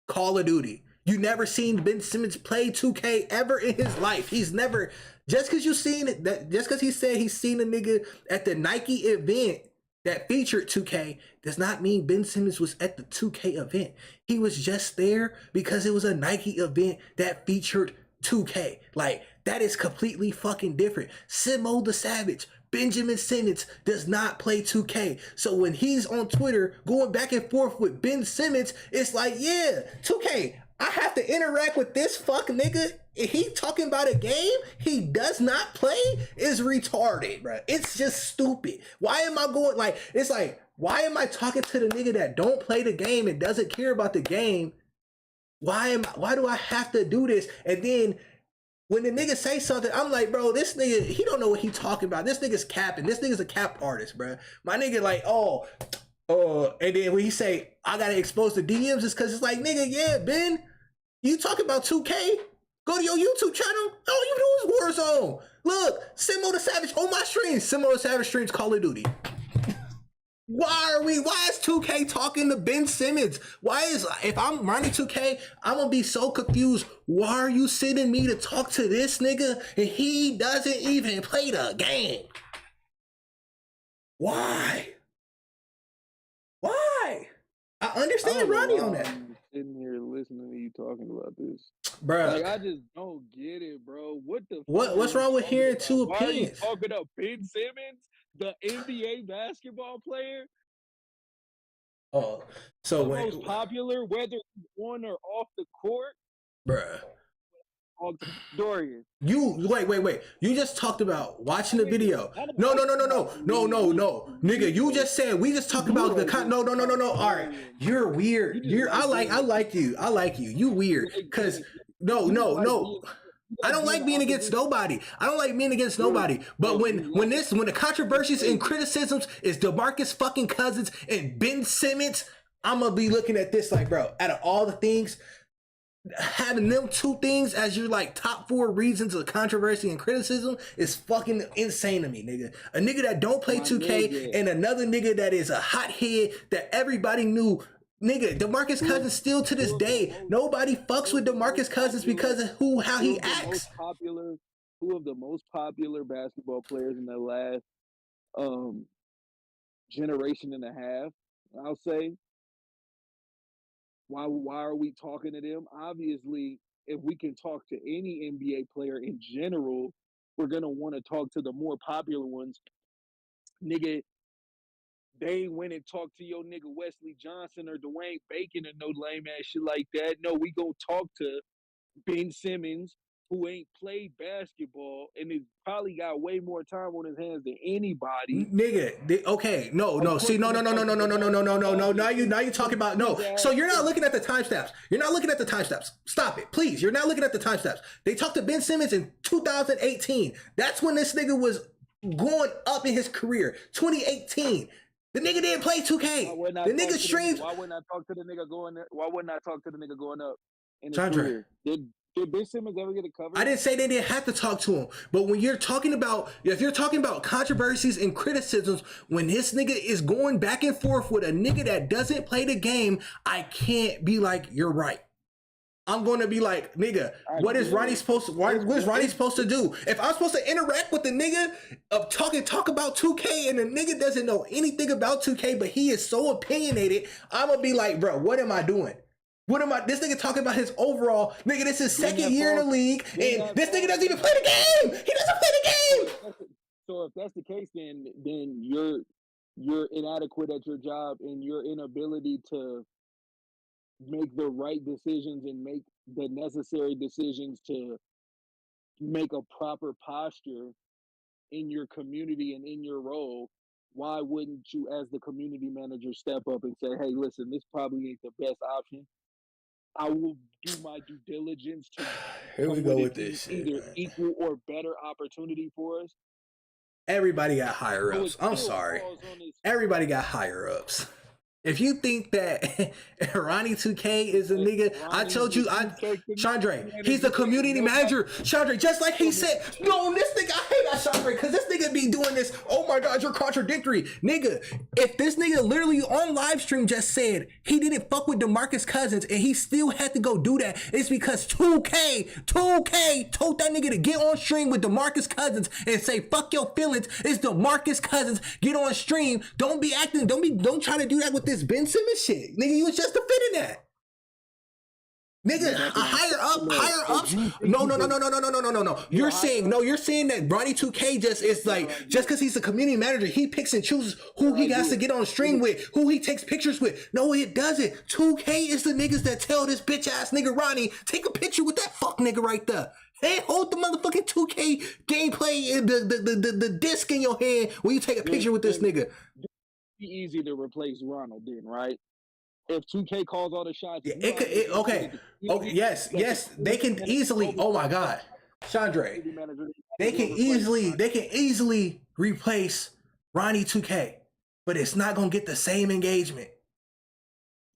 Call of Duty. You never seen Ben Simmons play 2K ever in his life. He's never, just because you seen it, that just because he said he's seen a nigga at the Nike event that featured 2K does not mean Ben Simmons was at the 2K event. He was just there because it was a Nike event that featured 2K. Like, that is completely fucking different. Simo the Savage, Benjamin Simmons does not play 2K. So when he's on Twitter going back and forth with Ben Simmons, it's like, yeah, 2K, I have to interact with this fuck nigga. If he talking about a game he does not play is retarded, bro. It's just stupid. Why am I going, like, it's like, why am I talking to the nigga that don't play the game and doesn't care about the game? Why do I have to do this? And then when the nigga say something, I'm like, bro, this nigga, he don't know what he talking about. This nigga's capping. This nigga's a cap artist, bro. My nigga like, and then when he say, I gotta expose the DMs, it's because it's like, nigga, yeah, Ben, you talking about 2K? Go to your YouTube channel. All you do is Warzone. Look, Simo the Savage on my stream. Simo the Savage streams Call of Duty. Why is 2K talking to Ben Simmons? If I'm Ronnie 2K, I'm gonna be so confused. Why are you sending me to talk to this nigga and he doesn't even play the game? Why? I understand Ronnie on that. I'm sitting here listening to you talking about this, bro. Like, I just don't get it, bro. What's wrong with hearing two opinions? Why are you talking about Ben Simmons, the NBA basketball player? Oh, so the most popular, whether on or off the court, bruh. Dorian. You wait. You just talked about watching the video. No. Nigga, you just said we just talked about the no. All right, you're weird. I like you. You weird because no. I don't like being against nobody. But when the controversies and criticisms is DeMarcus fucking Cousins and Ben Simmons, I'm gonna be looking at this like, bro, out of all the things, having them two things as your like top 4 reasons of controversy and criticism is fucking insane to me, nigga. A nigga that don't play 2K and another nigga that is a hothead that everybody knew. Nigga, DeMarcus Cousins still to this day, nobody fucks with DeMarcus Cousins because of how he acts. Two of the most popular basketball players in the last generation and a half, I'll say. Why are we talking to them? Obviously, if we can talk to any NBA player in general, we're gonna want to talk to the more popular ones. Nigga, they went and talked to your nigga Wesley Johnson or Dwayne Bacon or no lame ass shit like that. No, we gonna talk to Ben Simmons, who ain't played basketball and has probably got way more time on his hands than anybody. Nigga, okay, no. See, no. Now you talking about no. So you're not looking at the timestamps. Stop it, please. You're not looking at the timestamps. They talked to Ben Simmons in 2018. That's when this nigga was going up in his career. 2018. The nigga didn't play 2K. The nigga streamed. Why wouldn't I talk to the nigga going up in his Chandra. career? Did Ben Simmons ever get a cover? I didn't say they didn't have to talk to him, but when you're talking about, if you're talking about controversies and criticisms, when this nigga is going back and forth with a nigga that doesn't play the game, I can't be like, you're right. I'm going to be like, nigga, what is Ronnie supposed to do? If I'm supposed to interact with the nigga of talk about 2K and the nigga doesn't know anything about 2K, but he is so opinionated, I'm going to be like, bro, what am I doing? This nigga talking about his overall, nigga, this is second year in the league, and this nigga doesn't even play the game. He doesn't play the game. So if that's the case, then you're inadequate at your job, and your inability to make the right decisions and make the necessary decisions to make a proper posture in your community and in your role. Why wouldn't you, as the community manager, step up and say, hey, listen, this probably ain't the best option. I will do my due diligence to here we go with this either equal or better opportunity for us. Everybody got higher ups. I'm sorry. Everybody got higher ups. If you think that Ronnie 2K is a nigga, I told you, Chandra, he's the community manager. Chandra, just like he said, no, this nigga, I hate that Chandra, because this nigga be doing this. Oh my God, you're contradictory. Nigga, if this nigga literally on live stream just said he didn't fuck with DeMarcus Cousins and he still had to go do that, it's because 2K told that nigga to get on stream with DeMarcus Cousins and say, fuck your feelings, it's DeMarcus Cousins, get on stream. Don't try to do that with this Ben Simmons shit. Nigga, you was just defending that. Nigga, higher ups. No. You're saying that Ronnie 2K just is like, just because he's a community manager, he picks and chooses who he has to get on stream with, who he takes pictures with. No, it doesn't. 2K is the niggas that tell this bitch ass nigga Ronnie, take a picture with that fuck nigga right there. Hey, hold the motherfucking 2K gameplay and the disc in your hand when you take a picture with this nigga. Be easy to replace Ronald then, right? If 2K calls all the shots, yes, they can easily. Oh my God, Chandra, they can easily replace Ronnie 2K, but it's not gonna get the same engagement.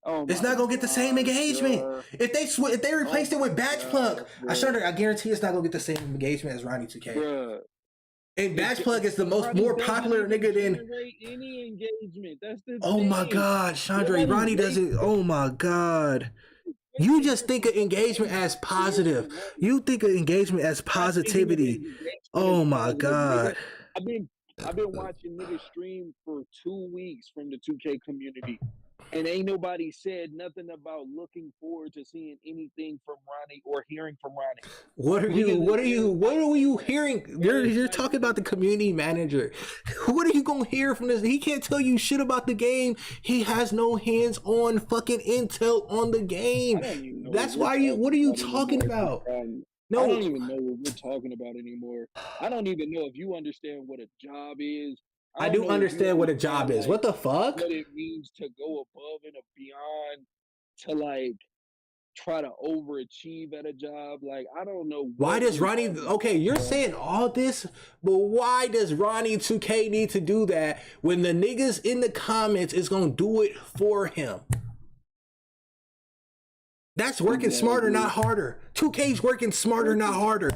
It's not gonna get the same engagement. If they replaced it with Batch Plug, I guarantee it's not gonna get the same engagement as Ronnie 2K. Bruh. And Batch Plug is the more popular nigga than any engagement. That's the oh my God, Chandra, Ronnie doesn't. Oh my God, you just think of engagement as positive. You think of engagement as positivity. Oh my God. I've been watching niggas stream for 2 weeks from the 2K community. And ain't nobody said nothing about looking forward to seeing anything from Ronnie or hearing from Ronnie. What are you hearing? You're talking about the community manager. What are you gonna hear from this? He can't tell you shit about the game. He has no hands-on fucking intel on the game. That's why what are you talking about? No. I don't even know what we're talking about anymore. I don't even know if you understand what a job is. I don't do know if you understand what a understand, job is. What the fuck? what it means to go above and beyond, to like try to overachieve at a job. Like, I don't know. Why does you're Ronnie? talking Okay, about, you're bro. saying all this, but why does Ronnie 2K need to do that when the niggas in the comments is gonna do it for him? That's working smarter, not harder. 2K's working smarter, not harder.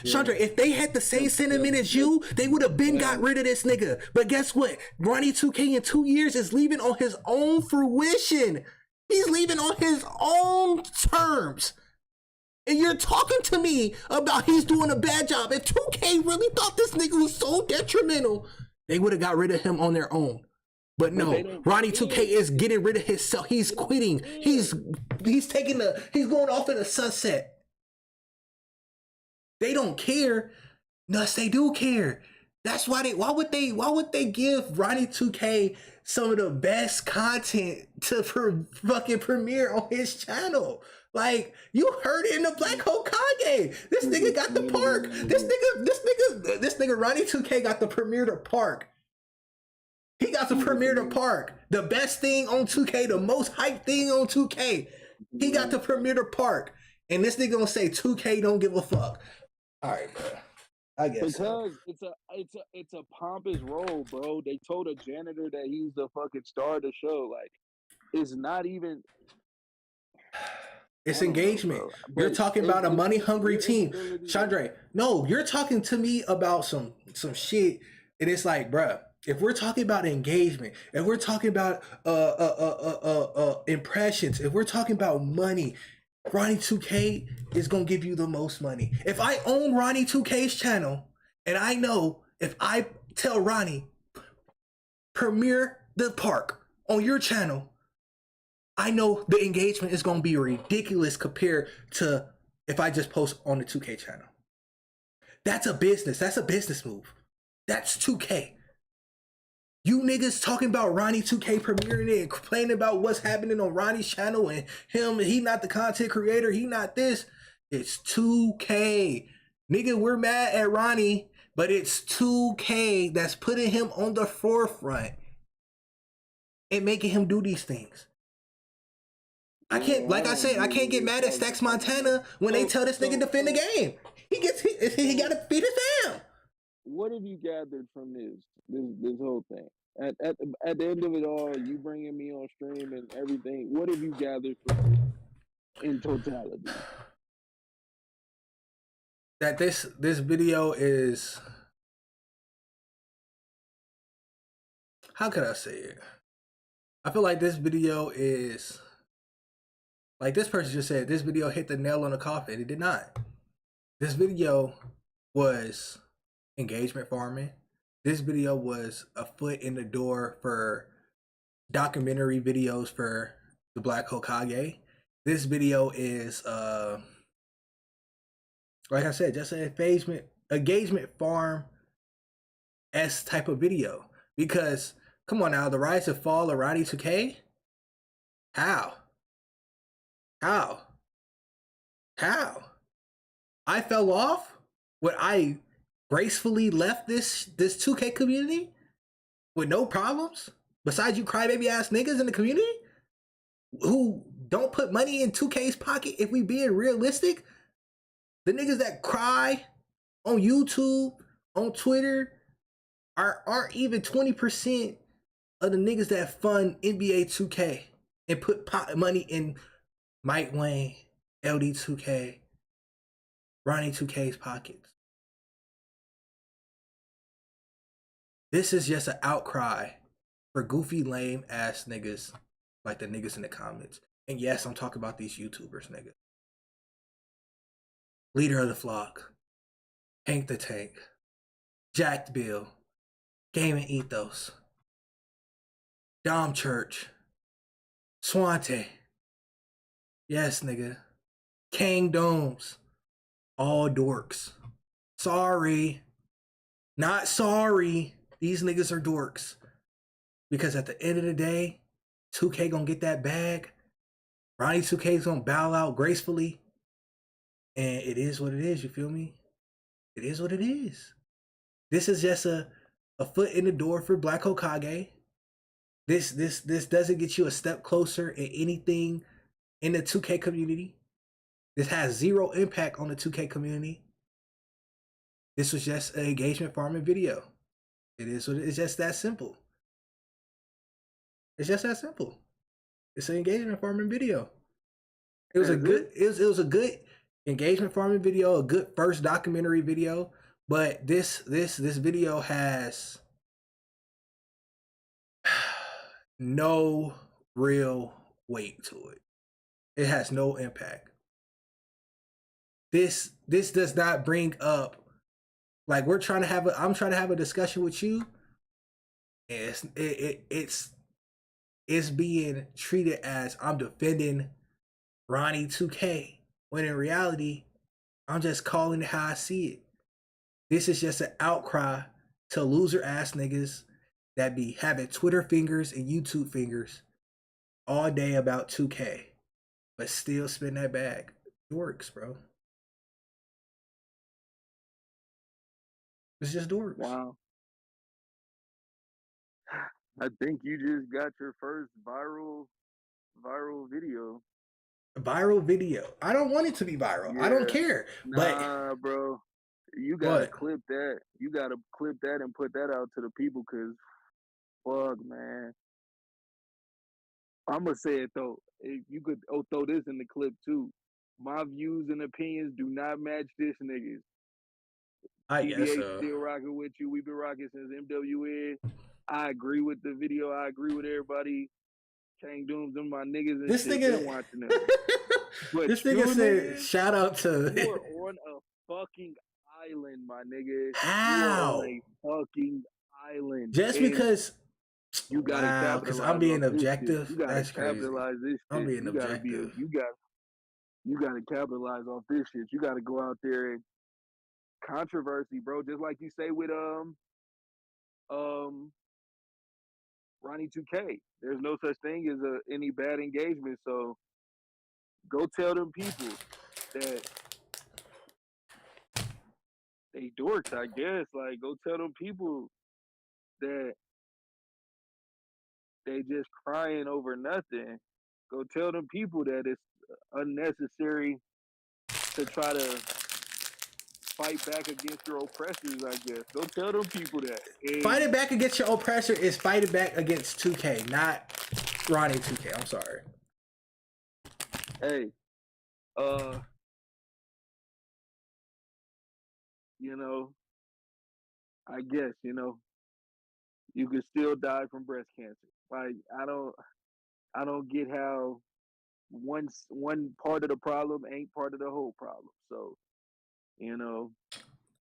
Chandra, if they had the same sentiment as you, they would have been got rid of this nigga. But guess what? Ronnie 2K in 2 years is leaving on his own fruition. He's leaving on his own terms. And you're talking to me about he's doing a bad job. If 2K really thought this nigga was so detrimental, they would have got rid of him on their own. But no, Ronnie 2K is getting rid of himself. He's quitting. He's going off in the sunset. They don't care. Yes, they do care. That's why why would they give Ronnie 2K some of the best content to fucking premiere on his channel? Like, you heard it in the Black Hokage. This nigga got the park. This nigga Ronnie 2K got the premiere to park. He got the premiere to park. The best thing on 2K, the most hyped thing on 2K. He got the premiere to park. And this nigga gonna say 2K don't give a fuck. All right, bro. I guess because it's a pompous role, bro. They told a janitor that he's the fucking star of the show. Like, it's not even. It's engagement. You're talking about a money-hungry team. Chandra, no, you're talking to me about some shit, and it's like, bruh, if we're talking about engagement, if we're talking about impressions, if we're talking about money, Ronnie 2K is gonna give you the most money. If I own Ronnie 2K's channel, and I know if I tell Ronnie, premiere the park on your channel, I know the engagement is gonna be ridiculous compared to if I just post on the 2K channel. That's a business. That's a business move. That's 2K. You niggas talking about Ronnie 2K premiering it and complaining about what's happening on Ronnie's channel and he not the content creator, he not this. It's 2K. Nigga, we're mad at Ronnie, but it's 2K that's putting him on the forefront and making him do these things. I can't, like I said, I can't get mad at Stacks Montana when they tell this nigga to defend the game. He gotta feed his fam. What have you gathered from this whole thing? At the end of it all, you bringing me on stream and everything. What have you gathered from it in totality? That this video is, how could I say it? I feel like this video is, like this person just said, this video hit the nail on the coffin. It did not. This video was engagement farming. This video was a foot in the door for documentary videos for the Black Hokage. This video is, like I said, just an engagement farm S type of video. Because, come on now, the rise and fall of Ronnie 2K? How? I fell off when I gracefully left this 2K community with no problems, besides you crybaby ass niggas in the community who don't put money in 2K's pocket. If we being realistic, the niggas that cry on YouTube, on Twitter, aren't even 20% of the niggas that fund NBA 2K and put money in Mike Wayne, LD 2K, Ronnie 2K's pockets. This is just an outcry for goofy, lame ass niggas like the niggas in the comments. And yes, I'm talking about these YouTubers, nigga. Leader of the Flock, Hank the Tank, Jacked Bill, Gaming Ethos, Dom Church, Swante. Yes, nigga. King Domes. All dorks. Sorry. Not sorry. These niggas are dorks. Because at the end of the day, 2K gonna get that bag. Ronnie 2K is gonna bow out gracefully. And it is what it is, you feel me? It is what it is. This is just a foot in the door for Black Hokage. This doesn't get you a step closer in anything in the 2K community. This has zero impact on the 2K community. This was just an engagement farming video. It is what it's just that simple. It's just that simple. It's an engagement farming video. It was a good it was a good engagement farming video, a good first documentary video, but this video has no real weight to it. It has no impact. This does not bring up, like, I'm trying to have a discussion with you, and it's being treated as I'm defending Ronnie 2K, when in reality, I'm just calling it how I see it. This is just an outcry to loser ass niggas that be having Twitter fingers and YouTube fingers all day about 2K, but still spin that bag. It works, bro. It's just dorks. Wow. I think you just got your first viral video. Viral video. I don't want it to be viral. Yeah. I don't care. Nah, bro. You gotta clip that. You gotta clip that and put that out to the people, cause fuck, man. I'ma say it though. If you could throw this in the clip too. My views and opinions do not match this niggas. I guess PBH still rocking with you. We've been rocking since MWN. I agree with the video. I agree with everybody. Kang Dooms, them my niggas and this shit. nigga Been watching them. But this nigga said, shout out to you are on a fucking island, my nigga. How? You are on a fucking island. Just and because you gotta capitalize. because I'm being on this objective. shit. You gotta That's crazy. capitalize this shit. I'm being you gotta objective. you gotta capitalize off this shit. You gotta go out there and controversy, bro. Just like you say with Ronnie 2K. There's no such thing as any bad engagement. So go tell them people that they dorks, I guess. Like, go tell them people that they just crying over nothing. Go tell them people that it's unnecessary to try to fight back against your oppressors, I guess. Go tell them people that. And fighting back against your oppressor is fighting back against 2K, not Ronnie 2K. I'm sorry. Hey, you know, I guess, you know, you can still die from breast cancer. Like, I don't get how one part of the problem ain't part of the whole problem. So, you know,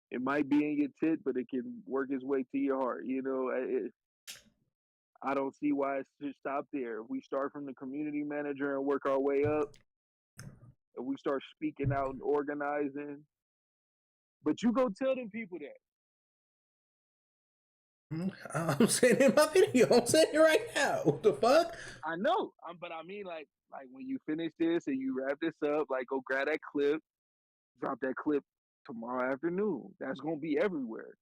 it might be in your tit, but it can work its way to your heart. You know, I don't see why it should stop there. If we start from the community manager and work our way up, if we start speaking out and organizing, but you go tell them people that. I'm saying it in my video. I'm saying it right now. What the fuck? I know, but I mean, like when you finish this and you wrap this up, like, go grab that clip, drop that clip tomorrow afternoon. That's gonna be everywhere.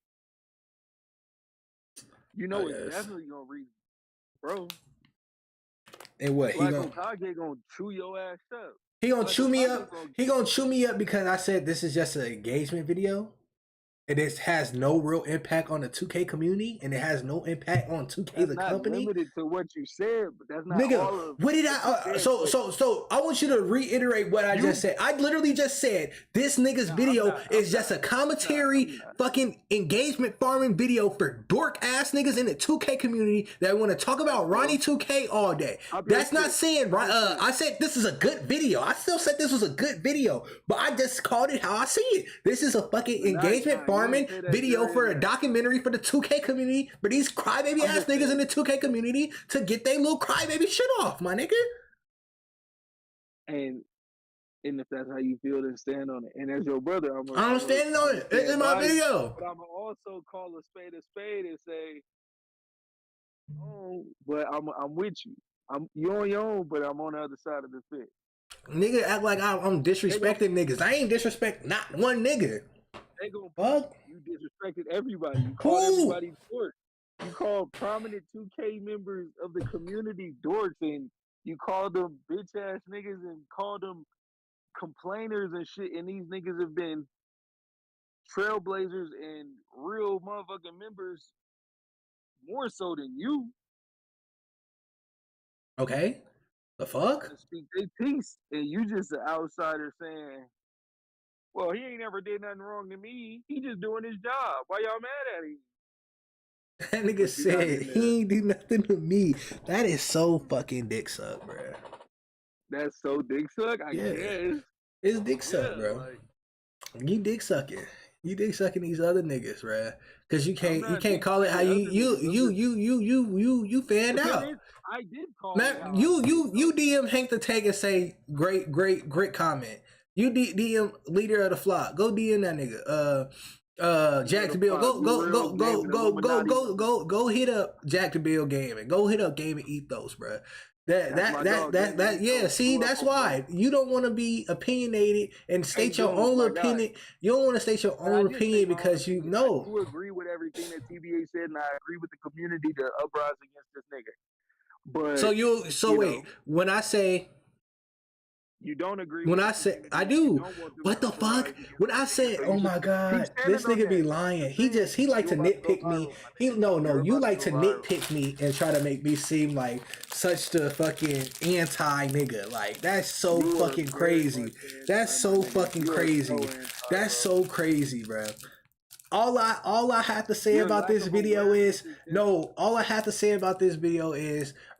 You know, it's definitely gonna reach, bro. And what Black Hokage gonna chew your ass up. He gonna chew me up. He gonna chew me up because I said this is just an engagement video, and it has no real impact on the 2K community, and it has no impact on 2K That's the not company. limited to what you said, but that's not Nigga, all of what did I? So I want you to reiterate what I just said. I literally just said this nigga's video is just a commentary, fucking engagement farming video for dork ass niggas in the 2K community that want to talk about Ronnie 2K all day. That's not saying right. I said this is a good video. I still said this was a good video, but I just called it how I see it. This is a fucking engagement farming video for a documentary for the 2K community, for these crybaby ass niggas in the 2K community to get their little crybaby shit off, my nigga. And if that's how you feel, then stand on it. And as your brother, I'm standing on it. It's in my video. But I'm gonna also call a spade and say, oh, but I'm with you. You're on your own, but I'm on the other side of the fence. Nigga act like I'm disrespecting niggas. I ain't disrespect not one nigga. They gonna Fuck. You disrespected everybody. You called everybody dorks. You called prominent 2K members of the community dorks, and you called them bitch ass niggas and called them complainers and shit. And these niggas have been trailblazers and real motherfucking members more so than you. Okay. The fuck? To speak their piece, and you just an outsider saying, well, he ain't never did nothing wrong to me. He just doing his job. Why y'all mad at him? That nigga said he ain't do nothing to me. That is so fucking dick suck, bro. That's so dick suck, I guess. It's dick suck, bro. Like, You dick sucking. You dick sucking these other niggas, bro. Cause you can't call it how you fanned out. I did call Now, you DM Hank the Tank and say great comment. You DM leader of the flock. Go DM that nigga. Jack the Bill. Go hit up Jack the Bill Gaming. Go hit up Gaming Ethos, bro. Yeah. See, that's why you don't want to be opinionated and state your own opinion. You don't want to state your own opinion because you know. I do agree with everything that TBA said, and I agree with the community to uprise against this nigga. But wait. When I say you don't agree, when I say I do, what the fuck? When I say, oh my god, this nigga be lying. He like to nitpick me. You like to nitpick me and try to make me seem like such the fucking anti nigga. Like that's so fucking crazy. That's so fucking crazy. That's so crazy, bro. All I have to say about this video is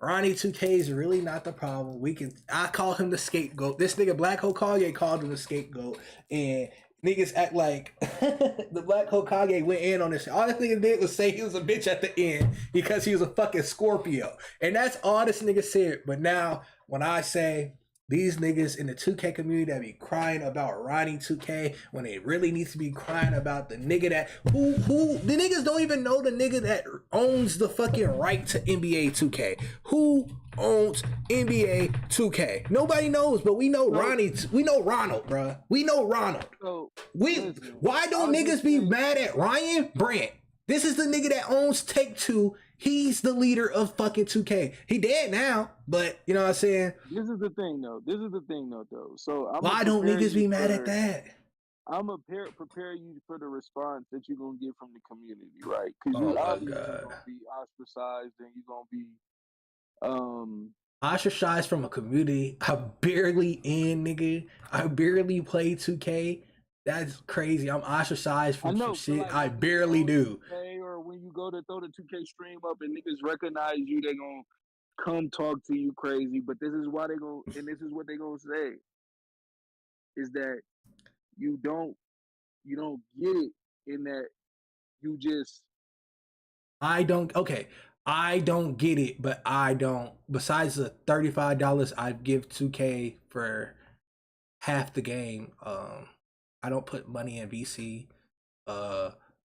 Ronnie 2K is really not the problem. I call him the scapegoat. This nigga Black Hokage called him the scapegoat, and niggas act like the Black Hokage went in on this. All this nigga did was say he was a bitch at the end because he was a fucking Scorpio, and that's all this nigga said. But now when I say these niggas in the 2K community that be crying about Ronnie 2K when they really need to be crying about the nigga that who the niggas don't even know the nigga that owns the fucking right to NBA 2K. Who owns NBA 2K? Nobody knows, but we know Ronnie. We know Ronald, bruh. We know Ronald. Why don't niggas be mad at Ryan Brandt? This is the nigga that owns Take-Two. He's the leader of fucking 2K. He dead now, but you know what I'm saying? This is the thing, though. So why don't niggas be mad at that? I'm gonna prepare you for the response that you're gonna get from the community, right? Because you obviously gonna be ostracized and you're gonna be ostracized from a community I'm barely in, nigga. I barely play 2K. That's crazy. I'm ostracized from some shit like, I barely do. Or when you go to throw the 2K stream up and niggas recognize you, they gonna come talk to you crazy. But this is why they gonna, and this is what they gonna say, is that you don't get it in that you just. I don't get it, but I don't. Besides the $35 I give 2K for half the game, I don't put money in VC.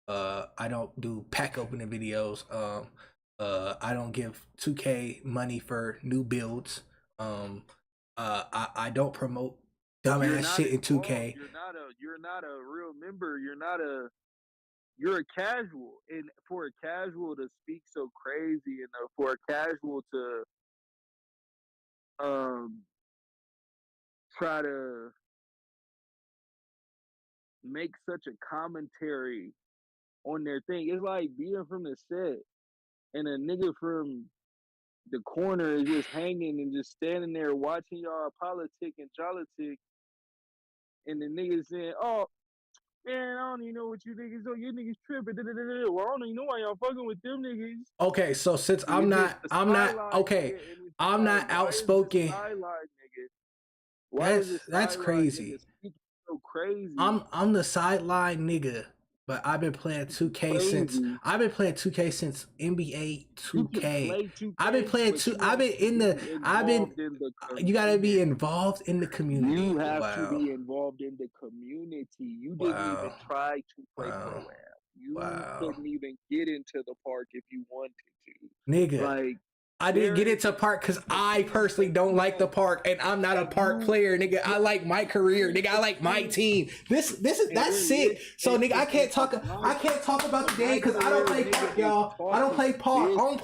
I don't do pack opening videos. I don't give 2K money for new builds. I don't promote dumbass shit in 2K. You're not a real member. You're a casual, and for a casual to speak so crazy, and for a casual to try to make such a commentary on their thing. It's like being from the set and a nigga from the corner is just hanging and just standing there watching y'all politic and jolitic, and the nigga saying, oh man, I don't even know what you niggas do. You niggas tripping. Well, I don't even know why y'all fucking with them niggas. Okay, so since I'm not outspoken. That's crazy. So crazy. I'm the sideline nigga, but I've been playing 2K since NBA 2K. I've been playing you gotta be involved in the community. You have to be involved in the community. You didn't even try to play pro-am. You couldn't even get into the park if you wanted to. Nigga. Like, I didn't get into park because I personally don't like the park, and I'm not a park player, nigga. I like my career, nigga. I like my team. That's sick. So, nigga, I can't talk about the game because I don't play park, y'all. I don't play park. I don't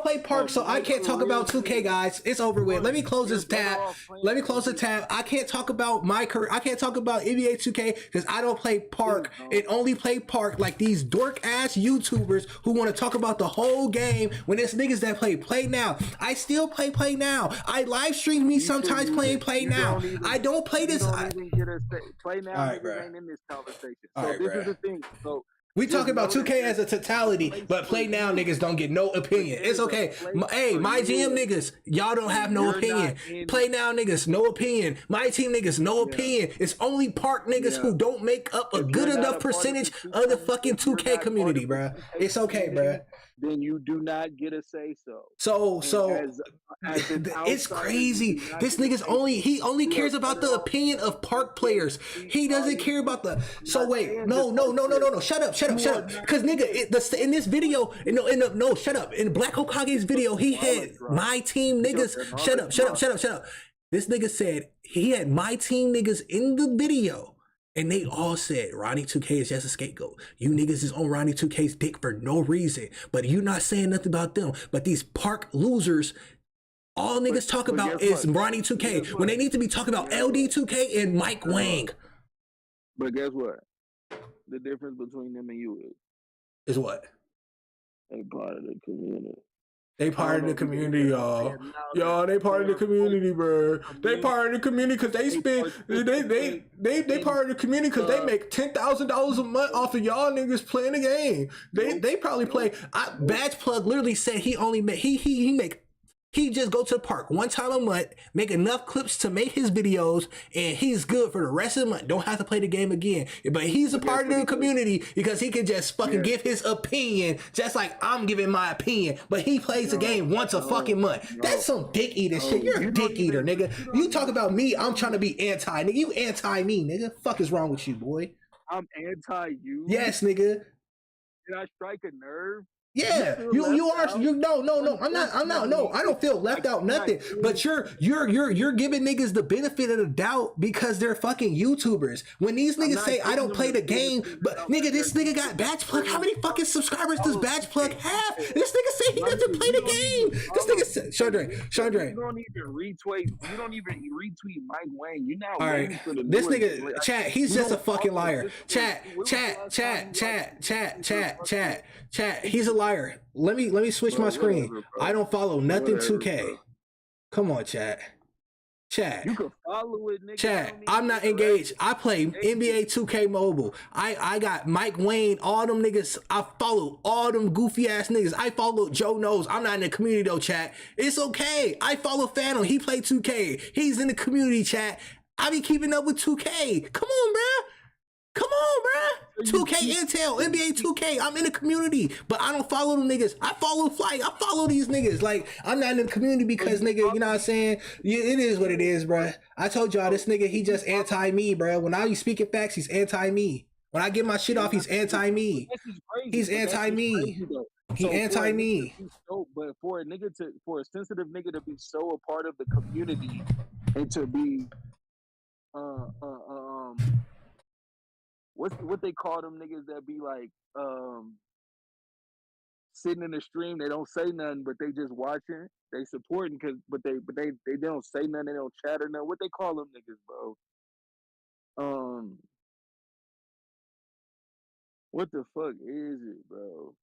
play park. So I can't talk about 2K, guys. It's over with. Let me close this tab. Let me close the tab. I can't talk about my career. I can't talk about NBA 2K because I don't play park and only play park like these dork ass YouTubers who want to talk about the whole game when it's niggas that play now. I still play now. I live stream me sometimes playing play now. I don't play this. Play now. All right, Niggas ain't in this conversation. All So right, this bro. is the thing. So We talking about 2K as a totality, but play now niggas don't get no opinion. It's okay. Hey, my GM niggas, y'all don't have no opinion. Play now niggas, no opinion. My team niggas, no opinion. It's only park niggas who don't make up a good enough percentage of the fucking 2K community, bro. It's okay, bro. Then you do not get a say So it's crazy. This nigga's only cares about the opinion of park players. He doesn't care about the. So wait, no. Shut up. Cause nigga, in this video, no, shut up. In Black Hokage's video, he had my team niggas. Shut up. This nigga said he had my team niggas in the video. And they all said, Ronnie 2K is just a scapegoat. You niggas is on Ronnie 2K's dick for no reason. But you not saying nothing about them. But these park losers, all niggas talk about is Ronnie 2K. When they need to be talking about LD 2K and Mike Wang. But guess what? The difference between them and you is what? They part of the community. They part of the community, y'all. Y'all, they part of the community, bro. They part of the community because they spend. They part of the community because they make $10,000 a month off of y'all niggas playing the game. They probably play. Badge Plug literally said he only make he just go to the park one time a month, make enough clips to make his videos, and he's good for the rest of the month. Don't have to play the game again. But he's a part of the community because he can just fucking give his opinion, just like I'm giving my opinion. But he plays the game once a fucking month. That's some dick eating shit. You're a dick eater, nigga. You talk about me, I'm trying to be anti, nigga. You anti me, nigga. Fuck is wrong with you, boy? I'm anti you. Yes, nigga. Did I strike a nerve? Yeah, you are. No. I'm not. No, I don't feel left out. Nothing. But you're giving niggas the benefit of the doubt because they're fucking YouTubers. When these niggas say I don't play the game, but nigga, this nigga got Badge Plug. How many fucking subscribers does Badge Plug have? This nigga say he doesn't play the game. This nigga said, Chandre. You don't even retweet. You don't even retweet Mike Wang. You're not. All right, this nigga, chat. He's just a fucking liar. Chat. He's a liar. Let me switch my screen. I don't follow nothing 2K. Come on, chat. You can follow it, nigga. Chat. I'm not engaged. I play NBA 2K Mobile. I got Mike Wayne, all them niggas. I follow all them goofy ass niggas. I follow Joe Knows. I'm not in the community though, chat. It's okay. I follow Phantom. He play 2K. He's in the community, chat. I be keeping up with 2K. Come on, bruh. 2K Intel, NBA 2K. I'm in the community, but I don't follow them niggas. I follow Flight. I follow these niggas. Like, I'm not in the community because, nigga, you know what I'm saying? It is what it is, bruh. I told y'all, this nigga, he just anti-me, bruh. When I be speaking facts, he's anti-me. When I get my shit off, he's anti-me. He's anti-me. He anti-me. But for a sensitive nigga to be so a part of the community and to be, what they call them niggas that be like sitting in the stream, they don't say nothing, but they just watching, they supporting but they don't say nothing, they don't chat or nothing. What they call them niggas, bro? What the fuck is it, bro?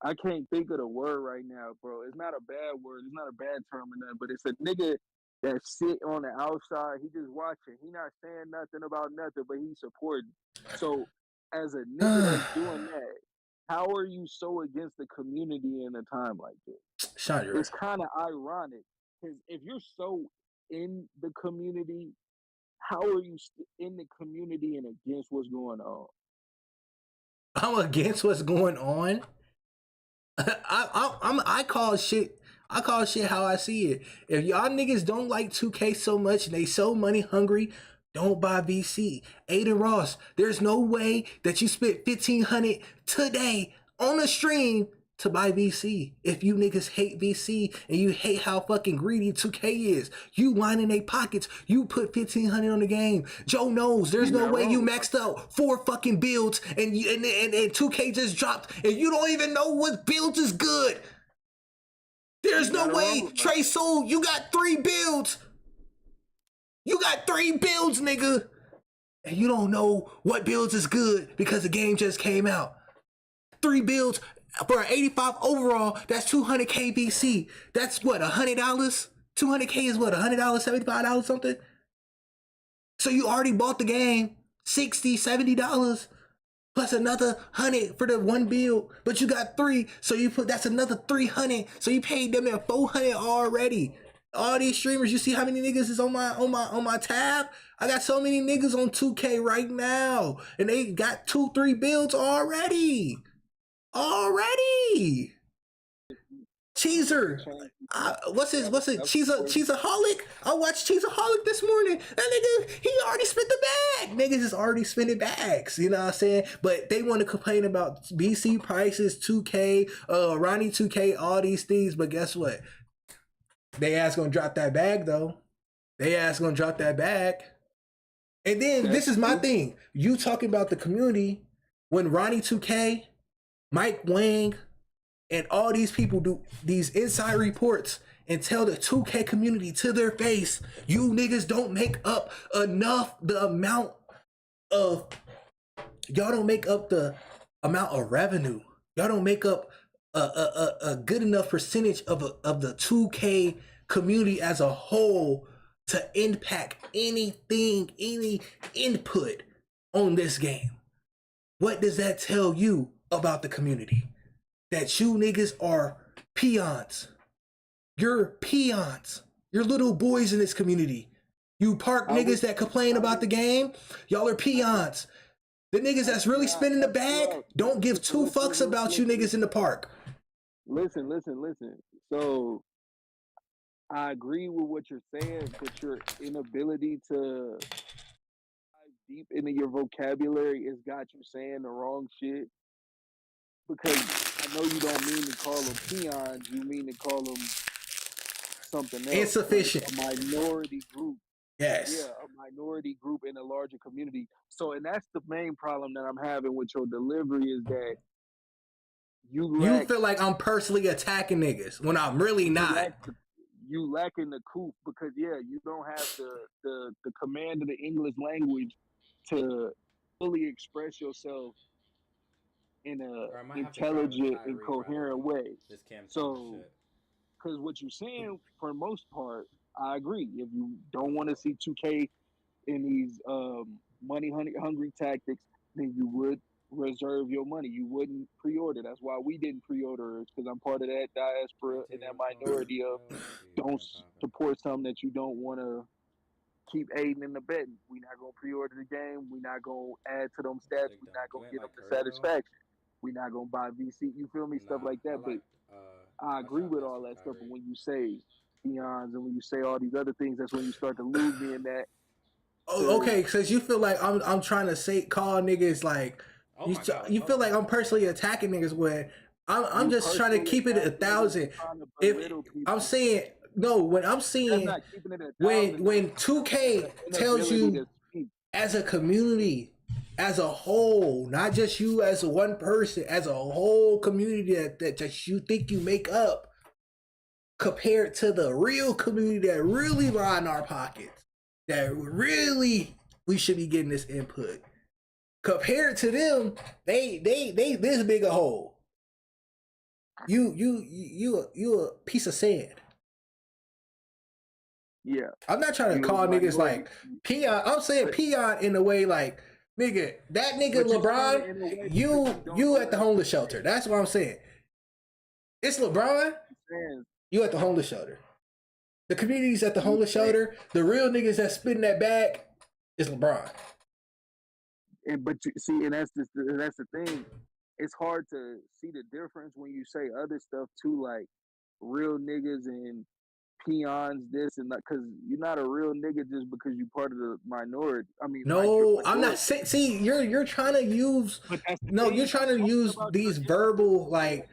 I can't think of the word right now, bro. It's not a bad word, it's not a bad term or nothing, but it's a nigga that sit on the outside, he just watching. He not saying nothing about nothing, but he supporting. So, as a nigga that's doing that, how are you so against the community in a time like this? It's kind of ironic, because if you're so in the community, how are you in the community and against what's going on? I'm against what's going on? I call shit how I see it. If y'all niggas don't like 2K so much and they so money hungry, don't buy VC. Aiden Ross, there's no way that you spent $1,500 today on a stream to buy VC. If you niggas hate VC and you hate how fucking greedy 2K is, you lining their pockets. You put 1,500 on the game. Joe knows there's no way you maxed out 4 fucking builds and 2K just dropped and you don't even know what build is good. There's no way, Trey Soul, you got 3 builds. You got 3 builds, nigga. And you don't know what builds is good because the game just came out. 3 builds for an 85 overall, that's 200K VC. That's what, $100? 200K is what, $100, $75, something? So you already bought the game, $60, $70, plus another 100 for the 1 build, but you got 3, so you put, that's another 300, so you paid them at 400 already. All these streamers, you see how many niggas is on my tab? I got so many niggas on 2K right now, and they got 2, 3 builds already. Cheeser, what's it? Cheesaholic. I watched Cheesaholic this morning. That nigga, he already spent the bag. Niggas is already spending bags. You know what I'm saying? But they want to complain about BC prices, 2K, Ronnie 2K, all these things. But guess what? They ass gonna drop that bag though. And then this is my thing. You talking about the community when Ronnie 2K, Mike Wang, and all these people do these inside reports and tell the 2K community to their face, you niggas don't make up enough y'all don't make up the amount of revenue. Y'all don't make up a good enough percentage of the 2K community as a whole to impact anything, any input on this game. What does that tell you about the community? That you niggas are peons. You're peons. You're little boys in this community. You park niggas that complain about the game, y'all are peons. The niggas that's really spending the bag don't give 2 fucks about you niggas in the park. Listen. So I agree with what you're saying, but your inability to dive deep into your vocabulary has got you saying the wrong shit. Because I know you don't mean to call them peons, you mean to call them something else. Insufficient. A minority group. Yes. Yeah, a minority group in a larger community. So, and that's the main problem that I'm having with your delivery is that you feel like I'm personally attacking niggas when I'm really not. You lacking the coup because you don't have the command of the English language to fully express yourself in a intelligent and coherent way. So, because what you're saying, for the most part, I agree. If you don't want to see 2K in these money hungry tactics, then you would reserve your money. You wouldn't pre-order. That's why we didn't pre-order, because I'm part of that diaspora and that minority of don't support something that you don't want to keep aiding and abetting. We're not going to pre-order the game. We're not going to add to them stats. We're not going to get them the satisfaction. We're not going to buy VC. You feel me? Stuff like that. But I agree with all that stuff. But when you say peons and when you say all these other things, that's when you start to lose me in that. Oh, okay, because you feel like I'm trying to call niggas like you feel like I'm personally attacking niggas when I'm just trying to keep it 1,000. If I'm saying no, when I'm seeing when 2K tells you as a community, as a whole, not just you as one person, as a whole community that you think you make up, compared to the real community that really line our pockets, that really we should be getting this input. Compared to them, they this big a hole. You a piece of sand. Yeah. I'm not trying to call niggas like peon. I'm saying peon in a way like, nigga, that nigga LeBron, you at the homeless shelter. That's what I'm saying. It's LeBron, you at the homeless shelter. The community's at the homeless shelter. The real niggas that spitting that bag is LeBron. But you see, and that's the thing. It's hard to see the difference when you say other stuff too, like real niggas and peons, this and that, because you're not a real nigga just because you're part of the minority. I mean, no, I'm not. See, you're trying to use. No, you're trying to use these verbal like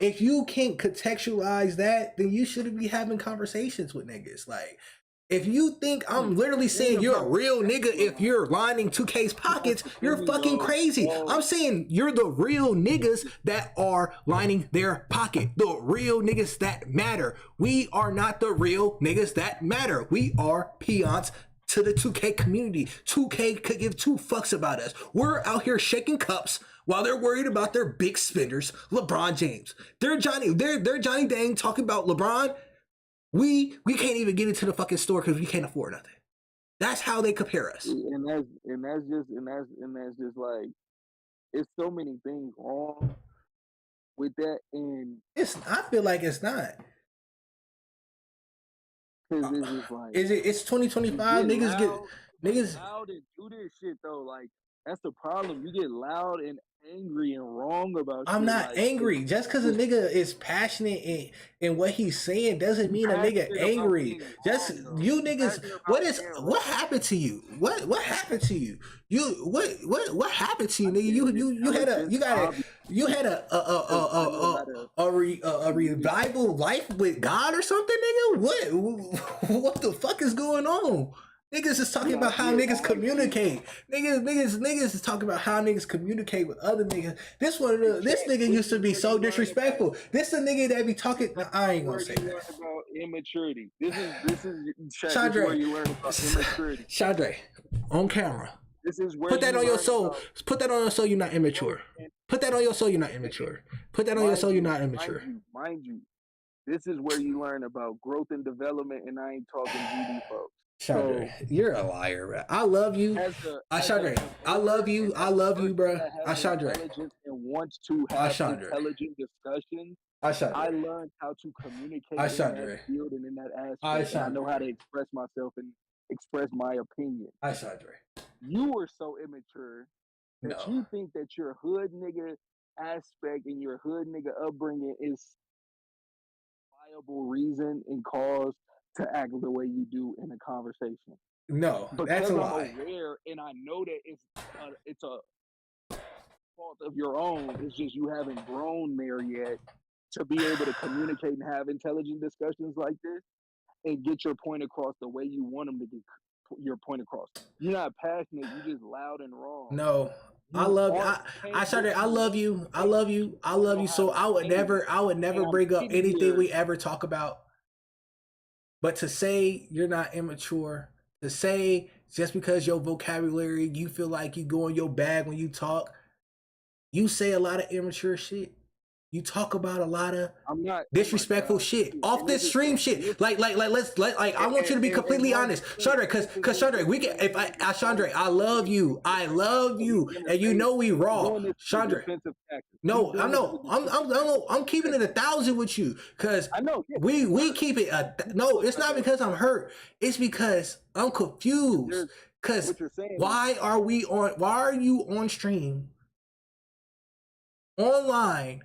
if you can't contextualize that, then you shouldn't be having conversations with niggas. Like, if you think I'm literally saying you're a real nigga if you're lining 2K's pockets, you're fucking crazy. I'm saying you're the real niggas that are lining their pocket. The real niggas that matter. We are not the real niggas that matter. We are peons to the 2K community. 2K could give two fucks about us. We're out here shaking cups while they're worried about their big spenders, LeBron James. They're Johnny Dang talking about LeBron. We can't even get into the fucking store because we can't afford nothing. That's how they compare us. And that's just like, it's so many things wrong with that, and I feel like it's not. Cause it's just like, it's 2025. Niggas get loud and do this shit though. Like, that's the problem. You get loud and angry and wrong about. I'm shit. not like, angry. Just because a nigga is passionate in what he's saying doesn't mean a nigga angry. Just you niggas. What happened to you? What happened to you? What happened to you, nigga? You had a revival life with God or something, nigga. What the fuck is going on? Niggas is talking about how niggas communicate. Niggas is talking about how niggas communicate with other niggas. This nigga used to be so disrespectful. This a nigga that be talking. I ain't gonna say that. About immaturity. This is Chandre, where you learn about immaturity. Chandre, on camera. This is where Put that on your soul. Put that on your soul. You're not immature. Put that on your soul. You're not immature. Put that on your soul. You're not immature. Mind you, this is where you learn about growth and development, and I ain't talking GD folks. Chandre, you're a liar, bro. I love you. Chandre, I love you. I love you, bro. Chandre. And wants to have intelligent discussions. I learned how to communicate in that field and in that aspect. And I know how to express myself and express my opinion. You were so immature that you think that your hood nigga aspect and your hood nigga upbringing is viable reason and cause to act the way you do in a conversation. No, that's a lie. I'm aware and I know that it's a fault of your own. It's just you haven't grown there yet to be able to communicate and have intelligent discussions like this and get your point across the way you want them to get your point across. You're not passionate. You're just loud and wrong. No. I love I love you. I love you. I love you. So I would never bring up anything we ever talk about. But to say you're not immature, to say just because your vocabulary, you feel like you go in your bag when you talk, you say a lot of immature shit. You talk about a lot of disrespectful shit off this stream shit. Like I want you to be completely honest, Chandre, because Chandre, we can. If Chandre, I love you, and you know we raw, Chandre. No, I'm keeping it 1,000 with you, because we keep it. No, it's not because I'm hurt. It's because I'm confused. Because why are you on stream, online,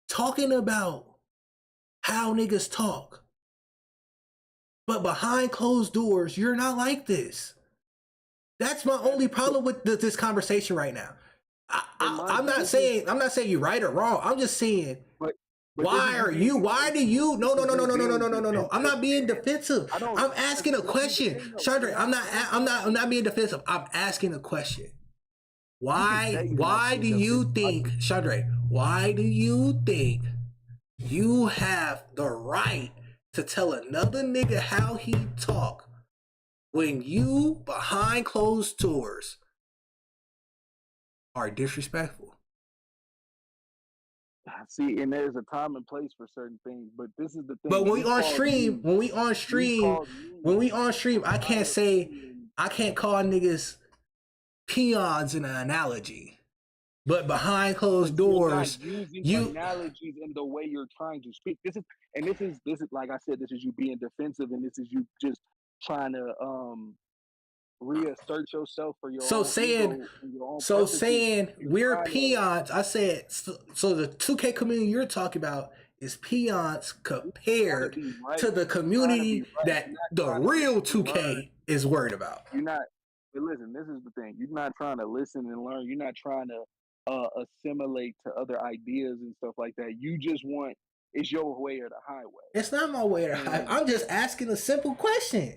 talking about how niggas talk, but behind closed doors, you're not like this? That's my only problem with this conversation right now. I'm not saying you're right or wrong. I'm just saying, why do you? No. I'm not being defensive. I'm asking a question, Chandre. I'm not being defensive. I'm asking a question. Why do you think, Chandre, why do you think you have the right to tell another nigga how he talk when you, behind closed doors, are disrespectful? See, and there's a time and place for certain things, but this is the thing. But when we on stream, I can't call niggas peons in an analogy. But behind closed doors, you analogies in the way you're trying to speak. This is like I said, this is you being defensive, and this is you just trying to reassert yourself for your saying we're peons. I said so the 2K community you're talking about is peons compared to the community that the real 2K is worried about. You're not. But listen, this is the thing. You're not trying to listen and learn. You're not trying to assimilate to other ideas and stuff like that. You just want it's your way or the highway. It's not my way or the highway. I'm just asking a simple question.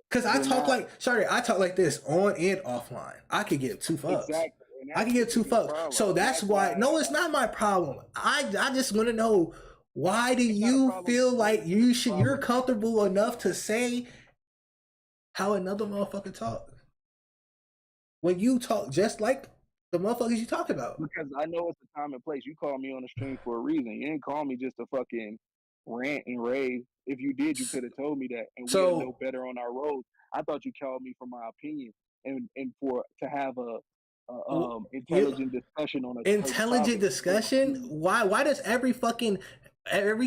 Cause I talk like this on and offline. I could give two fucks. Exactly. I can give two fucks. So that's why. No, it's not my problem. I just want to know, why do you feel like you're comfortable enough to say how another motherfucker talk when you talk just like the motherfuckers you talk about? Because I know it's a time and place. You called me on the stream for a reason. You didn't call me just to fucking rant and rave. If you did, you could have told me that, and we would know better on our road. I thought you called me for my opinion and to have a intelligent discussion on a intelligent discussion. Why does every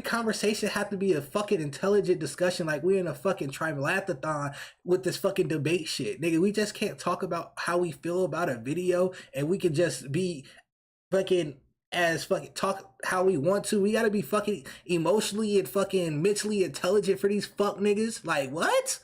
conversation have to be a fucking intelligent discussion? Like we're in a fucking triathlon with this fucking debate shit, nigga. We just can't talk about how we feel about a video, and we can just be fucking talk how we want to. We gotta be fucking emotionally and fucking mentally intelligent for these fuck niggas. Like what?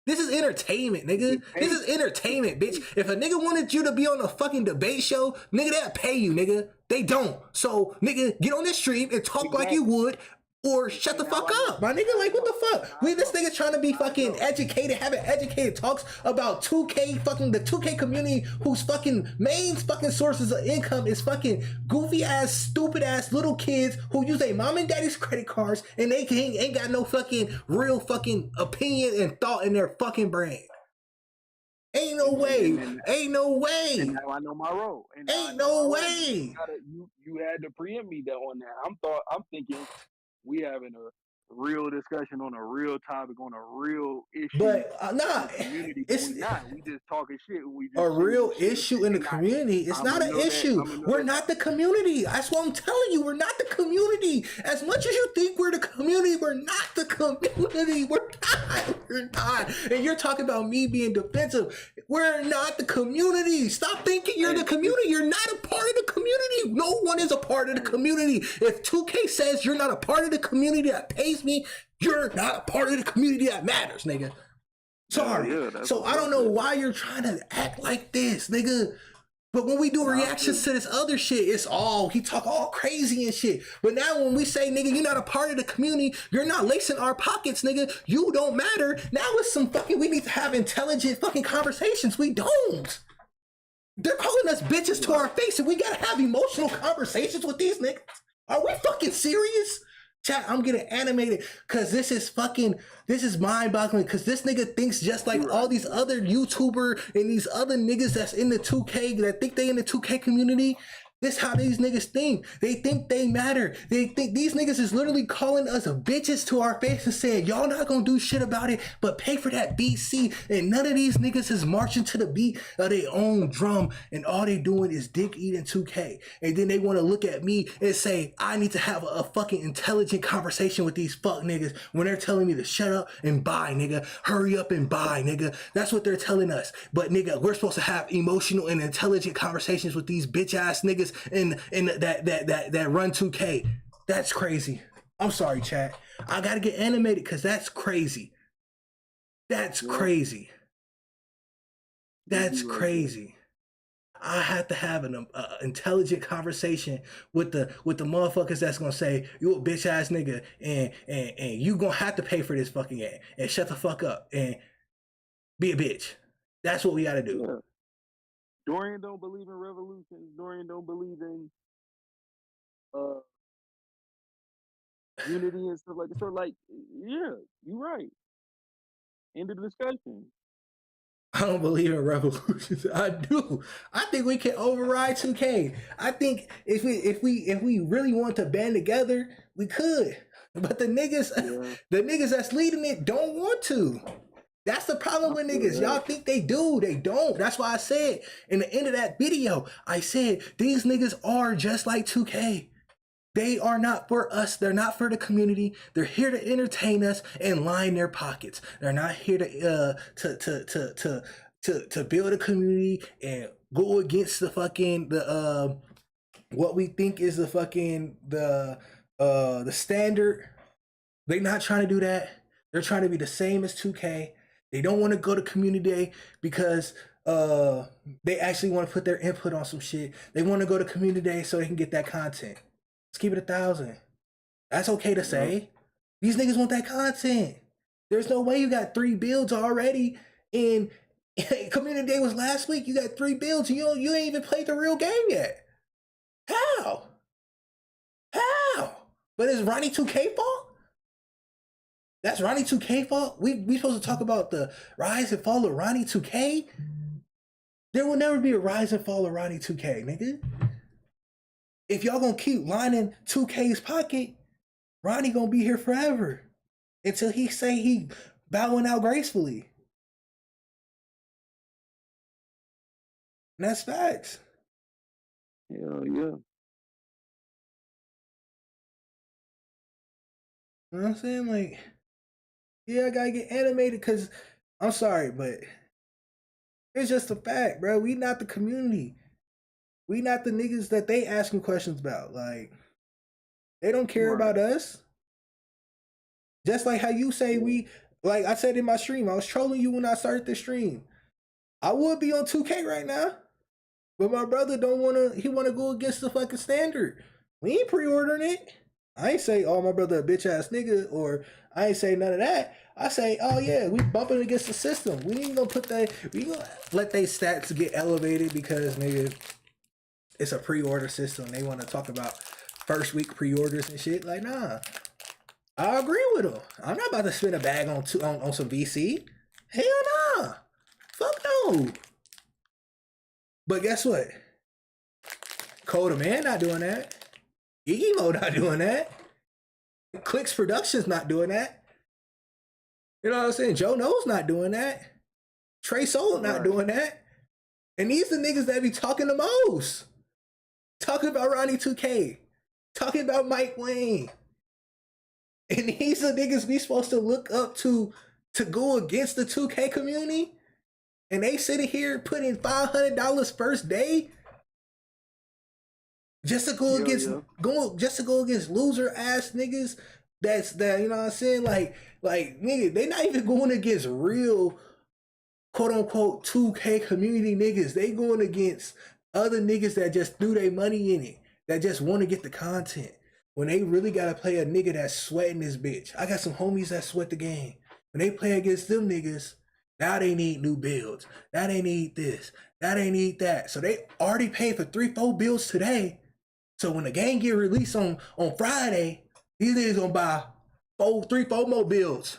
This is entertainment, nigga. This is entertainment, bitch. If a nigga wanted you to be on a fucking debate show, nigga, they'll pay you, nigga. They don't. So, nigga, get on this stream and talk like you would, or shut the fuck up, my nigga. Like, what the fuck? This nigga trying to be fucking educated, having educated talks about 2K, fucking the 2K community, whose fucking main fucking sources of income is fucking goofy ass, stupid ass little kids who use their mom and daddy's credit cards, and they ain't got no fucking real fucking opinion and thought in their fucking brain. Ain't no way. Ain't no way. And now I know my role. Ain't no way. You had to preempt me on that. I'm thinking we having a real discussion on a real topic on a real issue. But it's not. We just talking shit. We just a real issue in the community. It's not an issue. We're not the community. That's what I'm telling you. We're not the community. As much as you think we're the community, we're not the community. We're not. We're not. And you're talking about me being defensive. We're not the community. Stop thinking you're the community. You're not a part of the community. No one is a part of the community. If 2K says you're not a part of the community that pays me, you're not a part of the community that matters, nigga. Sorry. So I don't know why you're trying to act like this, nigga. But when we do reactions to this other shit, it's all, he talk all crazy and shit. But now when we say, nigga, you're not a part of the community, you're not lacing our pockets, nigga, you don't matter. Now it's some fucking, we need to have intelligent fucking conversations. We don't. They're calling us bitches to our face, and we gotta have emotional conversations with these niggas. Are we fucking serious? Chat, I'm getting animated because this is mind-boggling, because this nigga thinks just like all these other YouTuber and these other niggas that's in the 2K, that think they in the 2K community. This how these niggas think. They think they matter. They think these niggas is literally calling us bitches to our face and saying, y'all not gonna do shit about it, but pay for that BC. And none of these niggas is marching to the beat of their own drum, and all they doing is dick eating 2K. And then they want to look at me and say, I need to have a fucking intelligent conversation with these fuck niggas when they're telling me to shut up and buy, nigga. Hurry up and buy, nigga. That's what they're telling us. But nigga, we're supposed to have emotional and intelligent conversations with these bitch ass niggas in that run 2K. That's crazy. I'm sorry, chat. I gotta get animated because that's crazy. That's crazy. That's crazy. I have to have an intelligent conversation with the motherfuckers that's gonna say, you a bitch ass nigga, and you gonna have to pay for this fucking ad, and shut the fuck up and be a bitch. That's what we gotta do. Yeah. Dorian don't believe in revolutions. Dorian don't believe in unity and stuff like that. So, like, yeah, you're right. End of the discussion. I don't believe in revolutions. I do. I think we can override 2K. I think if we really want to band together, we could. But the niggas that's leading it don't want to. That's the problem with niggas. Y'all think they do. They don't. That's why I said in the end of that video, I said these niggas are just like 2K. They are not for us. They're not for the community. They're here to entertain us and line their pockets. They're not here to build a community and go against the fucking what we think is the fucking the standard. They're not trying to do that. They're trying to be the same as 2K. They don't want to go to community day because they actually want to put their input on some shit. They want to go to community day so they can get that content. Let's keep it 1,000. That's okay to say. These niggas want that content. There's no way you got 3 builds already in community day was last week. You got 3 builds and you ain't even played the real game yet. How? But is Ronnie 2K fault? That's Ronnie 2K fault? We supposed to talk about the rise and fall of Ronnie 2K? There will never be a rise and fall of Ronnie 2K, nigga. If y'all gonna keep lining 2K's pocket, Ronnie gonna be here forever. Until he say he bowing out gracefully. And that's facts. Hell yeah. You know what I'm saying? Like, yeah, I gotta get animated because I'm sorry, but it's just a fact, bro. We not the community. We not the niggas that they asking questions about. Like, they don't care about us. Just like how you say like I said in my stream, I was trolling you when I started the stream. I would be on 2K right now, but my brother he wanna go against the fucking standard. We ain't pre-ordering it. I ain't say, oh, my brother a bitch ass nigga, or I ain't say none of that. I say, oh yeah, we bumping against the system. We ain't gonna let they stats get elevated because nigga, it's a pre-order system. They wanna talk about first week pre-orders and shit. Like, nah. I agree with him. I'm not about to spend a bag on some VC. Hell nah. Fuck no. But guess what? Coda Man not doing that. Emo not doing that. Clicks Productions not doing that. You know what I'm saying? Joe Knows not doing that. Trey Soul not doing that. And these are niggas that be talking the most. Talking about Ronnie 2K. Talking about Mike Wayne. And these are niggas we supposed to look up to go against the 2K community. And they sitting here putting $500 first day just to go against loser ass niggas. That you know what I'm saying? Like nigga, they not even going against real quote unquote 2K community niggas. They going against other niggas that just threw their money in it, that just want to get the content. When they really gotta play a nigga that's sweating this bitch. I got some homies that sweat the game. When they play against them niggas, now they need new builds. Now they need this. Now they need that. So they already paid for 3-4 builds today. So when the game get released on Friday, these niggas gonna buy 3-4 more builds.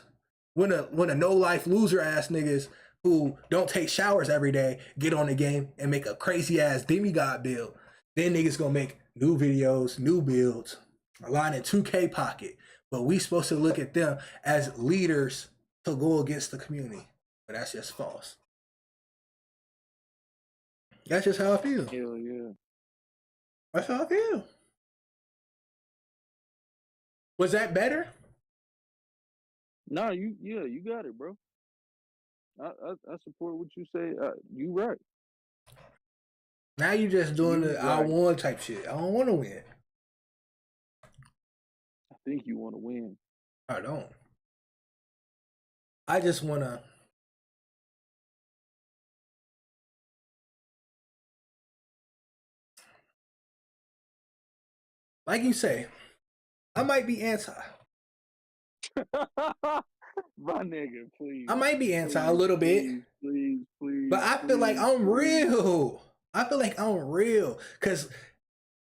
When a no life loser ass niggas who don't take showers every day get on the game and make a crazy ass demigod build, then niggas gonna make new videos, new builds. A line in 2K pocket, but we supposed to look at them as leaders to go against the community. But that's just false. That's just how I feel. Hell yeah. That's how I feel. Was that better? Nah, you got it, bro. I support what you say. You right. Now you just doing the I won type shit. I don't want to win. I think you want to win. I don't. I just want to. Like you say, I might be anti. My nigga, please. I might be anti a little bit. Please. But I feel like I'm real. I feel like I'm real. Because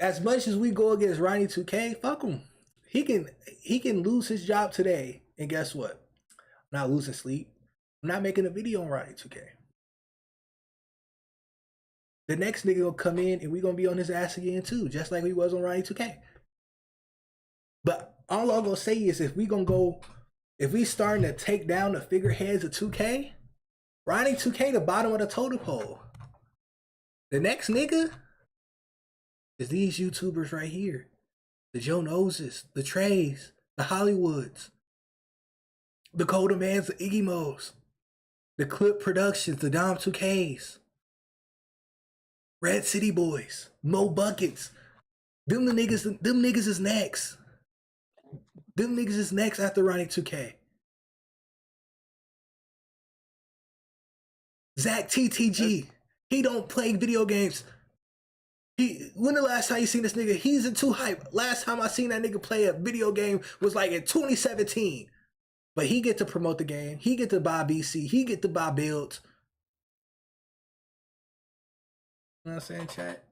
as much as we go against Ronnie 2K, fuck him. He can lose his job today. And guess what? I'm not losing sleep. I'm not making a video on Ronnie 2K. The next nigga gonna come in and we gonna be on his ass again too, just like we was on Ronnie 2K. But all I'm gonna say is if we starting to take down the figureheads of 2K, Ronnie 2K the bottom of the totem pole. The next nigga is these YouTubers right here. The Joe Noses, the Treys, the Hollywoods, the Coda Mans, the Iggy Mo's, the Clip Productions, the Dom 2Ks, Red City Boys, Mo Buckets. Them niggas is next. Them niggas is next after Ronnie 2K. Zach TTG. He don't play video games. When the last time you seen this nigga? He's in too hype. Last time I seen that nigga play a video game was like in 2017. But he get to promote the game. He get to buy BC. He get to buy builds. You know what I'm saying, chat?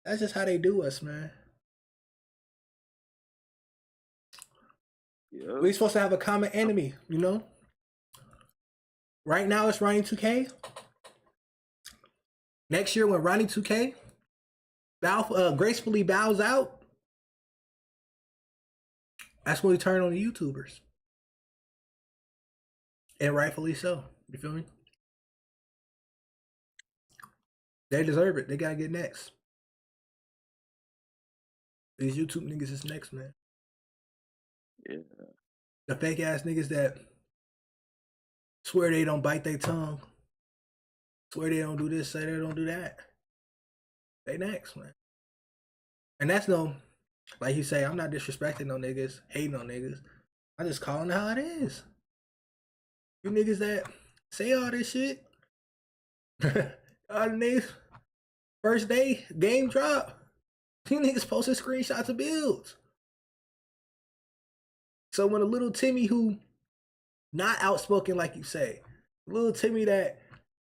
That's just how they do us, man. Yeah. We supposed to have a common enemy, you know? Right now it's Ronnie 2K. Next year when Ronnie 2K gracefully bows out, that's when we turn on the YouTubers. And rightfully so. You feel me? They deserve it. They gotta get next. These YouTube niggas is next, man. Yeah. The fake ass niggas that swear they don't bite their tongue. Swear they don't do this, say they don't do that. They next, man. And that's no, like you say, I'm not disrespecting no niggas, hating on niggas. I'm just calling it how it is. You niggas that say all this shit, all the niggas, first day, game drop, you niggas posted screenshots of builds. So when a little Timmy who not outspoken like you say, little Timmy that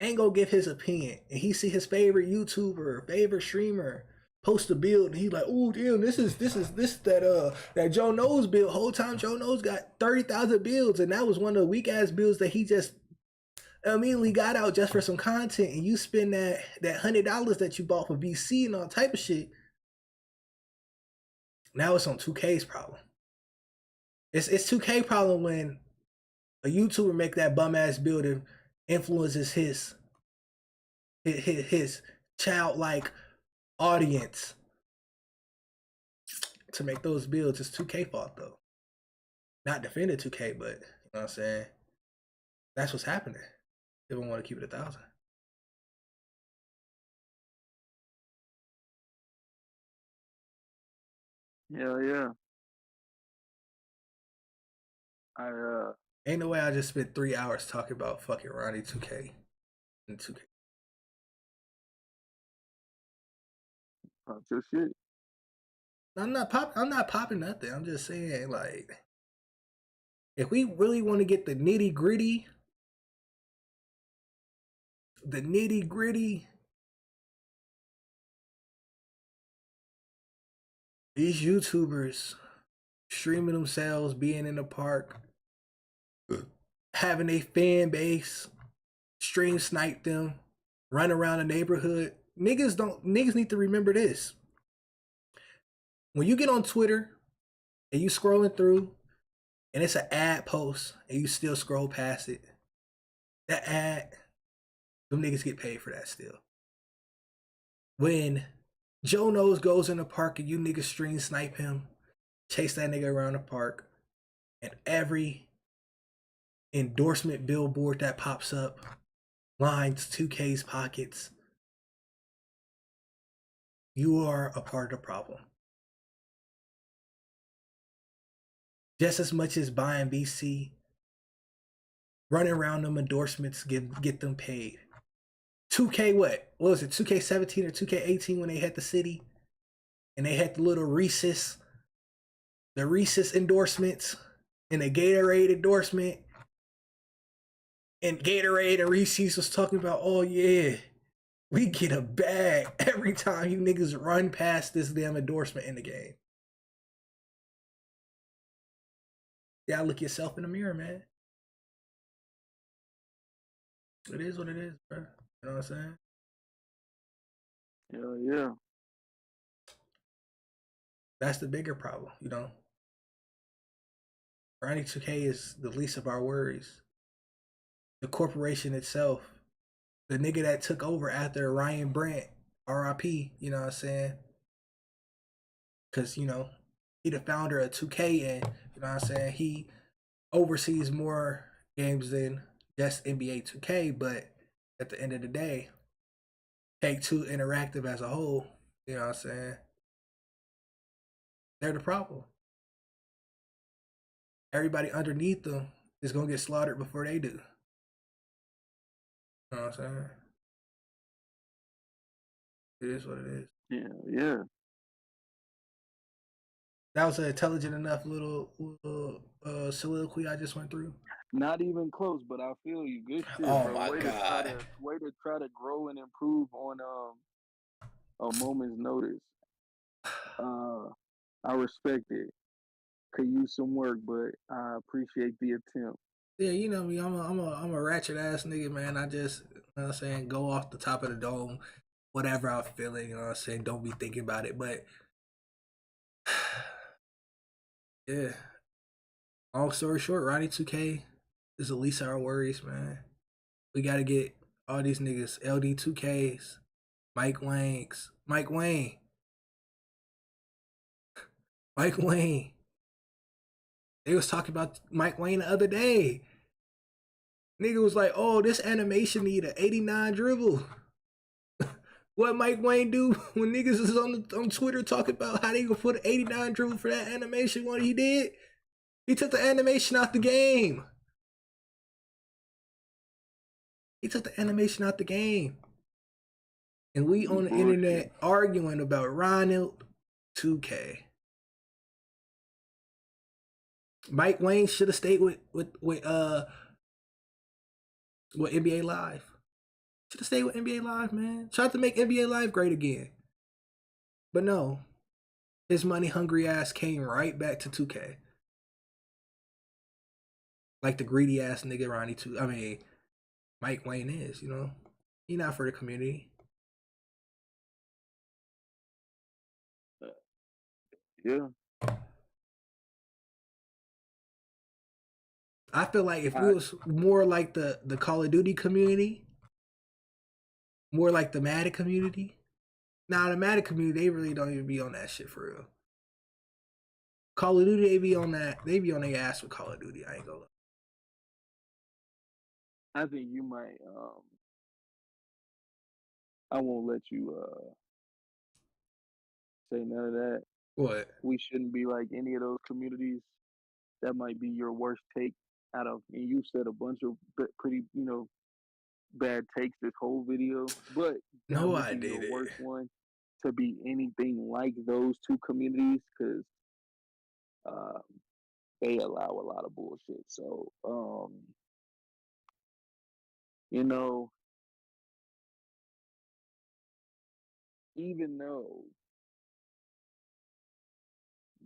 ain't gonna give his opinion, and he see his favorite YouTuber, favorite streamer post a build, and he's like, "Oh damn, this that Joe Knows build." Whole time Joe Knows got 30,000 builds, and that was one of the weak ass builds that he just immediately got out just for some content, and you spend that $100 that you bought for BC and all type of shit. Now it's on 2K's problem. It's 2K problem when a YouTuber make that bum ass build and influences his childlike audience to make those builds. It's 2K fault though. Not defending 2K, but you know what I'm saying? That's what's happening. They don't want to keep it 1,000. Yeah. Ain't no way I just spent 3 hours talking about fucking Ronnie 2K and 2K. Pop your shit. I'm not popping nothing. I'm just saying, like, if we really want to get the nitty gritty, these YouTubers streaming themselves, being in the park, having a fan base, stream snipe them, run around the neighborhood. Niggas need to remember this. When you get on Twitter and you scrolling through and it's an ad post and you still scroll past it, that ad, them niggas get paid for that still. When Joe Knows goes in the park and you niggas stream snipe him, chase that nigga around the park, and every endorsement billboard that pops up lines 2K's pockets, you are a part of the problem. Just as much as buying BC, running around them endorsements, get them paid. 2K what was it, 2K17 or 2K18 when they had the city and they had the little Reese's endorsements and the Gatorade endorsement, and Gatorade and Reese's was talking about, oh yeah, we get a bag every time you niggas run past this damn endorsement in the game. You gotta look yourself in the mirror, man. It is what it is, bro. You know what I'm saying? Yeah. That's the bigger problem, you know? Ronnie 2K is the least of our worries. The corporation itself, the nigga that took over after Ryan Brandt, RIP, you know what I'm saying? Because, you know, he the founder of 2K, and, you know what I'm saying, he oversees more games than just NBA 2K, but at the end of the day, Take-Two Interactive as a whole, you know what I'm saying, they're the problem. Everybody underneath them is going to get slaughtered before they do. You know what I'm saying? It is what it is. Yeah. That was an intelligent enough little soliloquy I just went through. Not even close, but I feel you. Good shit, Oh bro. my God. Way to try to grow and improve on a moment's notice. I respect it. Could use some work, but I appreciate the attempt. Yeah, you know me. I'm a ratchet ass nigga, man. I just, you know what I'm saying, go off the top of the dome, whatever I'm feeling. You know what I'm saying. Don't be thinking about it. But yeah. Long story short, Ronnie 2K is the least of our worries, man. We gotta get all these niggas, LD 2Ks, Mike Wayne. They was talking about Mike Wayne the other day. Nigga was like, oh, this animation need an 89 dribble. What Mike Wayne do when niggas is on Twitter talking about how they gonna put an 89 dribble for that animation? What he did? He took the animation out the game. And we on the internet arguing about Ronald 2K. Mike Wayne should have stayed with NBA Live. Should have stayed with NBA Live, man. Tried to make NBA Live great again. But no. His money hungry ass came right back to 2K. Like the greedy ass nigga Mike Wayne is, you know. He not for the community. Yeah. I feel like if it was more like the Call of Duty community, more like the Madden community. Nah, the Madden community, they really don't even be on that shit for real. Call of Duty, they be on their ass with Call of Duty, I ain't gonna lie. I think you might I won't let you say none of that. What? We shouldn't be like any of those communities. That might be your worst take out of, and you said a bunch of pretty, bad takes this whole video, but no, I did your worst one to be anything like those two communities, because they allow a lot of bullshit. So, even though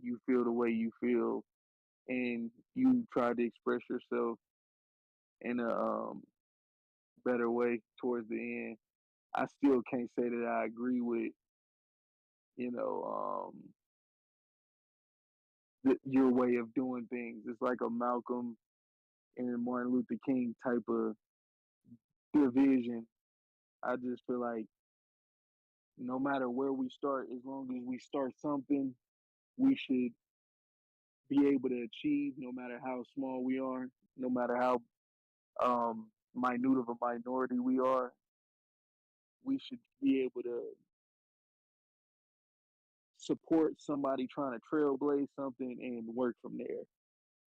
you feel the way you feel and you try to express yourself in a better way towards the end, I still can't say that I agree with, your way of doing things. It's like a Malcolm and Martin Luther King type of division. I just feel like no matter where we start, as long as we start something, we should be able to achieve, no matter how small we are, no matter how minute of a minority we are. We should be able to support somebody trying to trailblaze something and work from there.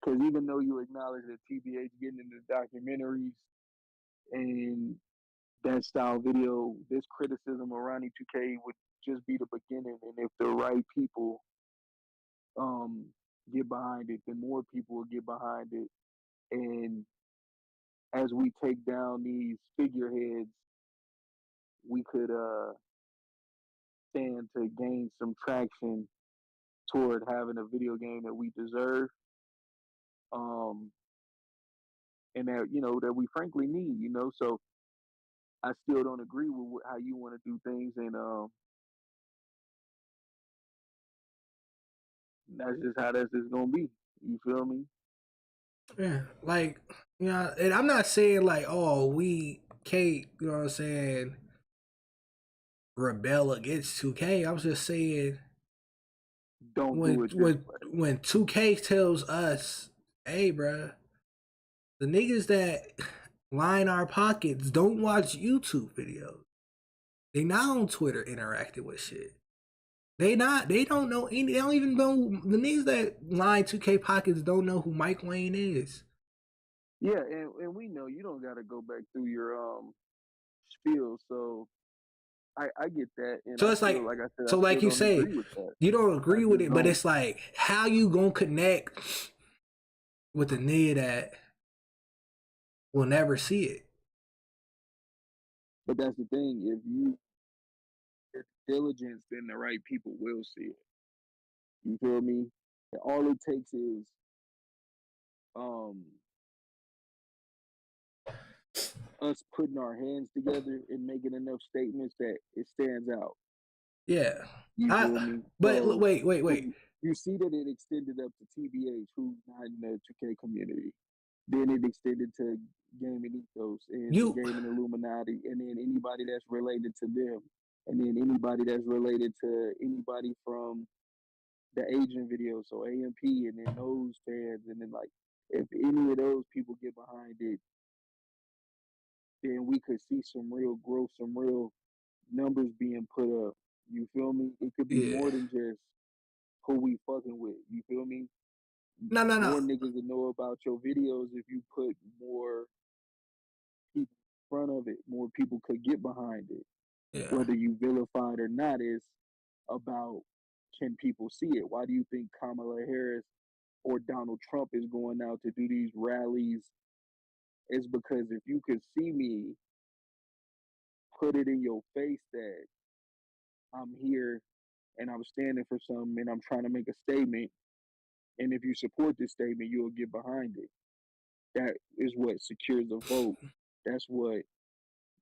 Because even though you acknowledge that TBH getting into documentaries and that style video, this criticism of Ronnie 2K would just be the beginning. And if the right people get behind it, then more people will get behind it. And as we take down these figureheads, we could stand to gain some traction toward having a video game that we deserve, and that that we frankly need. So I still don't agree with how you want to do things, and that's just how that's just gonna be. You feel me? Yeah, like, and I'm not saying like, oh, we can't, you know what I'm saying, rebel against 2K. I'm just saying, don't when do it when 2K tells us, hey, bruh, the niggas that line our pockets don't watch YouTube videos. They not on Twitter interacting with shit. They don't know any. They don't even know the niggas that line 2K pockets don't know who Mike Wayne is. Yeah, and we know you don't got to go back through spiel. So I get that, and So I it's still, like, like I said, I so still like you don't say, agree with that. you don't I agree with just it, but don't. it's like, how you gonna connect with the nigga that will never see it? But that's the thing. If diligence, then the right people will see it. You feel me? And all it takes is um us putting our hands together and making enough statements that it stands out. Yeah. You feel me? But So wait. you see that it extended up to TBH, who's not in the 2K community. Then it extended to Gaming Ethos and to Gaming Illuminati, and then anybody that's related to them, and then anybody that's related to anybody from the Asian video, so AMP, and then those fans, and then like if any of those people get behind it, then we could see some real growth, some real numbers being put up. You feel me? It could be more than just who we fucking with. You feel me? No. More niggas will know about your videos if you put more people in front of it. More people could get behind it. Yeah. Whether you vilify it or not is about, can people see it? Why do you think Kamala Harris or Donald Trump is going out to do these rallies? It's because if you could see me, put it in your face that I'm here and I'm standing for something and I'm trying to make a statement. And if you support this statement, you'll get behind it. That is what secures the vote. That's what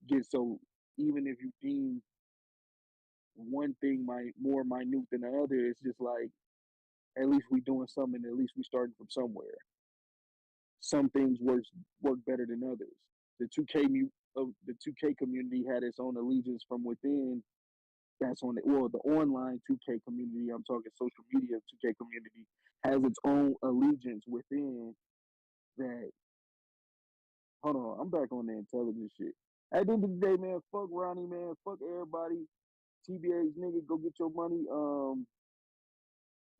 gets, so even if you deem one thing more minute than the other, it's just like, at least we doing something, at least we starting from somewhere. Some things work better than others. The 2K community had its own allegiance from within. That's on the online 2K community. I'm talking social media 2K community has its own allegiance within that. Hold on, I'm back on the intelligence shit. At the end of the day, man, fuck Ronnie, man, fuck everybody. TBA's nigga, go get your money.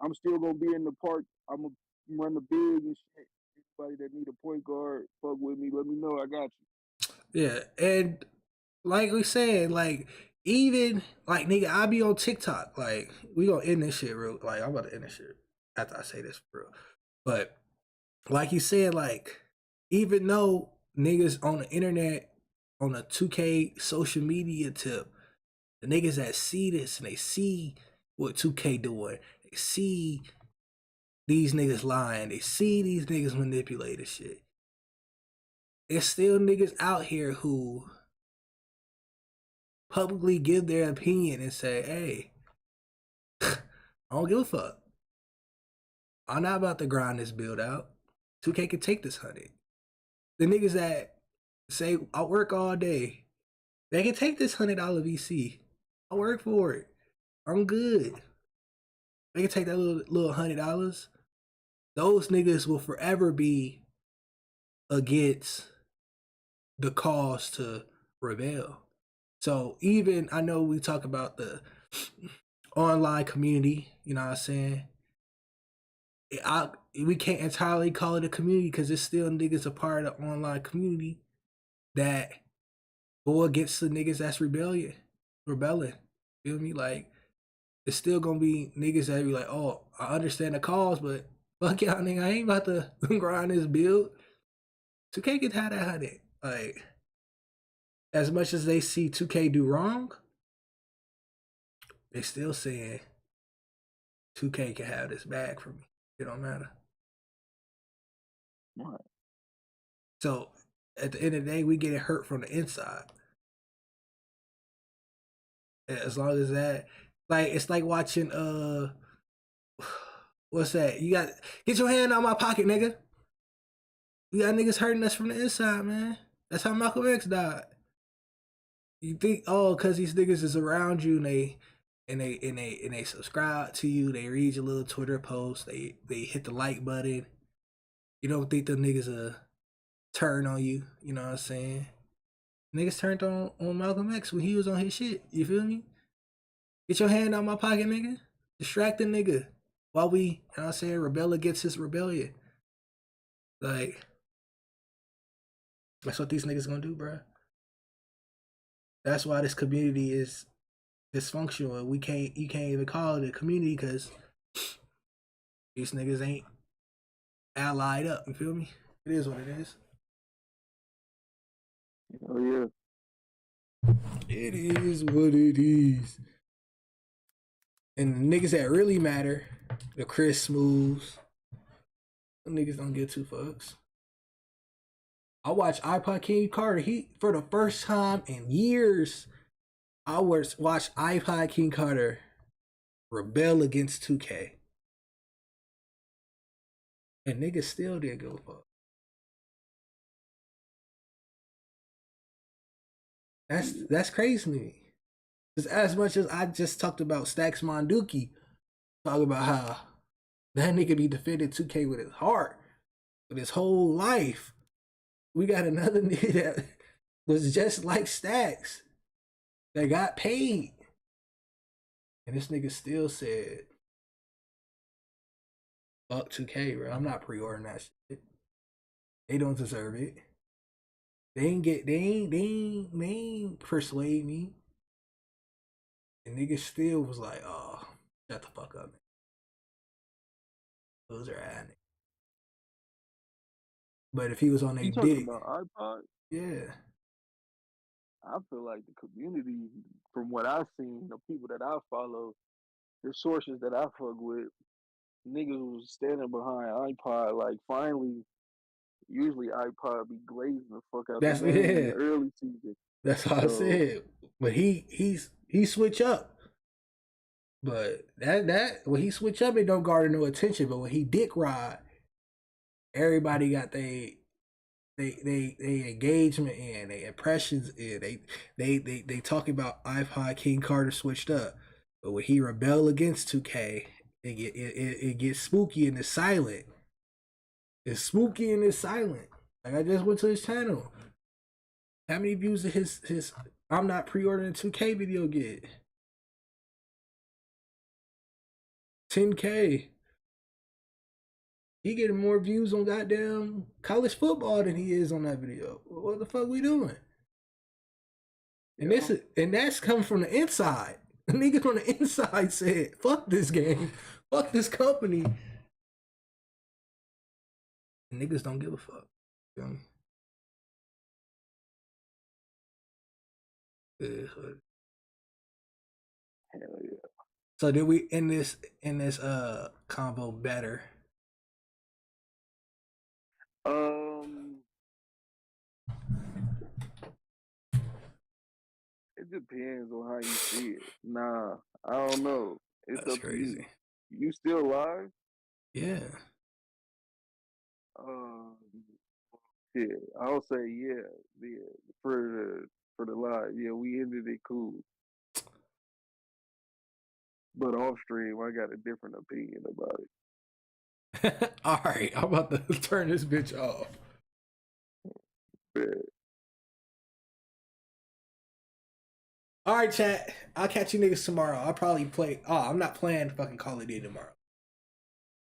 I'm still gonna be in the park. I'm gonna run the big and shit. Anybody that need a point guard, fuck with me. Let me know. I got you. Yeah, and like we said, like even like nigga, I be on TikTok. Like we gonna end this shit real. Like I'm about to end this shit after I say this for real. But like you said, like even though niggas on the internet on a 2K social media tip, the niggas that see this and they see what 2K doing, they see these niggas lying, they see these niggas manipulating shit. There's still niggas out here who publicly give their opinion and say, hey, I don't give a fuck. I'm not about to grind this build out. 2K can take this 100. The niggas that say, I work all day, they can take this $100 VC. I work for it. I'm good. They can take that little $100. Those niggas will forever be against the cause to rebel. So even, I know we talk about the online community, you know what I'm saying? We can't entirely call it a community because it's still niggas a part of the online community that go against the niggas that's rebelling. Feel me? Like, it's still gonna be niggas that be like, oh, I understand the cause, but fuck y'all nigga, I ain't about to grind this build. 2K can have that 100. Like, as much as they see 2K do wrong, they still saying 2K can have this bag for me. It don't matter. Right. So at the end of the day, we get it hurt from the inside. As long as that, like, it's like watching what's that? You got, get your hand out my pocket, nigga. We got niggas hurting us from the inside, man. That's how Malcolm X died. You think, oh, cause these niggas is around you and they subscribe to you, they read your little Twitter post, they hit the like button. You don't think them niggas turn on you, you know what I'm saying? Niggas turned on Malcolm X when he was on his shit, you feel me? Get your hand out my pocket, nigga. Distract the nigga while we, you know what I'm saying, rebel against his rebellion. Like, that's what these niggas gonna do, bruh. That's why this community is dysfunctional. You can't even call it a community because these niggas ain't allied up. You feel me? It is what it is. Oh yeah. It is what it is. And the niggas that really matter, the Chris Smooths, the niggas don't give two fucks. I watched iPod King Carter. He, for the first time in years, I watched iPod King Carter rebel against 2K. And niggas still didn't give a fuck. That's crazy to me. Because as much as I just talked about Stacks Monduki, talk about how that nigga be defending 2K with his heart, with his whole life. We got another nigga that was just like Stacks that got paid. And this nigga still said, fuck 2K, bro. I'm not pre-ordering that shit. They don't deserve it. They ain't persuade me. And niggas still was like, oh, shut the fuck up, man. Those are ad. But if he was on a You talking dick, about iPod? yeah. I feel like the community, from what I've seen, the people that I follow, the sources that I fuck with, niggas was standing behind iPod. Like finally, usually iPod be glazing the fuck out That's the game in yeah. the early season. That's all I said. But he switch up. But that when he switch up, it don't garner no attention. But when he dick ride, everybody got they engagement in, they impressions in. They talking about iPod King Carter switched up. But when he rebel against 2K, it gets spooky and it's silent. It's spooky and it's silent. Like I just went to his channel. How many views did his I'm not pre-ordering 2K video get? 10K. He getting more views on goddamn college football than he is on that video. What the fuck we doing? And that's coming from the inside. The nigga from the inside said, fuck this game. Fuck this company. And niggas don't give a fuck. You feel me? Hell yeah. So did we end this combo better? It depends on how you see it. Nah, I don't know. It's That's up crazy. to you. You still live? Yeah. Yeah, I'll say yeah for the live. Yeah, we ended it cool. But off stream, I got a different opinion about it. All right, I'm about to turn this bitch off. Yeah. All right, chat. I'll catch you niggas tomorrow. I'll probably play. Oh, I'm not playing fucking Call of Duty tomorrow.